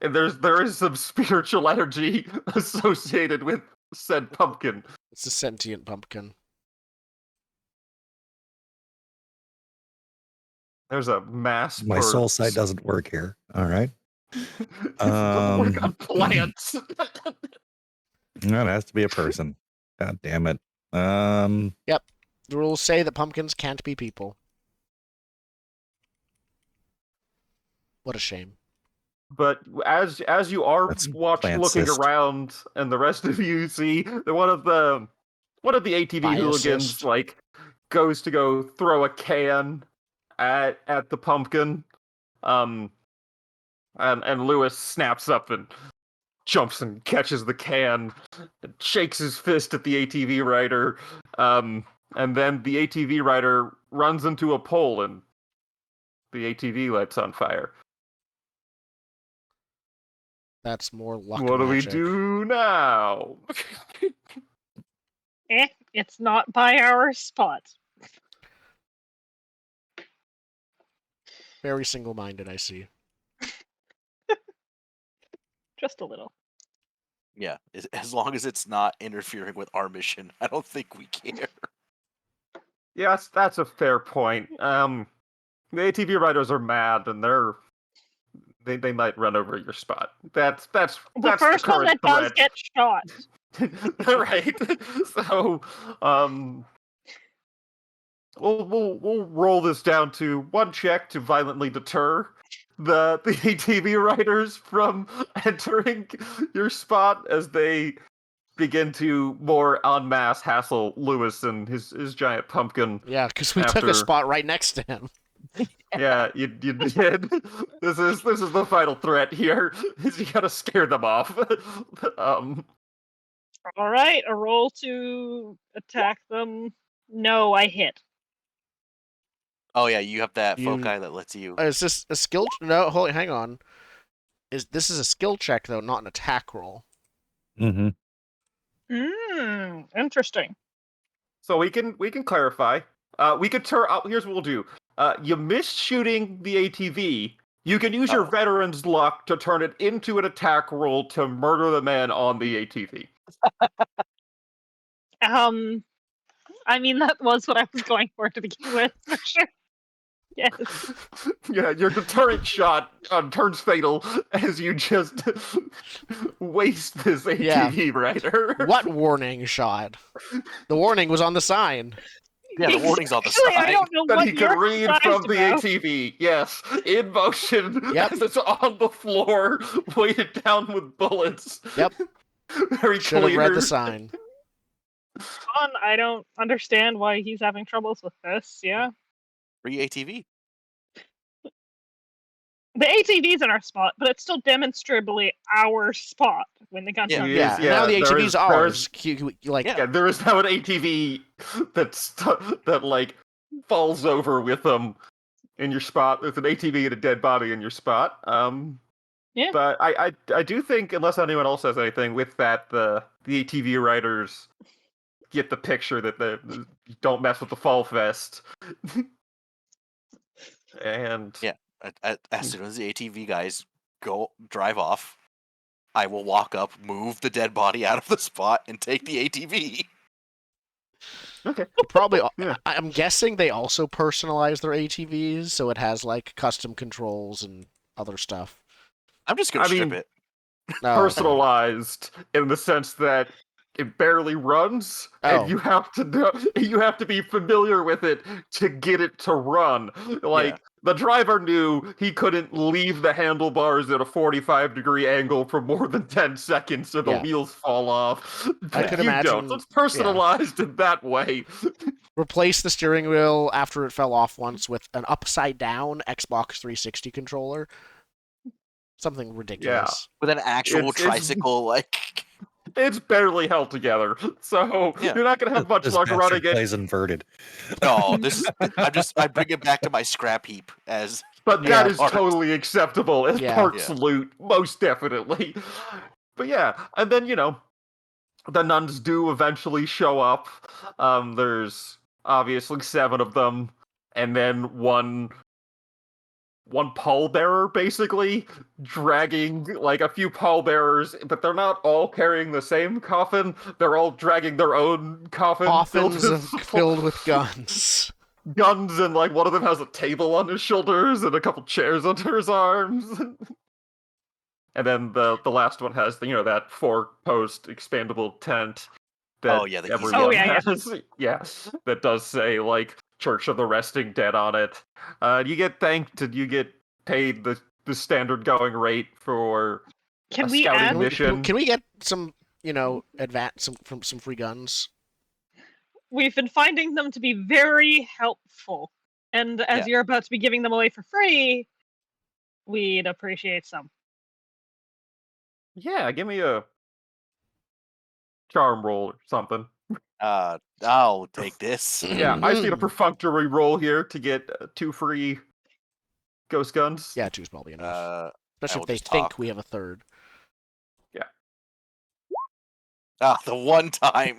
and there is some spiritual energy associated with said pumpkin. It's a sentient pumpkin. There's a mass. My soul sight doesn't work here. All right. It doesn't work on plants. No, it has to be a person. God damn it. Yep. The rules say that pumpkins can't be people. What a shame. But as you are That's looking plant-cist. around, and the rest of you see that one of the ATV hooligans Biasist. goes to go throw a can at the pumpkin, and Lewis snaps up and jumps and catches the can, and shakes his fist at the ATV rider, and then the ATV rider runs into a pole and the ATV lights on fire. That's more luck. What do we magic. do now? It's not by our spot. Very single-minded, I see. Just a little. Yeah, as long as it's not interfering with our mission, I don't think we care. Yeah, that's a fair point. The ATV riders are mad, and they might run over your spot. That's The the first one current that does threat. get shot. Right. So, we'll roll this down to one check to violently deter the ATV riders from entering your spot as they begin to more en masse hassle Lewis and his giant pumpkin. Yeah, because we took a After- spot right next to him. Yeah, you did. This is the final threat here. Is you gotta scare them off. All right, a roll to attack them. No, I hit. Oh yeah, you have that You- foci that lets you. Is this a skill? No, hang on. This is a skill check though, not an attack roll? Mm-hmm. Interesting. So we can clarify. We could turn. Here's what we'll do. You missed shooting the ATV. You can use your Oh. veteran's luck to turn it into an attack roll to murder the man on the ATV. I mean, that was what I was going for to begin with, for sure. Yes. Yeah, your deterrent shot turns fatal as you just waste this ATV rider. What warning shot? The warning was on the sign. Yeah, the warning's on the Actually, I side. don't know That what he could you're read surprised from the about. ATV. Yes, in motion Yep. as it's on the floor, weighted down with bullets. Yep. Very Should have read clear. the sign. One, I don't understand why he's having troubles with this. Yeah, Free ATV. the ATV's in our spot, but it's still demonstrably our spot when the gun's Yeah. on. Yes, Yeah, and yeah, now the there ATV's is- ours. Like, Yeah. Yeah, there is now an ATV that falls over with them in your spot. There's an ATV and a dead body in your spot. Yeah. But I do think, unless anyone else has anything with that, the ATV riders get the picture that the don't mess with the Fall Fest. And Yeah. As soon as the ATV guys drive off, I will walk up, move the dead body out of the spot, and take the ATV. okay, probably. Yeah. I'm guessing they also personalize their ATVs, so it has like custom controls and other stuff. I'm just gonna I strip mean, it. No, personalized in the sense that it barely runs, Oh. and you have to be familiar with it to get it to run. Like Yeah. the driver knew he couldn't leave the handlebars at a 45-degree angle for more than 10 seconds, so the Yeah. wheels fall off. I But could you imagine- don't. So it's personalized in that way. Replace the steering wheel after it fell off once with an upside down Xbox 360 controller. Something ridiculous. With an actual It's- tricycle, like it's barely held together. So Yeah. you're not gonna have much This luck bastard running it. plays inverted. No, I bring it back to my scrap heap as But Yeah. that is totally acceptable as Yeah. parts Yeah. loot, most definitely. But yeah, and then the nuns do eventually show up. There's obviously 7 of them, and then one pallbearer basically dragging like a few pallbearers, but they're not all carrying the same coffin. They're all dragging their own coffin Coffins with filled with guns. guns, and like one of them has a table on his shoulders and a couple chairs under his arms. And then the last one has that 4-post expandable tent that Oh, yeah, the easy everyone one. Oh, yeah, has. Yes, that does say like Church of the Resting Dead on it. You get thanked and you get paid the standard going rate for Can a we scouting add? mission. Can we get some, from some free guns? We've been finding them to be very helpful, and as you're about to be giving them away for free, we'd appreciate some. Yeah, give me a charm roll or something. I'll take this. Yeah, I just need a perfunctory roll here to get 2 free ghost guns. Yeah, 2's probably enough. I Especially will if they just think talk. we have a third. The one time.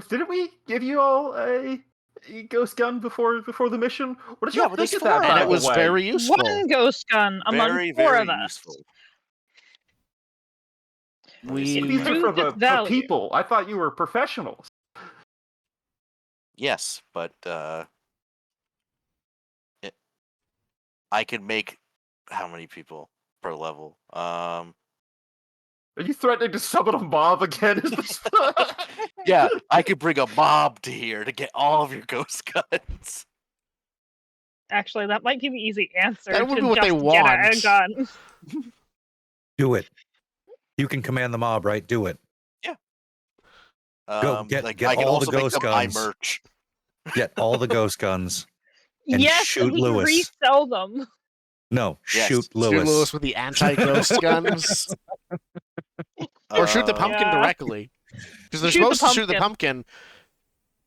Didn't we give you all a ghost gun before the mission? What did Yeah, you but think there's of that? 4 And by it the was way? very useful. One ghost gun among Very, 4 very of us. useful. We These are for Proved its the value. people. I thought you were professionals. Yes, but I can make how many people per level? Are you threatening to summon a mob again? Is this... Yeah, I could bring a mob to here to get all of your ghost guns. Actually, that might be the easy answer. That would to be what they just get a want. gun. Do it. You can command the mob, right? Do it. Yeah. Get I all can the also make ghost them my guns. merch. Get all the ghost guns. And Yes, shoot and we can Lewis. resell them. No, Yes. shoot shoot Lewis. Lewis with the anti-ghost guns, or shoot the pumpkin Yeah. directly, because they're Shoot the supposed to shoot the pumpkin.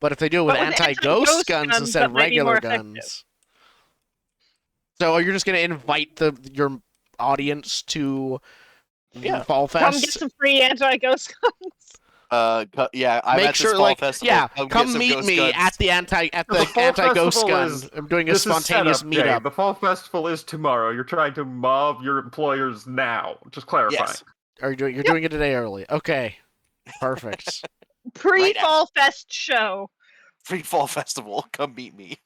But if they do it with But with anti-ghost anti-ghost guns guns, instead that of might be more regular effective. guns, so you're just gonna invite your audience to Yeah. Fall Come Fest? get some free anti-ghost guns. Yeah, I'm Make at sure, this fall like, festival. yeah, get come some meet ghost me guns. at the The fall anti-ghost festival gun. is- I'm doing a This is spontaneous setup day. meetup. The fall festival is tomorrow. You're trying to mob your employers now. Just clarifying. Yes. You're doing it today early. Okay, perfect. Pre-Fall Fest show. Free fall festival. Come meet me.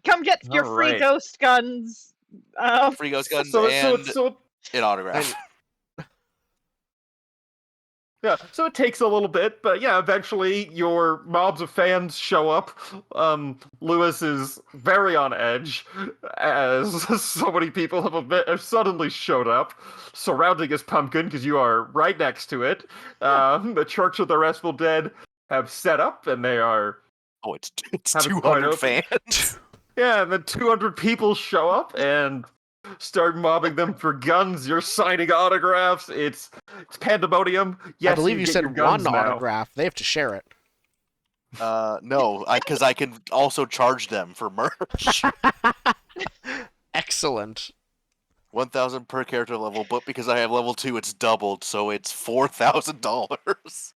Come get your All free right. ghost guns. Free ghost guns So and so an autograph. yeah, so it takes a little bit, but yeah, eventually your mobs of fans show up. Lewis is very on edge as so many people have suddenly showed up, surrounding his pumpkin because you are right next to it. The Church of the Restful Dead have set up, and they are Oh, it's Have it quite 200 open. fans. yeah, and then 200 people show up and start mobbing them for guns. You're signing autographs. It's pandemonium. Yes, I believe you get said your guns one now. autograph. They have to share it. No, because I can also charge them for merch. Excellent. 1,000 per character level, but because I have level 2, it's doubled, so it's $4,000.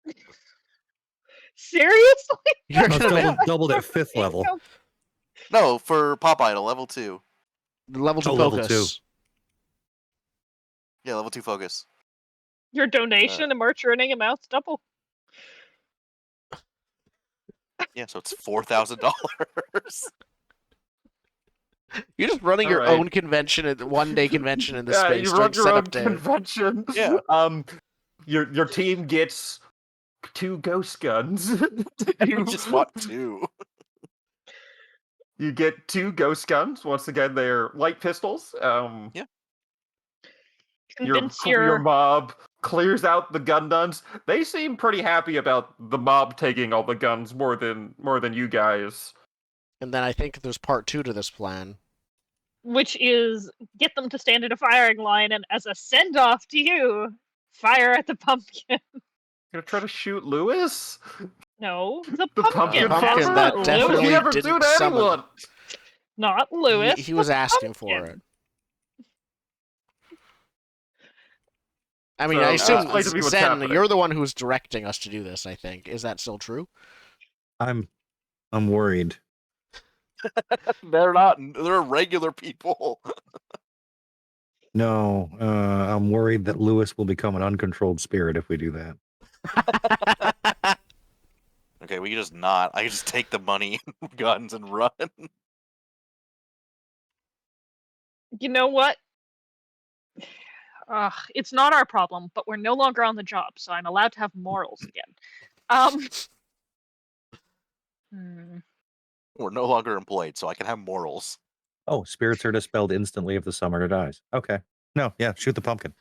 Seriously? You're No, it's gonna doubled at 5th level. No, for Pop Idol, level 2. level 2 Oh, level focus. Yeah, level 2 focus. Your donation and merch earning amounts double. Yeah, so it's $4,000. You're just running your Alright. own convention, at one-day convention in the Yeah, space you during run your own setup day. convention. Yeah. Your team gets 2 ghost guns. I just want 2. You get 2 ghost guns. Once again, they're light pistols. Yeah. Convince Your mob clears out the gun nuns. They seem pretty happy about the mob taking all the guns more than you guys. And then I think there's part 2 to this plan. which is get them to stand in a firing line, and as a send-off to you, Fire at the pumpkin. Gonna try to shoot Lewis? No, the The pumpkin. pumpkin Pumpkin, farmer? that Lewis. definitely You never didn't do to summon- anyone! Not Lewis. He was the asking for pumpkin. it. I mean, So, I assume explain to me what's Zen, happening. you're the one who's directing us to do this. I think is that still true? I'm worried. They're not. They're regular people. No, I'm worried that Lewis will become an uncontrolled spirit if we do that. Okay, we can just not. I can just take the money and guns and run. You know what? It's not our problem, but we're no longer on the job, so I'm allowed to have morals again. We're no longer employed, so I can have morals. Oh, spirits are dispelled instantly if the summoner dies. Okay. No, yeah, shoot the pumpkin.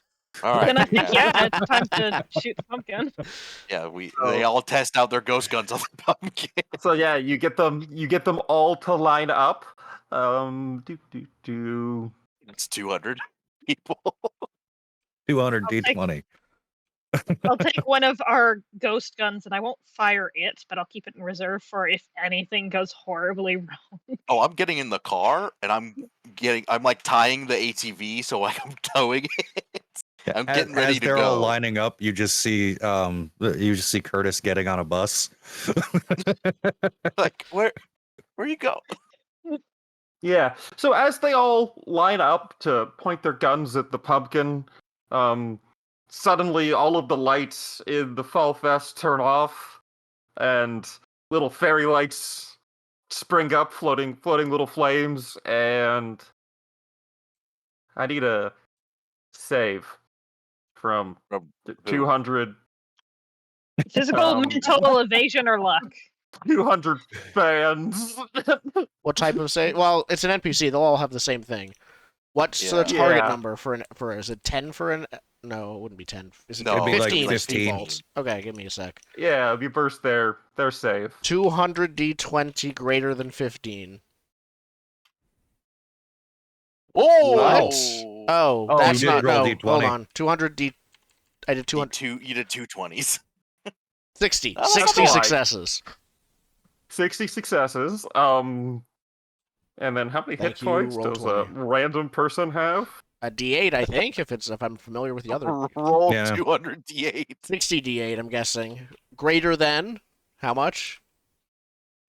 All right. Then I think, yeah, it's time to shoot the pumpkin. Yeah, they all test out their ghost guns on the pumpkin. So yeah, you get them all to line up. It's 200 people. 200 I'll take- D20. I'll take one of our ghost guns and I won't fire it, but I'll keep it in reserve for if anything goes horribly wrong. Oh, I'm getting in the car and I'm like tying the ATV so like I'm towing it. I'm getting ready As to they're all go. lining up, you just see Curtis getting on a bus. Like where you go? Yeah. So as they all line up to point their guns at the pumpkin, suddenly all of the lights in the Fall Fest turn off, and little fairy lights spring up, floating little flames, and I need a save from From who? 200 Physical, mental, evasion, or luck. 200 fans. What type of say? Well, it's an NPC. They'll all have the same thing. What's the target Yeah. number for? Is it 10 for an? No, it wouldn't be 10. Is it No, it'd be like 15? It's 15. default. Okay, give me a sec. Yeah, if you burst their save. 200 D20 greater than 15. Whoa! What? Oh, Oh, that's you did not. roll No, D20. hold on. 200 D. I did 200. You did 220s. 60. Oh, that's 60 all right. successes. 60 successes. And then how many Thank hit you, points roll does a 20. random person have? A D8, I think, if I'm familiar with the other. Roll Yeah. 200 D8. 60 D8, I'm guessing. Greater than how much?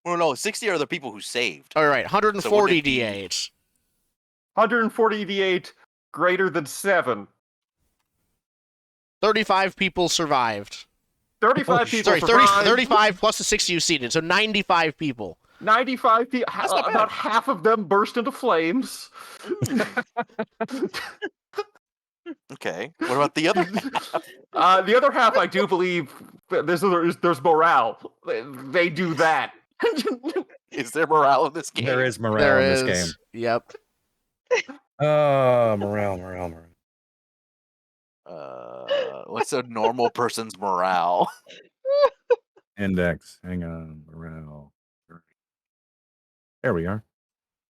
Oh no, 60 are the people who saved. All right, 140 So would it be- D8. 140 d8 greater than 7. 35 people survived. 35 people Sorry, survived. 35 plus the 60 you seated, so 95 people. 95 people. That's not bad. About half of them burst into flames. Okay. What about the other? The other half, I do believe, there's morale. They do that. Is there morale in this game? There is morale There in is. this game. Yep. Morale. What's a normal person's morale? Index. Hang on. Morale. There we are.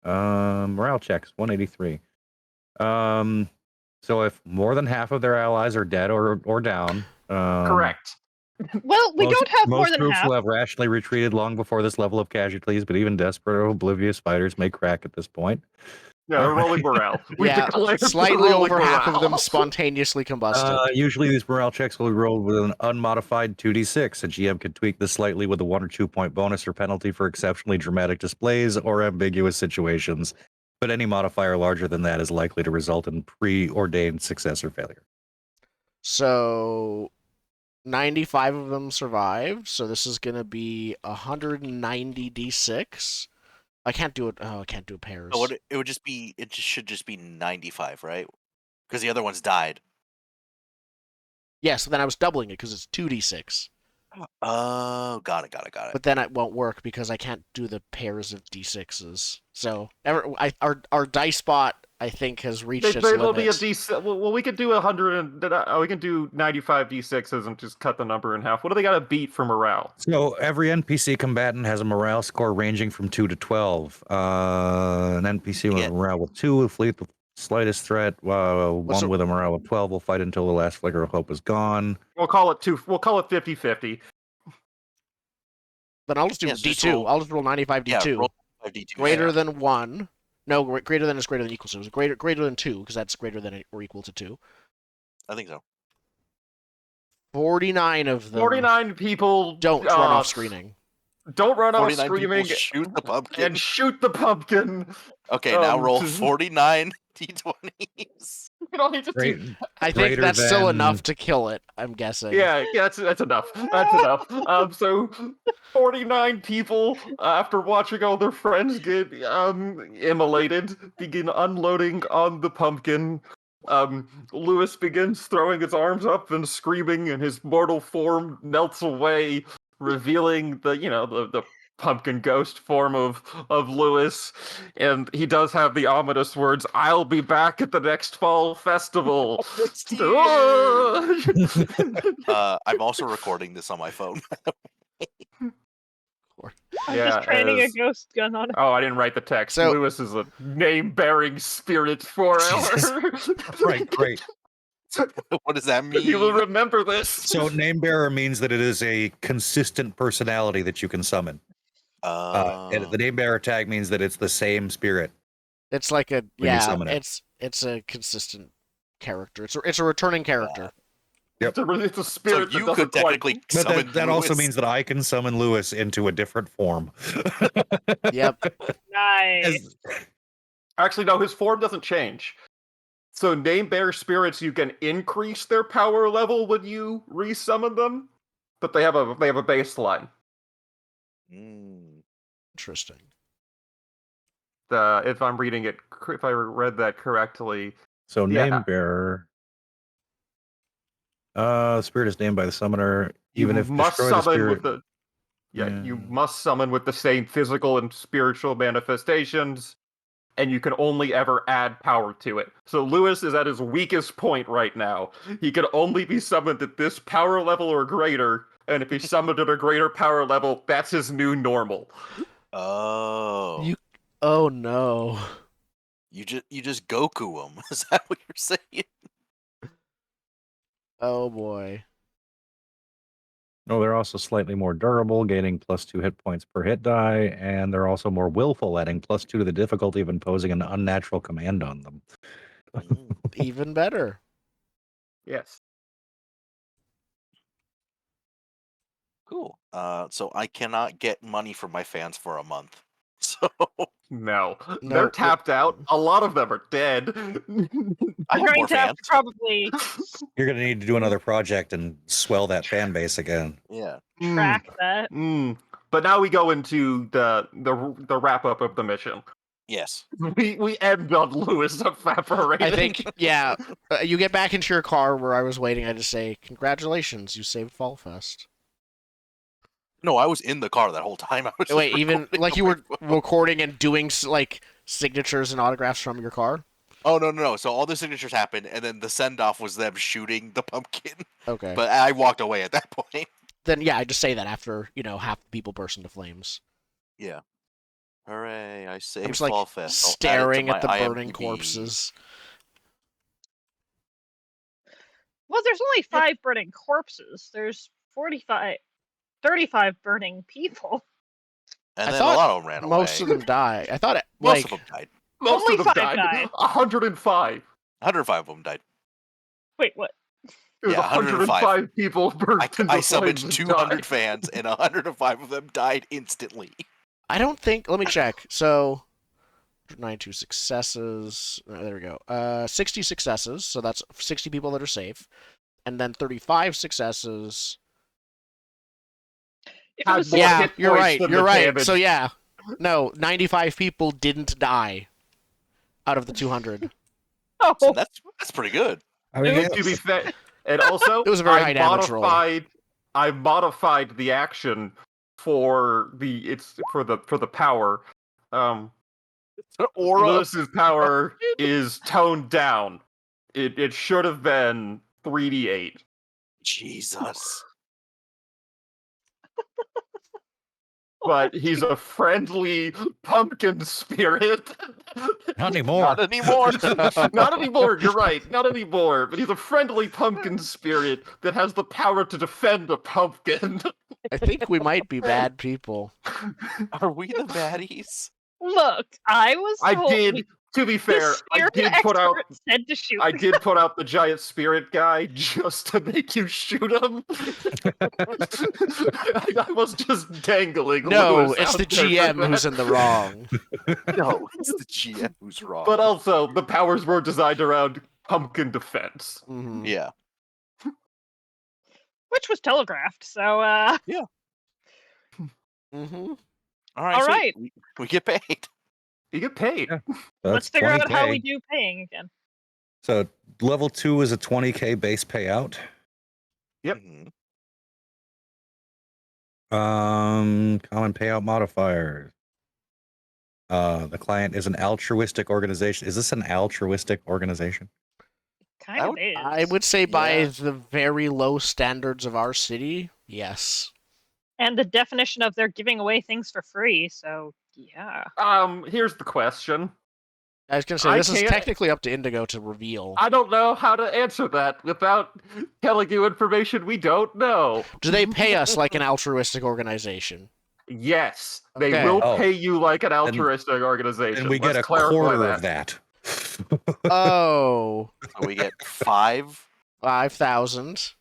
Morale checks 183. So if more than half of their allies are dead or down, Correct. Well, we don't have more most than groups half. will have rationally retreated long before this level of casualties, but even desperate or oblivious fighters may crack at this point. Yeah, they're rolling morale. We Yeah, declared they're slightly rolling over half of them morale. spontaneously combusted. Usually these morale checks will be rolled with an unmodified 2d6. A GM can tweak this slightly with a 1 or 2 point bonus or penalty for exceptionally dramatic displays or ambiguous situations, but any modifier larger than that is likely to result in preordained success or failure. So 95 of them survived, so this is going to be 190 D6. I can't do it. Oh, I can't do pairs. So it should just be 95, right? Because the other ones died. Yeah, so then I was doubling it because it's 2d6. Oh, got it. But then it won't work because I can't do the pairs of d6s. So our dice bot, I think, has reached its There'll be a limits. well, we could do 100 and we can do 95 d6s and just cut the number in half. What do they got to beat for morale? So every NPC combatant has a morale score ranging from 2 to 12. An NPC with Yeah. a morale with 2 will Slightest threat, What's one it- with a morale of 12 will fight until the last flicker of hope is gone. We'll call it 50-50. Then I'll just do Yes, D2. just roll- I'll just roll 95 Yeah, D2. roll 5d2. Greater Yeah. than 1. No, greater than is greater than equal to. So greater than 2, because that's greater than or equal to 2. I think so. 49 of them 49 people don't run off screening. Don't run off 49 screaming people shoot the pumpkin. and shoot the pumpkin. Okay, now roll to- 49 d20s. You don't need to Great. do. I think Greater that's still than- enough to kill it, I'm guessing. Yeah, that's enough. That's enough. So 49 people, after watching all their friends get immolated, begin unloading on the pumpkin. Lewis begins throwing his arms up and screaming, and his mortal form melts away, revealing the pumpkin ghost form of Lewis. And he does have the ominous words, "I'll be back at the next fall festival." I'm also recording this on my phone. I'm Yeah, just training as- a ghost gun on it. Oh, I didn't write the text. So- Lewis is a name-bearing spirit forever. Right, great. What does that You will mean? remember this. So name bearer means that it is a consistent personality that you can summon. And the name bearer tag means that it's the same spirit. It's like a When you summon it. it's a consistent character. It's a returning character. It's a so spirit you that could doesn't quite... technically But summon that also Lewis. means that I can summon Lewis into a different form. Yep. Nice. As- Actually, no, his form doesn't change. So name-bearer spirits, you can increase their power level when you resummon them, but they have a baseline. Mm. Interesting. If I'm reading it, if I read that correctly, So Yeah. name bearer. Spirit is named by the summoner. Even you if must destroy the summon spirit. with the you Yeah. must summon with the same physical and spiritual manifestations, and you can only ever add power to it. So Lewis is at his weakest point right now. He can only be summoned at this power level or greater, and if he's summoned at a greater power level, that's his new normal. Oh. Oh no. You just Goku him. Is that what you're saying? Oh boy. No, they're also slightly more durable, gaining +2 hit points per hit die, and they're also more willful, adding +2 to the difficulty of imposing an unnatural command on them. Mm. Even better. Yes. Cool. So I cannot get money from my fans for a month. So No. No, They're tapped out. A lot of them are dead. I I'm have going more to have fans. to probably You're going to need to do another project and swell that fan base again. Yeah. track that. But now we go into the wrap up of the mission. Yes. We end on Lewis evaporating. I think, yeah. You get back into your car where I was waiting. I just say, "Congratulations, you saved Fall Fest." No, I was in the car that whole time. I was just Wait, even recording like on you my were phone. recording and doing like signatures and autographs from your car? Oh no! So all the signatures happened, and then the send off was them shooting the pumpkin. Okay. But I walked away at that point. Then yeah, I just say that after half the people burst into flames. Yeah. Hooray! I saved I'm just like Fall Fest. I'll add it to staring at my the burning IMDb. corpses. Well, there's only 5 burning corpses. There's 35 burning people. And I then thought a lot of them ran Most away. of them die. I thought it Most like of them died. Most Only of them 5 died. died. 105. 105 of them died. Wait, what? There's Yeah, 105 people burst into I summoned flames and 200 died. fans, and 105 of them died instantly. I don't think. Let me check. So 92 successes. There we go. 60 successes. So that's 60 people that are safe, and then 35 successes. If it Had was more Yeah, hit you're points right. than You're the right. damage. So yeah, no, 95 people didn't die out of the 200. oh, So that's pretty good. I mean, And to be fair, and also It was a very high damage roll. I modified the action for the power. Aura. Lewis's power is toned down. It should have been 3d8. Jesus. but he's a friendly pumpkin spirit. Not anymore. Not anymore. Not anymore, you're right. Not anymore. But he's a friendly pumpkin spirit that has the power to defend a pumpkin. I think we might be bad people. Are we the baddies? Look, I was I told did, to be the fair, I spirit did put out expert said to shoot. I did put out the giant spirit guy just to make you shoot him. I was just dangling. No, Lewis it's out the there for GM who's that. in the wrong. No, it's the GM who's wrong. But also, the powers were designed around pumpkin defense. Mhm. yeah. Which was telegraphed, so Mhm. All right. All sweet. right. We get paid. You get paid. Yeah. let's That's figure out how 20K. we do paying again. So level 2 is a 20K base payout. Yep. Mhm. Common payout modifiers. The client is an altruistic organization. Is this an altruistic organization? Kind of is. I would say by Yeah. the very low standards of our city, yes. And the definition of they're giving away things for free, so yeah. Here's the question. I was gonna say I this is can't- technically up to Indigo to reveal. I don't know how to answer that without telling you information we don't know. Do they pay us like an altruistic organization? Yes, they Okay. will Oh. pay you like an altruistic organization. And we Let's get a clarify quarter of that. Oh, So we get 5 5,000.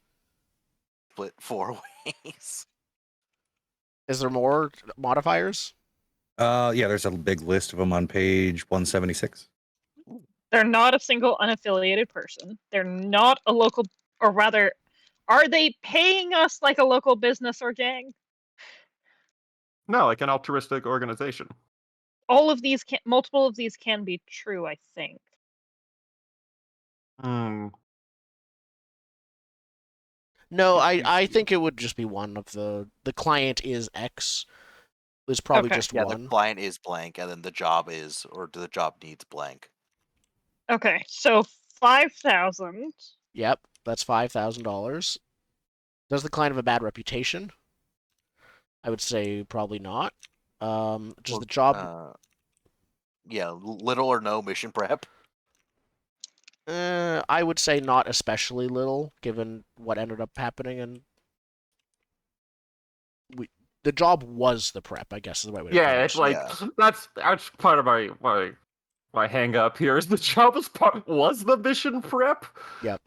split 4 ways. Is there more modifiers? Yeah, there's a big list of them on page 176. They're not a single unaffiliated person. They're not a local, or rather, are they paying us like a local business or gang? No, like an altruistic organization. All of these can, multiple of these can be true, I think. Hmm. No, I think it would just be one of the client is X. Is probably Okay. just Yeah, one. the client is blank, and then the job is, or the job needs blank. Okay, so 5,000. Yep, that's $5,000. Does the client have a bad reputation? I would say probably not. Does the job? Yeah, little or no mission prep. I would say not especially little, given what ended up happening, and the job was the prep. I guess is the right way. Yeah, to put it. it's like Yeah. that's part of my hang up here is the job was the mission prep. Yep.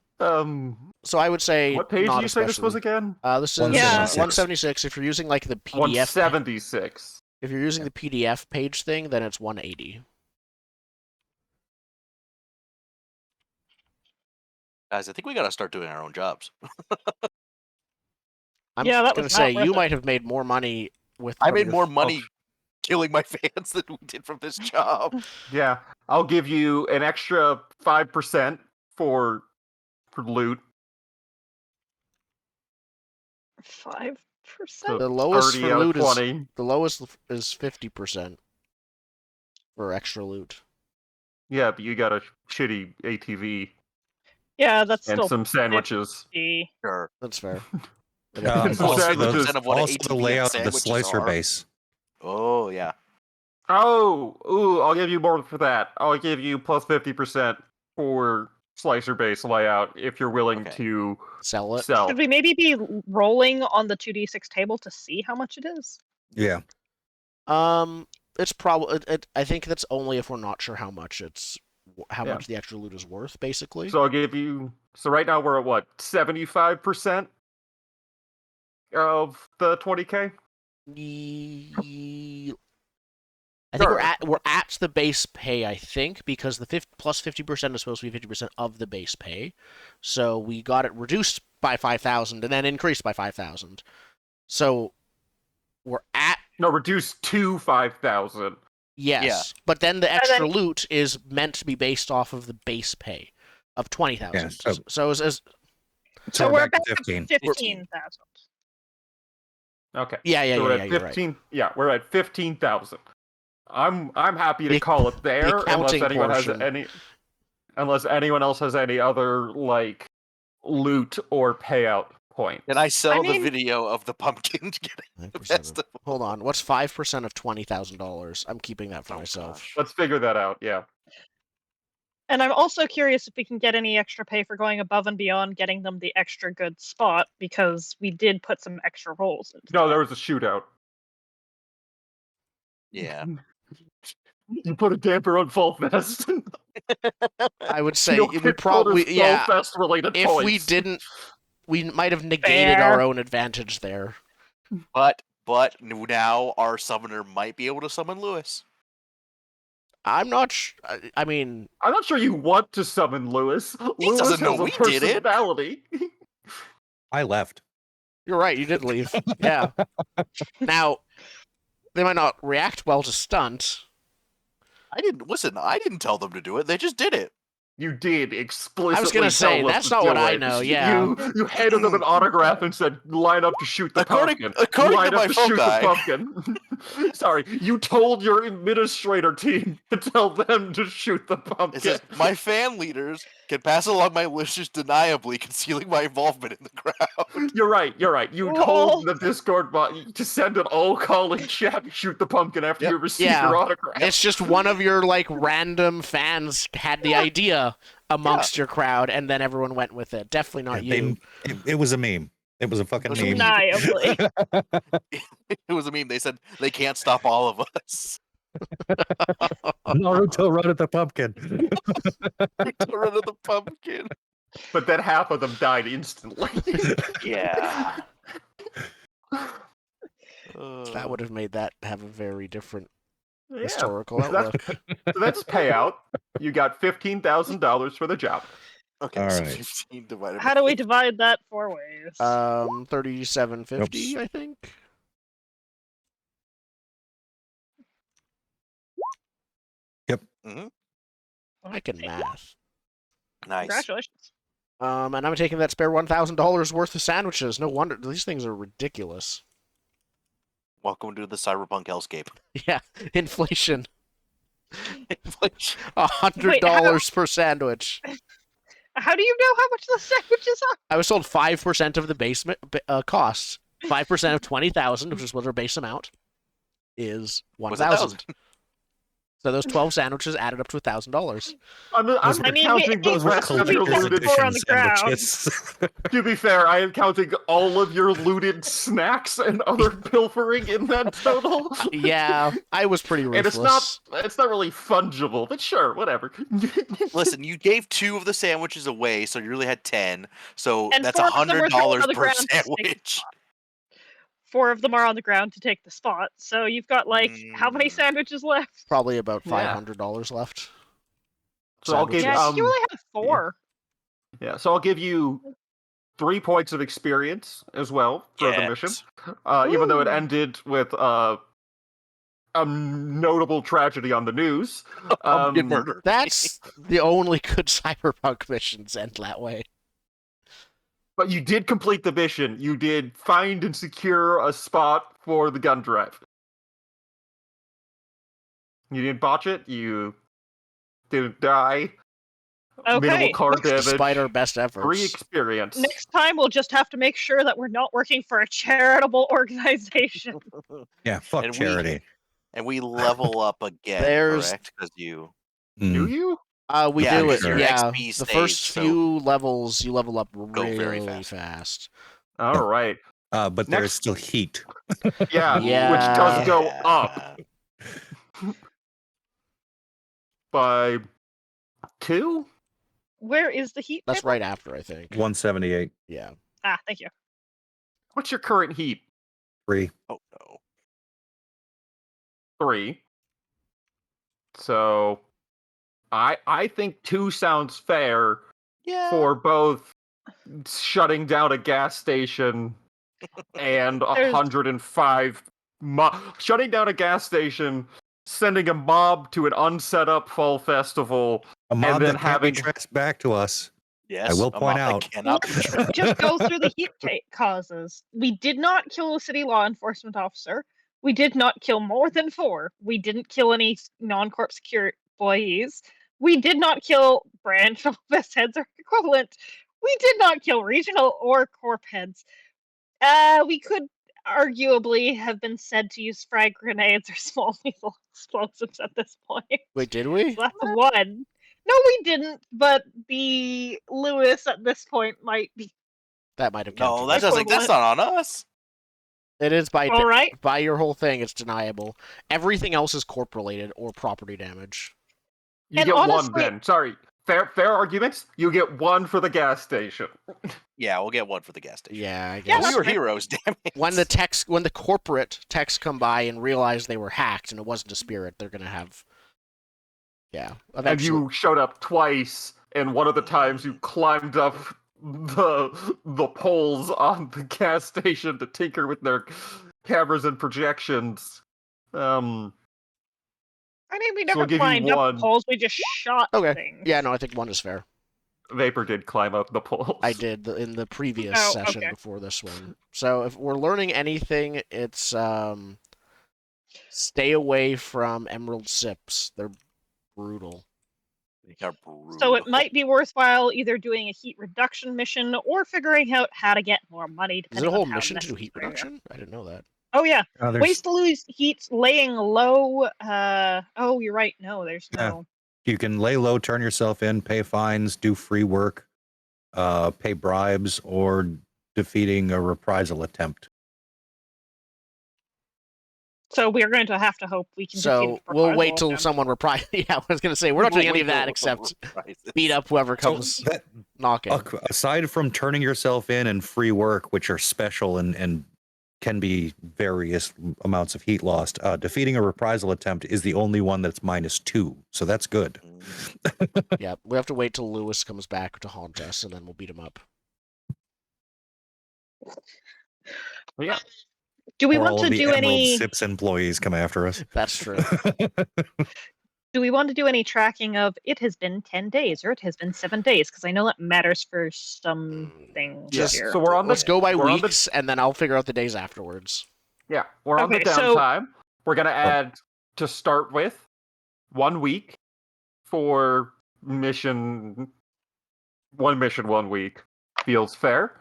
So I would say what page not do you say this was especially. again? This is 176. 176. If you're using like the PDF, 176. if you're using the PDF page thing, then it's 180. Guys, I think we gotta start doing our own jobs. I'm Yeah, that gonna was not say worth you it. might have made more money with. I from made your- more money killing my fans than we did from this job. Yeah, I'll give you an extra 5% for loot. 5%? So The lowest 30 for out of loot is 20. the lowest is 50% for extra loot. Yeah, but you got a shitty ATV Yeah, that's and still some sandwiches. 50. Sure. That's fair. Some Also, sandwiches the, of what also ATV the and layout of the sandwiches slicer are. base. Oh yeah. I'll give you more for that. I'll give you plus 50% for slicer base layout if you're willing Okay. to Sell it. sell. Should we maybe be rolling on the 2d6 table to see how much it is? Yeah. It's probably. I think that's only if we're not sure how much Yeah. much the extra loot is worth, basically. So I'll give you. So right now we're at what 75% of the 20K. I think Sure. we're at the base pay. I think because the plus 50% is supposed to be 50% of the base pay, so we got it reduced by 5,000 and then increased by 5,000. So we're at No, reduced to 5,000. yes, Yeah. but then the then- extra loot is meant to be based off of the base pay of 20,000. Yeah, so as So we're we're back to back 15. 15,000. Okay. yeah, So we're yeah, at you're 15. right. Yeah, we're at 15,000. I'm happy to The- call it there unless accounting anyone has portion. unless anyone else has any other like loot or payout points. And I sell I mean- the video of the pumpkin getting the 5% of- festival. Hold on. What's 5% of $20,000? I'm keeping that for Oh, myself. gosh. Let's figure that out. Yeah. And I'm also curious if we can get any extra pay for going above and beyond getting them the extra good spot, because we did put some extra rolls into No, that. there was a shootout. Yeah. You put a damper on Fall Fest. I would say You'll we get probably bonus yeah. Fall Fest related If points. we didn't, we might have negated Fair. our own advantage there. But now our summoner might be able to summon Lewis. I'm not. I mean, I'm not sure you want to summon Lewis. Lewis doesn't know has a we did it. personality. I left. you're right. You did leave. Yeah. Now, they might not react well to stunt. I didn't tell them to do it. They just did it. You did explicitly. I was gonna say, tell us that's to not do what I it. know, yeah. You handed them an autograph and said, "Line up to shoot the pumpkin." According Line to up my to phone shoot guy, the pumpkin. Sorry, you told your administrator team to tell them to shoot the pumpkin. it says my fan leaders can pass along my wishes deniably, concealing my involvement in the crowd. You're right. You Whoa. told the Discord bot to send an all-calling chat to shoot the pumpkin after Yep. you received Yeah. your autograph. It's just one of your like random fans had the idea amongst your crowd, and then everyone went with it. Definitely not you. It was a meme. It was a fucking It was a meme. Undeniably. It was a meme. They said they can't stop all of us. Naruto run at the pumpkin. Get rid of the pumpkin. But then half of them died instantly. Yeah. That would have made that have a very different Yeah. historical So that's- outlook. So that's payout. You got $15,000 for the job. Okay, All so right. 15 divided How by do we divide that 4 ways? 3750, Oops. I think. I can math. Nice. Congratulations. And I'm taking that spare $1,000 worth of sandwiches. No wonder these things are ridiculous. Welcome to the cyberpunk hellscape. Yeah, inflation. Inflation. $100 per sandwich. How do you know how much the sandwiches are? I was told 5% of the basement costs. 5% of 20,000, which is what our base amount, is Was 1,000. So those 12 sandwiches added up to $1,000. I'm Those I mean, counting the it's rest of supposed to your be looted. collectible. Four on the ground. sandwiches. To be fair, I am counting all of your looted snacks and other pilfering in that total. Yeah, I was pretty And ruthless. it's not really fungible, but sure, whatever. Listen, you gave 2 of the sandwiches away, so you really had 10. So And that's 4 of them were thrown on $100 the per ground to take the sandwich. spot. 4 of them are on the ground to take the spot. So you've got how many sandwiches left? Probably about Yeah. $500 left. So I'll give Yeah, Sandwiches. you only had 4. Yeah, so I'll give you 3 points of experience as well for the mission. Even though it Ooh. ended with a notable tragedy on the news. Pumpkin murder. That's the only good cyberpunk missions end that way. But you did complete the mission. You did find and secure a spot for the gun drive. You didn't botch it. You didn't die. Okay. Minimal car damage. Despite our best 3 efforts. experience. Next time, we'll just have to make sure that we're not working for a charitable organization. Yeah, fuck And charity. And we level up again, There's- correct? Because you... Do Mm. you? We Yeah, do it. because your Yeah, XP the stays, first so- few levels you level up very really fast. All right. But there is Next- still heat. Yeah, Yeah. which does go up by 2? Where is the heat? That's table? right after, I think. 178. Yeah. Ah, thank you. What's your current heat? 3. Oh, no. 3. So I think 2 sounds fair Yeah. for both shutting down a gas station and There's- 105 shutting down a gas station, sending a mob to an unset up fall festival. A mob then that can't be having- traced back to us. Yes. I will a point mob that out- cannot be Let's just go through the heat causes. We did not kill a city law enforcement officer. We did not kill more than 4. We didn't kill any non-corp security employees. We did not kill branch office heads or equivalent. We did not kill regional or corp heads. We could arguably have been said to use frag grenades or small lethal explosives at this point. Wait, did we? So that's one. No, we didn't, but the Lewis at this point might be. That might have counted. No, that's Equivalent. not on us. It is All right. by your whole thing. It's deniable. Everything else is corp related or property damage. You And get one honestly- then. Sorry. Fair arguments. You get one for the gas station. Yeah, we'll get one for the gas station. Yeah, I Yeah, guess. we that's were fair. heroes, damn it. When the corporate techs come by and realize they were hacked and it wasn't a spirit, they're gonna have. Yeah. And Eventually. you showed up twice, and one of the times you climbed up the poles on the gas station to tinker with their cameras and projections. I mean, we So never we'll give you climbed up one. the poles. We just shot Okay. things. Yeah, no, I think one is fair. Vapor did climb up the poles. I did in the previous Oh, session okay. before this one. So if we're learning anything, it's stay away from emerald sips. They're brutal. They are brutal. So it might be worthwhile either doing a heat reduction mission or figuring out how to get more money. Is it depending a whole on how mission to do heat necessary. reduction? I didn't know that. Oh yeah, There's- ways to lose heat, laying low. Oh, you're right. No, there's Yeah. no. You can lay low, turn yourself in, pay fines, do free work, pay bribes, or defeating a reprisal attempt. So we're going to have to hope we can. So defeat a we'll wait reprisal till attempt. someone reprise. Yeah, I was gonna say we're not We'll doing any wait of that till except reprisals. beat up whoever comes So that, knocking. aside from turning yourself in and free work, which are special and can be various amounts of heat lost, defeating a reprisal attempt is the only one that's -2. So that's good. Yeah, we have to wait till Lewis comes back to haunt us, and then we'll beat him up. But yeah. Do we Or want all to of the do Emerald any? Sips employees come after us. That's true. Do we want to do any tracking of it has been 10 days or it has been 7 days? Because I know that matters for some things Just- here. So we're on the Let's go by we're on the- weeks, and then I'll figure out the days afterwards. Yeah, we're on the Okay, so- downtime. We're gonna add to start with 1 week for mission. 1 week feels fair.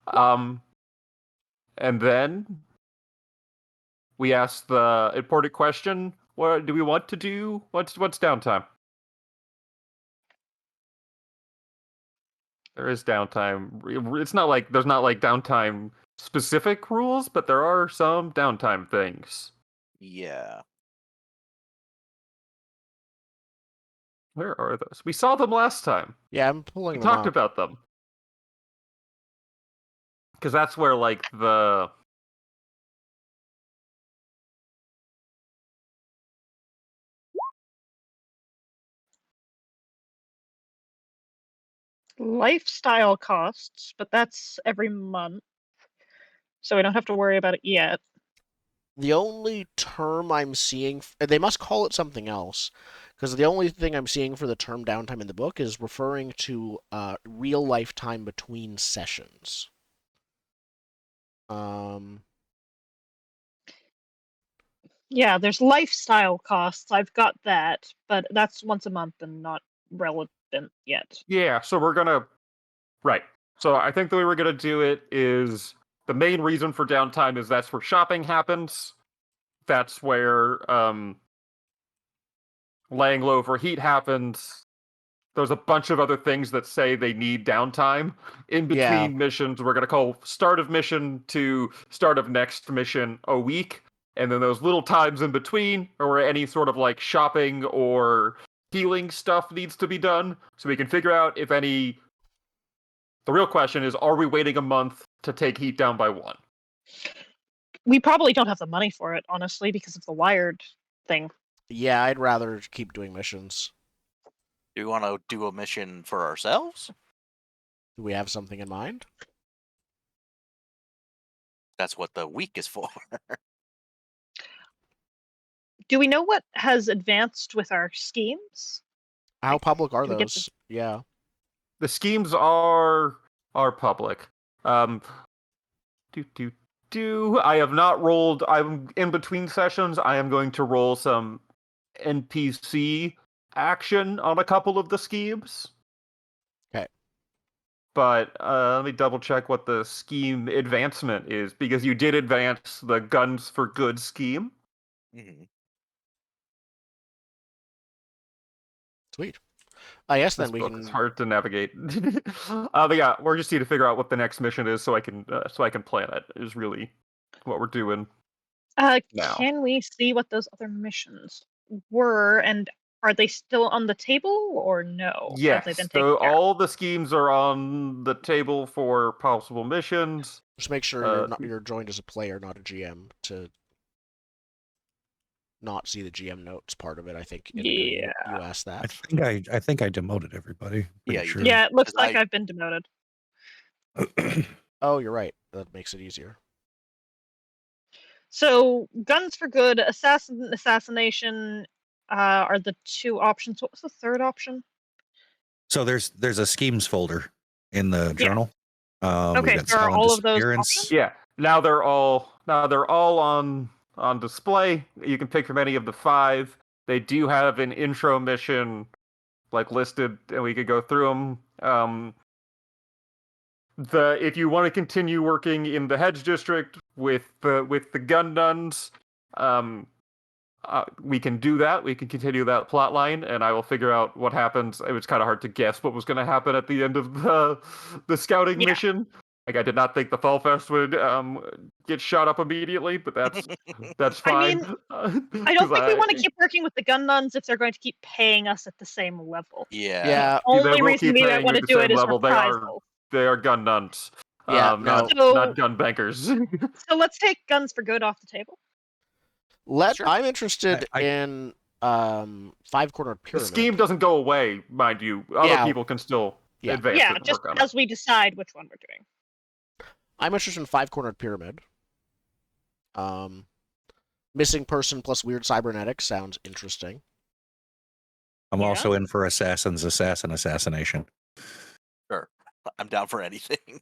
And then we ask the important question: what do we want to do? What's downtime? There is downtime. It's not like there's not like downtime specific rules, but there are some downtime things. Yeah. Where are those? We saw them last time. Yeah, I'm pulling We them talked up. about them. Because that's where, like, the... Lifestyle costs, but that's every month. So we don't have to worry about it yet. The only term I'm seeing, they must call it something else, because the only thing I'm seeing for the term downtime in the book is referring to real life time between sessions. Yeah, there's lifestyle costs. I've got that, but that's once a month and not relevant yet. Yeah, so we're gonna... Right. So I think the way we're gonna do it is... The main reason for downtime is that's where shopping happens. That's where laying low for heat happens. There's a bunch of other things that say they need downtime. In between Yeah. missions, we're going to call start of mission to start of next mission a week. And then those little times in between are where any sort of like shopping or healing stuff needs to be done. So we can figure out if any... The real question is, are we waiting a month to take heat down by 1? We probably don't have the money for it, honestly, because of the wired thing. Yeah, I'd rather keep doing missions. Do we want to do a mission for ourselves? Do we have something in mind? That's what the week is for. Do we know what has advanced with our schemes? How public are do we get those? Yeah. The schemes are public. I have not rolled. I'm in between sessions. I am going to roll some NPC action on a couple of the schemes. 'Kay. but let me double check what the scheme advancement is, because you did advance the Guns for Good scheme. Mhm. Sweet. I guess This then we book can. is hard to navigate. But yeah, we're just need to figure out what the next mission is so I can plan it. Is really what we're doing now. Can we see what those other missions were, and are they still on the table or no? Have they been Yes, taken so care of? all the schemes are on the table for possible missions. Just make sure you're joined as a player, not a GM, to not see the GM notes part of it. I think you asked I that. think I demoted everybody. Yeah, Pretty you sure. did. Yeah, it looks 'Cause like I- I've been demoted. Oh, you're right. That makes it easier. So, Guns for Good, Assassination are the two options. What was the third option? So there's a schemes folder in the Yeah. journal. We Okay, got so are silent all of those disappearance. options? Yeah, now they're all on display. You can pick from any of the 5. They do have an intro mission like listed, and we could go through them. If you want to continue working in the Hedge District with the gun nuns, we can do that. We can continue that plot line, and I will figure out what happens. It was kind of hard to guess what was going to happen at the end of the scouting Yeah. mission. Like, I did not think the Fall Fest would get shot up immediately, but that's fine. I don't think we want to keep working with the gun nuns if they're going to keep paying us at the same level. Yeah. Yeah. They Only will reason keep we paying might you want at to the do same it is level. reprisal. They are gun nuns. Yeah, not So- gun bankers. So let's take Guns for Good off the table. Sure. I'm interested I- in five-cornered The pyramid. scheme doesn't go away, mind you. Other Yeah. people can still Yeah. advance Yeah, it and just work on it. as we decide which one we're doing. I'm interested in five-cornered pyramid. Missing person plus weird cybernetics sounds interesting. I'm Yeah. also in for assassination. Sure. I'm down for anything.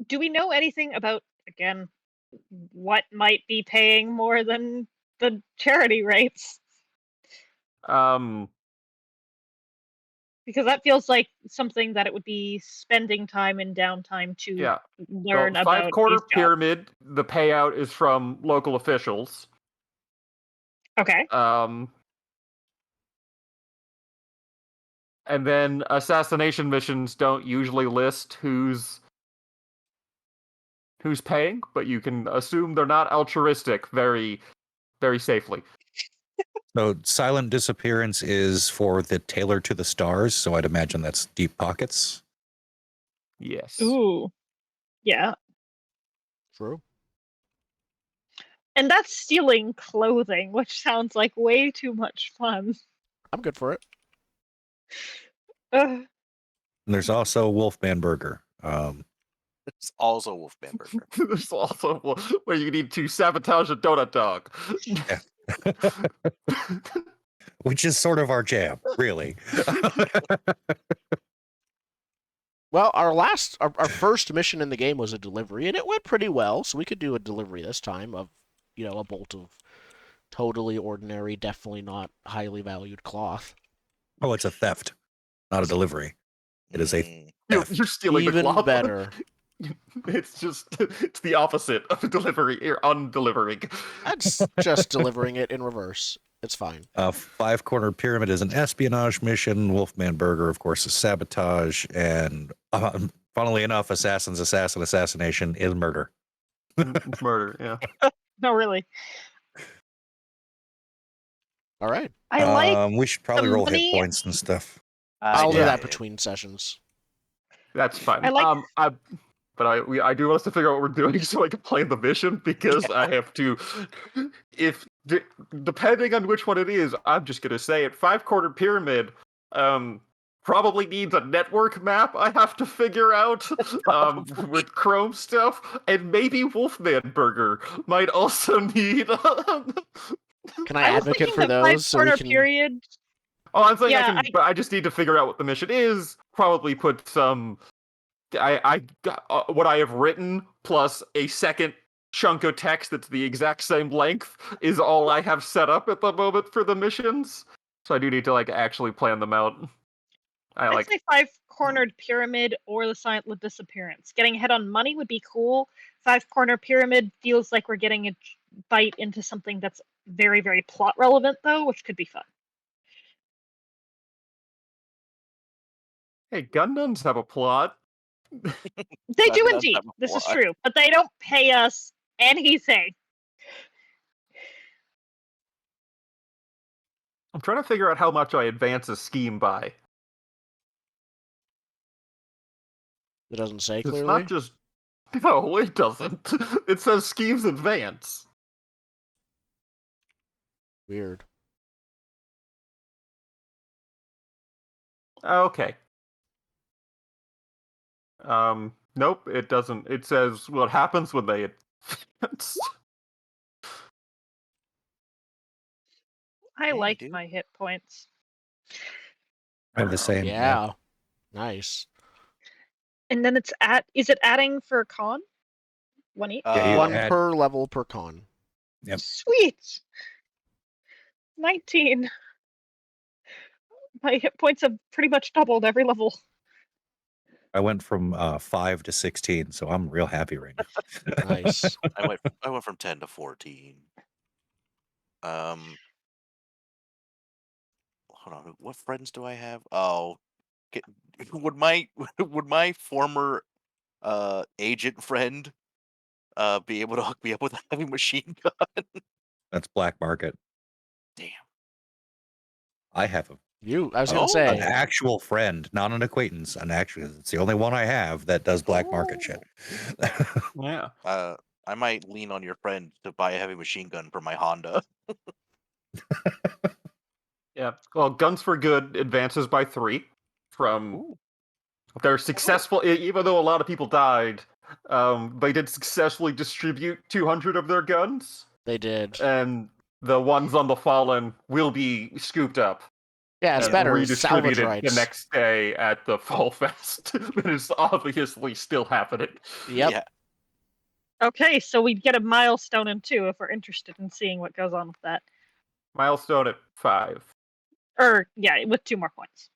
Do we know anything about, again, what might be paying more than the charity rates? Because that feels like something that it would be spending time in downtime to Yeah. learn Well, about 5-quarter these jobs. pyramid, the payout is from local officials. Okay. And then assassination missions don't usually list who's paying, but you can assume they're not altruistic very, very safely. So silent disappearance is for the Tailor to the Stars. So I'd imagine that's Deep Pockets. Yes. Ooh. Yeah. True. And that's stealing clothing, which sounds like way too much fun. I'm good for it. And there's also Wolfman Burger. It's also Wolfman Burger. There's also where you need to sabotage a donut dog. Which is sort of our jam, really. Well, our first mission in the game was a delivery, and it went pretty well. So we could do a delivery this time of, a bolt of totally ordinary, definitely not highly valued cloth. Oh, it's a theft, not a delivery. It is a Mm. You're stealing Even the cloth. better. It's the opposite of delivery or undelivering. That's just delivering it in reverse. It's fine. 5-corner pyramid is an espionage mission. Wolfman Burger, of course, is sabotage. And funnily enough, assassination is murder. It's murder, yeah. No, really. All right. I like We should probably the roll hit money- points and stuff. I'll do Yeah. that between sessions. That's fine. I like- But I do want us to figure out what we're doing so I can play the mission, because I have to. Depending on which one it is, I'm just gonna say it. 5-quarter pyramid probably needs a network map I have to figure out with Chrome stuff, and maybe Wolfman Burger might also need. Can I was advocate thinking for the those so we five-quarter can? period. Oh, I'm saying Yeah, but I just need to figure out what the mission is. Probably put some. I got what I have written plus a second chunk of text that's the exact same length is all I have set up at the moment for the missions. So I do need to actually plan them out. I'd say five-cornered pyramid or the silent disappearance. Getting ahead on money would be cool. Five-corner pyramid feels like we're getting a bite into something that's very, very plot relevant, though, which could be fun. Hey, Gundams have a plot. They do That does indeed. have a This is plot. true, but they don't pay us anything. I'm trying to figure out how much I advance a scheme by. It doesn't say It's clearly. not just. No, it doesn't. It says schemes advance. Weird. Okay. Nope, it doesn't. It says what happens when they advance. I Dang, like dude. my hit points. I have the same. Yeah. Nice. And then is it adding for con? One each? Yeah, you One add- per level per con. Yep. Sweet! 19. My hit points have pretty much doubled every level. I went from 5 to 16, so I'm real happy right now. Nice. I went from 10 to 14. Hold on. What friends do I have? Oh, would my former agent friend be able to hook me up with a heavy machine gun? That's black market. Damn. I have I was gonna Oh. say. an actual friend, not an acquaintance. An actual. It's the only one I have that does black market shit. Yeah. I might lean on your friend to buy a heavy machine gun for my Honda. Yeah. Well, Guns for Good advances by 3 from. Ooh. They're successful, even though a lot of people died. They did successfully distribute 200 of their guns, They did. and the ones on the Fallen will be scooped up. Yeah, it's and better. Salvage redistributed rights. the next day at the Fall Fest. It is obviously still happening. Yep. Yeah. Okay, so we get a milestone in 2 if we're interested in seeing what goes on with that. Milestone at 5. Or, yeah, with 2 more points.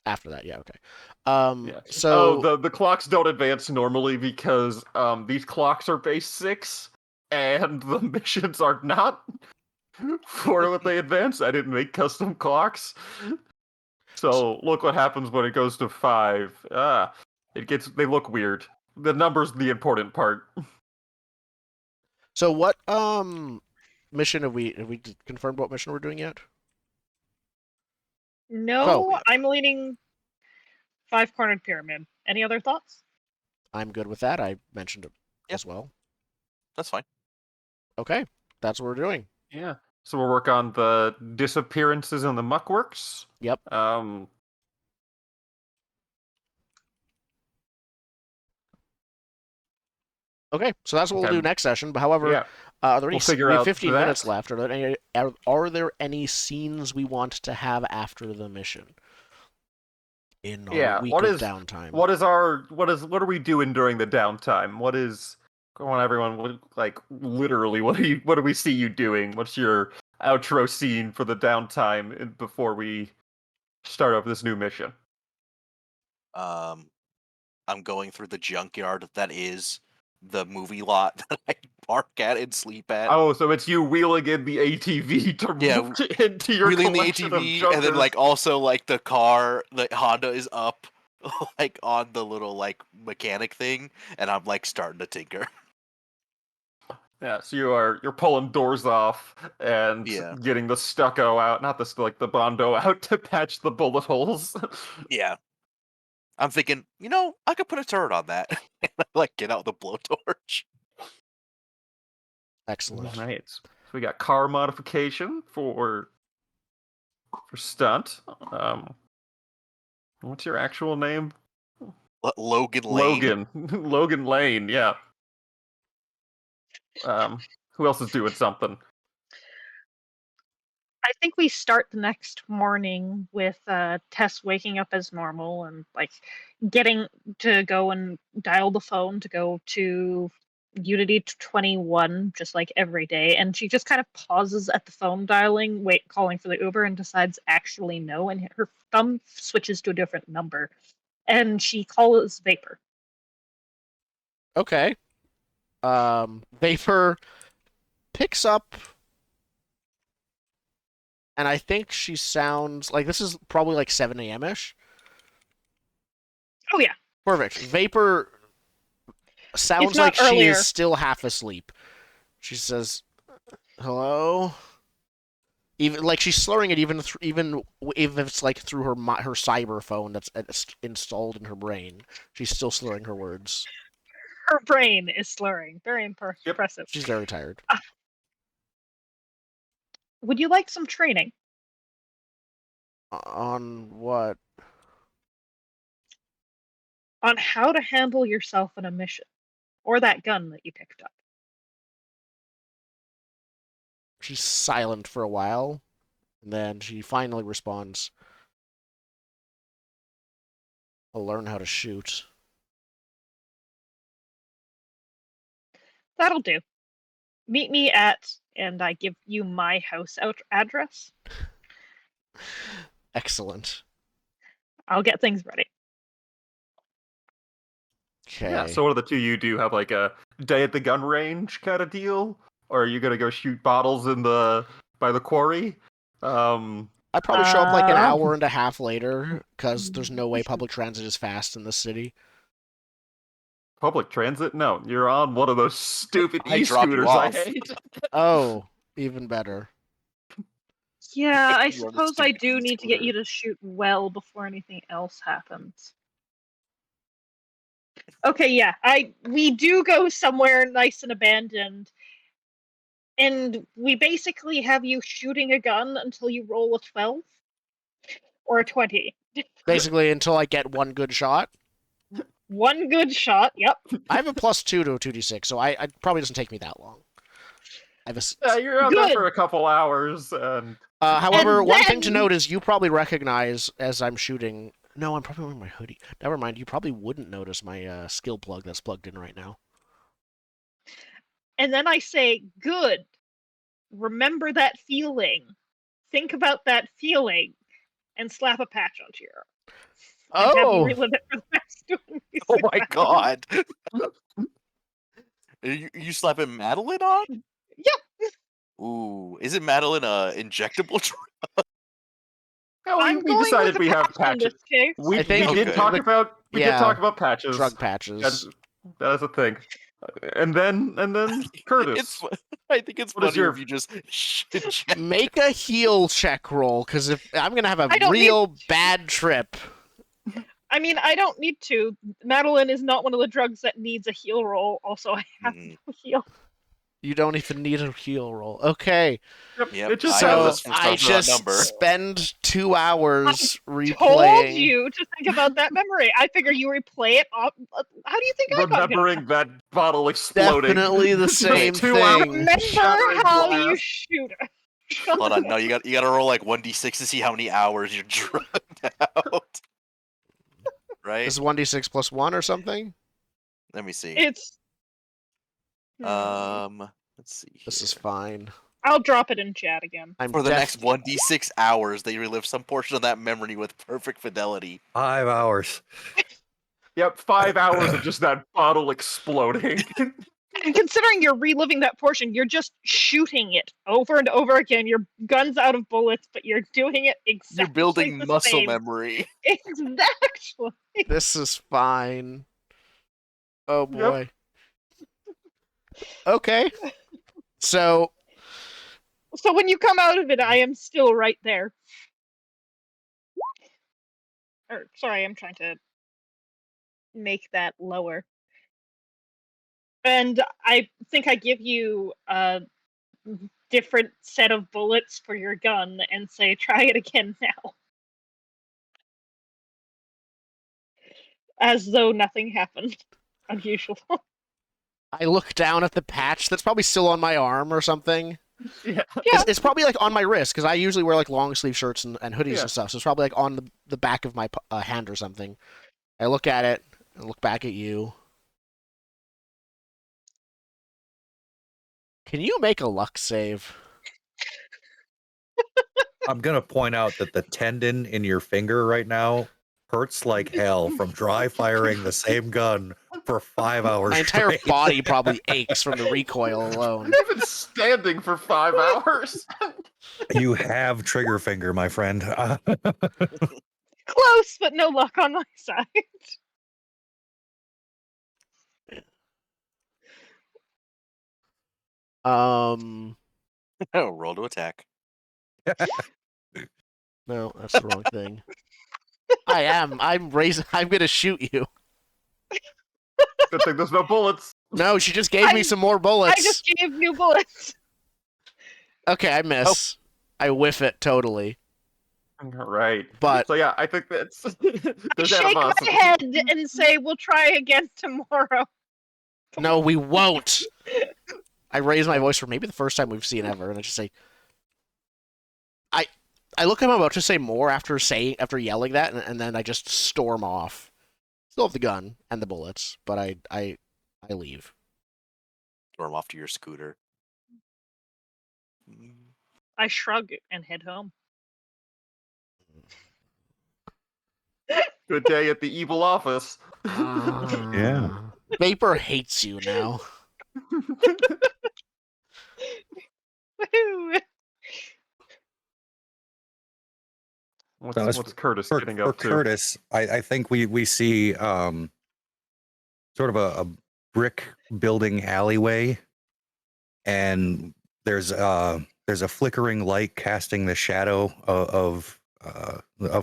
After that, yeah, okay. Yeah. So the clocks don't advance normally because these clocks are base 6, and the missions are not for what they advance. I didn't make custom clocks. So look what happens when it goes to 5. They look weird. The number's the important part. so what mission have we confirmed what mission we're doing yet? No, Oh. I'm leaning 5-cornered pyramid. Any other thoughts? I'm good with that. I mentioned it Yep. as well. That's fine. Okay. That's what we're doing. Yeah. So we'll work on the disappearances in the muckworks. Yep. Okay, so that's what we'll Okay. do next session. But however, Yeah. are there any? We'll figure we have out 15 that. minutes left. Are there any scenes we want to have after the mission? In our week of downtime. What are we doing during the downtime? Come on, everyone, literally, what do we see you doing? What's your outro scene for the downtime before we start up this new mission? I'm going through the junkyard that is the movie lot that I park at and sleep at. Oh, so it's you wheeling in the ATV into your Wheeling the collection of ATV, junkers. and then also the car, the Honda is up on the little mechanic thing, and I'm starting to tinker. Yeah, so you're pulling doors off and Yeah. getting the stucco out, not the Bondo out to patch the bullet holes. Yeah. I'm thinking, I could put a turret on that. And I get out the blowtorch. Excellent. Right. So we got car modification for stunt. What's your actual name? Logan Lane. Logan Lane, yeah. Who else is doing something? I think we start the next morning with Tess waking up as normal and getting to go and dial the phone to go to Unity 21, just like every day, and she just kind of pauses at the phone dialing, calling for the Uber, and decides actually no, and her thumb switches to a different number, and she calls Vapor. Okay. Vapor picks up, and I think she sounds like this is probably like 7 a.m. ish. Oh yeah. Perfect. Vapor sounds If not like she earlier. is still half asleep. She says, "Hello." Even like she's slurring it, even if it's like through her cyber phone that's installed in her brain, she's still slurring her words. Her brain is slurring. Very Yep. impressive. She's very tired. Would you like some training? On what? On how to handle yourself in a mission. Or that gun that you picked up. She's silent for a while, and then she finally responds, "I'll learn how to shoot." That'll do. Meet me at, and I give you my house address. Excellent. I'll get things ready. Okay. Yeah, so what do the two of you do? Have like a day at the gun range kind of deal? Or are you gonna go shoot bottles by the quarry? I probably show up like an Uh, hour and a half later, because there's no way public transit is fast in this city. Public transit? No, you're on one of those stupid I drop you e-scooters I off. hate. Oh, even better. Yeah, I You're on a suppose I stupid do need to get e-scooter. you to shoot well before anything else happens. Okay, yeah, we do go somewhere nice and abandoned, and we basically have you shooting a gun until you roll a 12 or a 20. Basically, until I get one good shot. One good shot. Yep. I have a +2 to a 2d6, so I probably doesn't take me that long. I have a. Yeah, you're out there Good. for a couple hours, and However, And one thing to then- note is you probably recognize as I'm shooting. No, I'm probably wearing my hoodie. Never mind. You probably wouldn't notice my skill plug that's plugged in right now. And then I say, good. Remember that feeling. Think about that feeling. And slap a patch onto your arm. And have you Oh, relive it for the next 26 Oh my hours. god. You slapping Madeline on? Yeah. Ooh, isn't Madeline a injectable drug? yeah, I'm we going decided with we a have patch in patches. this case. We I think did Okay. talk the- about yeah, patches. drug patches. That is a thing. And then Curtis. I think it's What is funnier your- if you just inject. Make a heal check roll, because if I'm gonna have a I don't real bad trip. I mean, I don't need to. Madeline is not one of the drugs that needs a heal roll. Also, I have Mhm. no heal. You don't even need a heal roll. Okay, Yep, It just I know so this from I some sort of just number. spend 2 hours Told replaying. you to think about that memory. I figure you replay it. How do you think I got good? remembering that bottle exploding. Definitely the same 2 hours. thing. Remember Shattering how glass. you shoot it. Hold on, no, you gotta roll like 1d6 to see how many hours you're drugged out. Right? This is 1d6 plus 1 or something? Let me see. It's. Let's see. This is here. fine. I'll drop it in chat again. I'm For the def- next 1d6 hours, they relive some portion of that memory with perfect fidelity. 5 hours. Yep, 5 hours of just that bottle exploding. And considering you're reliving that portion, you're just shooting it over and over again. Your gun's out of bullets, but you're doing it exactly You're building the muscle same. memory. Exactly. This is fine. Oh Yep. boy. Okay. So So when you come out of it, I am still right there. Or sorry, I'm trying to make that lower. And I think I give you a different set of bullets for your gun and say, try it again now. As though nothing happened. Unusual. I look down at the patch that's probably still on my arm or something. Yeah. Yeah. It's probably like on my wrist, because I usually wear like long sleeve shirts and hoodies Yeah. and stuff. So it's probably like on the back of my hand or something. I look at it and look back at you. Can you make a luck save? I'm gonna point out that the tendon in your finger right now hurts like hell from dry firing the same gun for 5 hours My entire straight. body probably aches from the recoil alone. I've been standing for 5 hours. You have trigger finger, my friend. Close, but no luck on my side. Roll to attack. No, that's the wrong thing. I'm gonna shoot you. Good thing there's no bullets. No, she just gave me some more bullets. I just gave new bullets. Okay, I miss. I whiff it totally. Right. But So yeah, I think that's I there's shake my animosity. head and say, "We'll try again tomorrow." no, we won't. I raise my voice for maybe the first time we've seen ever, and I just say, I look at him about to say more after yelling that, and then I just storm off. Still have the gun and the bullets, but I leave. Storm off to your scooter. I shrug and head home. Good day at the evil office. Yeah. Vapor hates you now. Woohoo! What's Curtis getting For up to? Curtis, I think we see sort of a brick building alleyway, and there's a flickering light casting the shadow of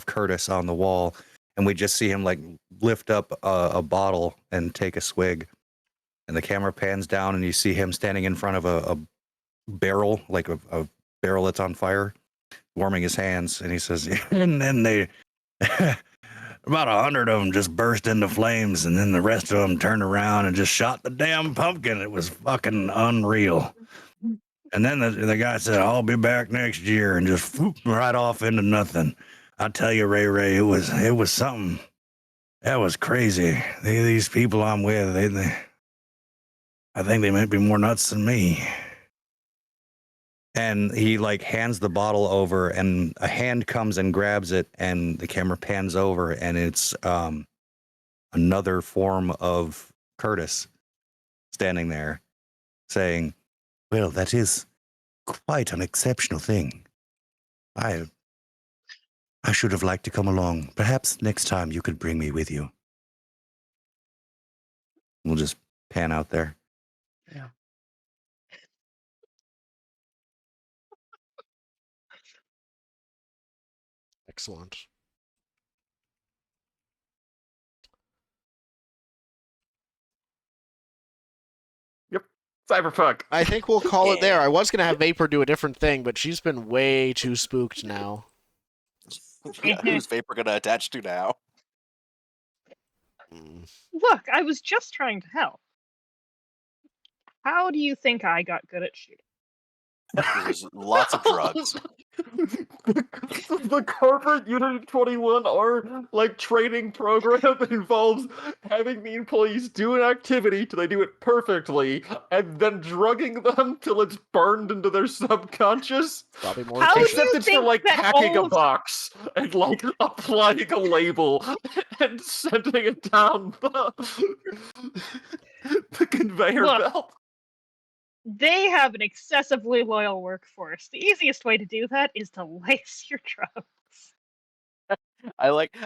Curtis on the wall, and we just see him like lift up a bottle and take a swig, and the camera pans down and you see him standing in front of a barrel, like a barrel that's on fire, warming his hands, and he says, and then they about 100 of them just burst into flames, and then the rest of them turned around and just shot the damn pumpkin. It was fucking unreal. And then the guy said, I'll be back next year, and just right off into nothing. I tell you, Ray, it was something. That was crazy. These people I'm with, I think they might be more nuts than me. And he like hands the bottle over, and a hand comes and grabs it, and the camera pans over, and it's another form of Curtis standing there saying, well, that is quite an exceptional thing. I should have liked to come along. Perhaps next time you could bring me with you. We'll just pan out there. Yeah. Excellent. Yep. Cyberpunk. I think we'll call it there. I was gonna have Vapor do a different thing, but she's been way too spooked now. Yeah, who's Vapor gonna attach to now? Look, I was just trying to help. How do you think I got good at shooting? There's lots of drugs. The corporate Unity 21 like training program that involves having the employees do an activity till they do it perfectly, and then drugging them till it's burned into their subconscious. Probably more How do efficient. Except you it's for think like that packing all a of- box and like applying a label and sending it down the conveyor Look. belt. They have an excessively loyal workforce. The easiest way to do that is to lace your drugs. I like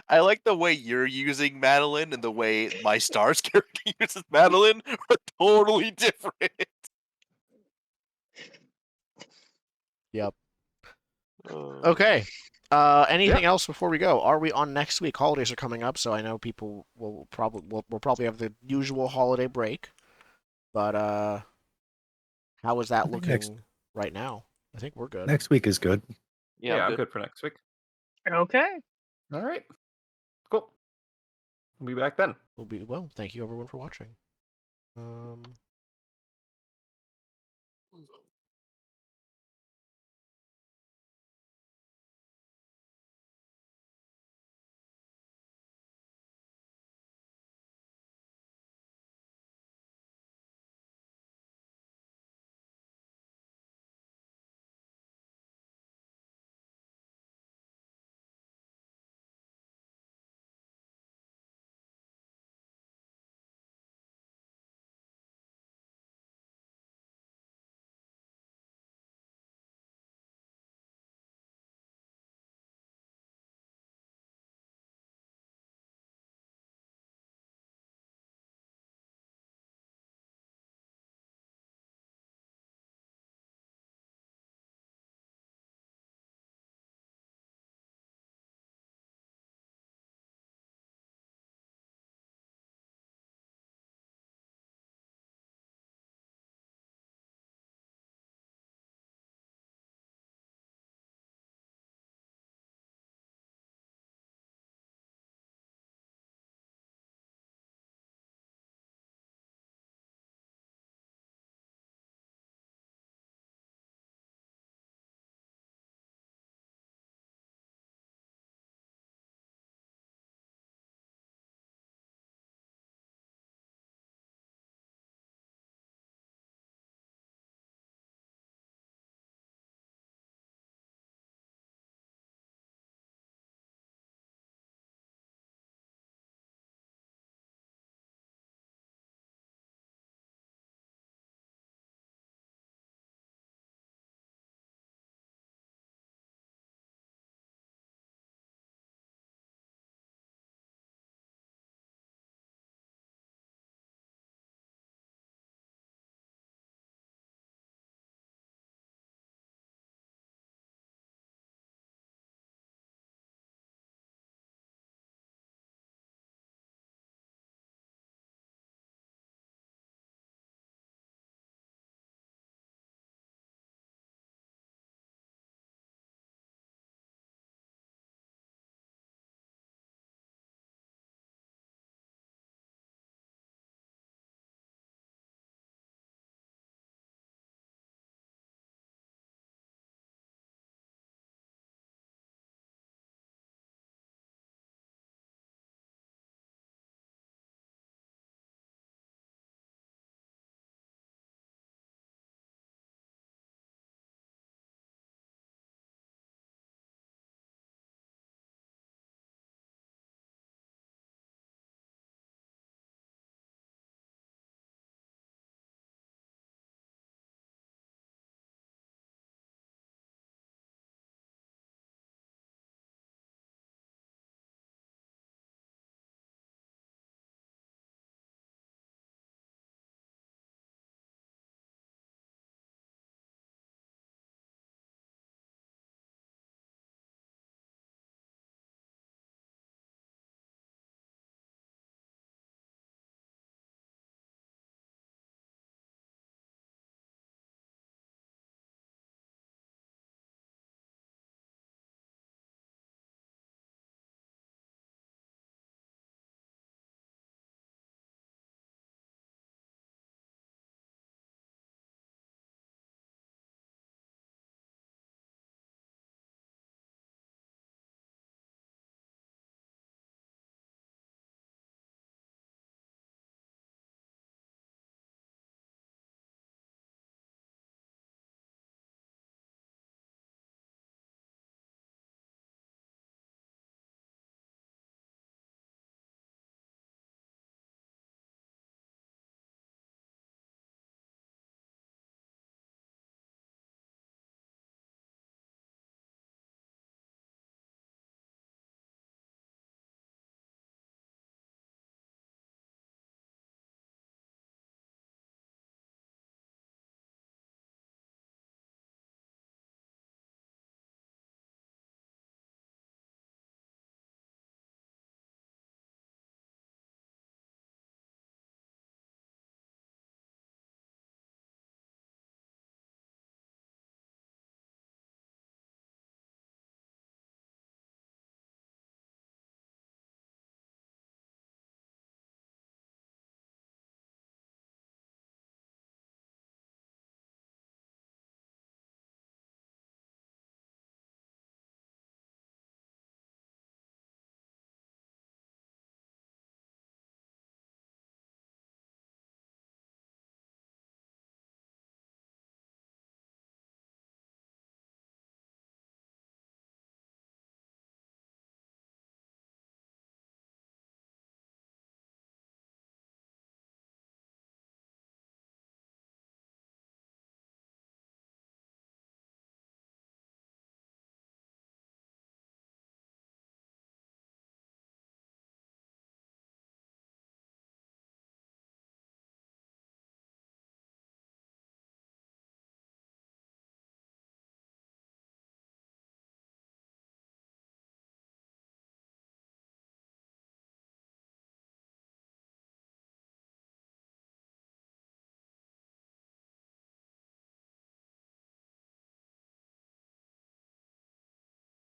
the way you're using Madeline and the way my Stars character uses Madeline are totally different. Yep. Okay. Anything else before we go? Are we on next week? Holidays are coming up, so I know people will probably have the usual holiday break. But how is that looking right now? I think we're good. Next week is good. Yeah, I'm good for next week. Okay. All right. Cool. We'll be back then. Well, thank you everyone for watching.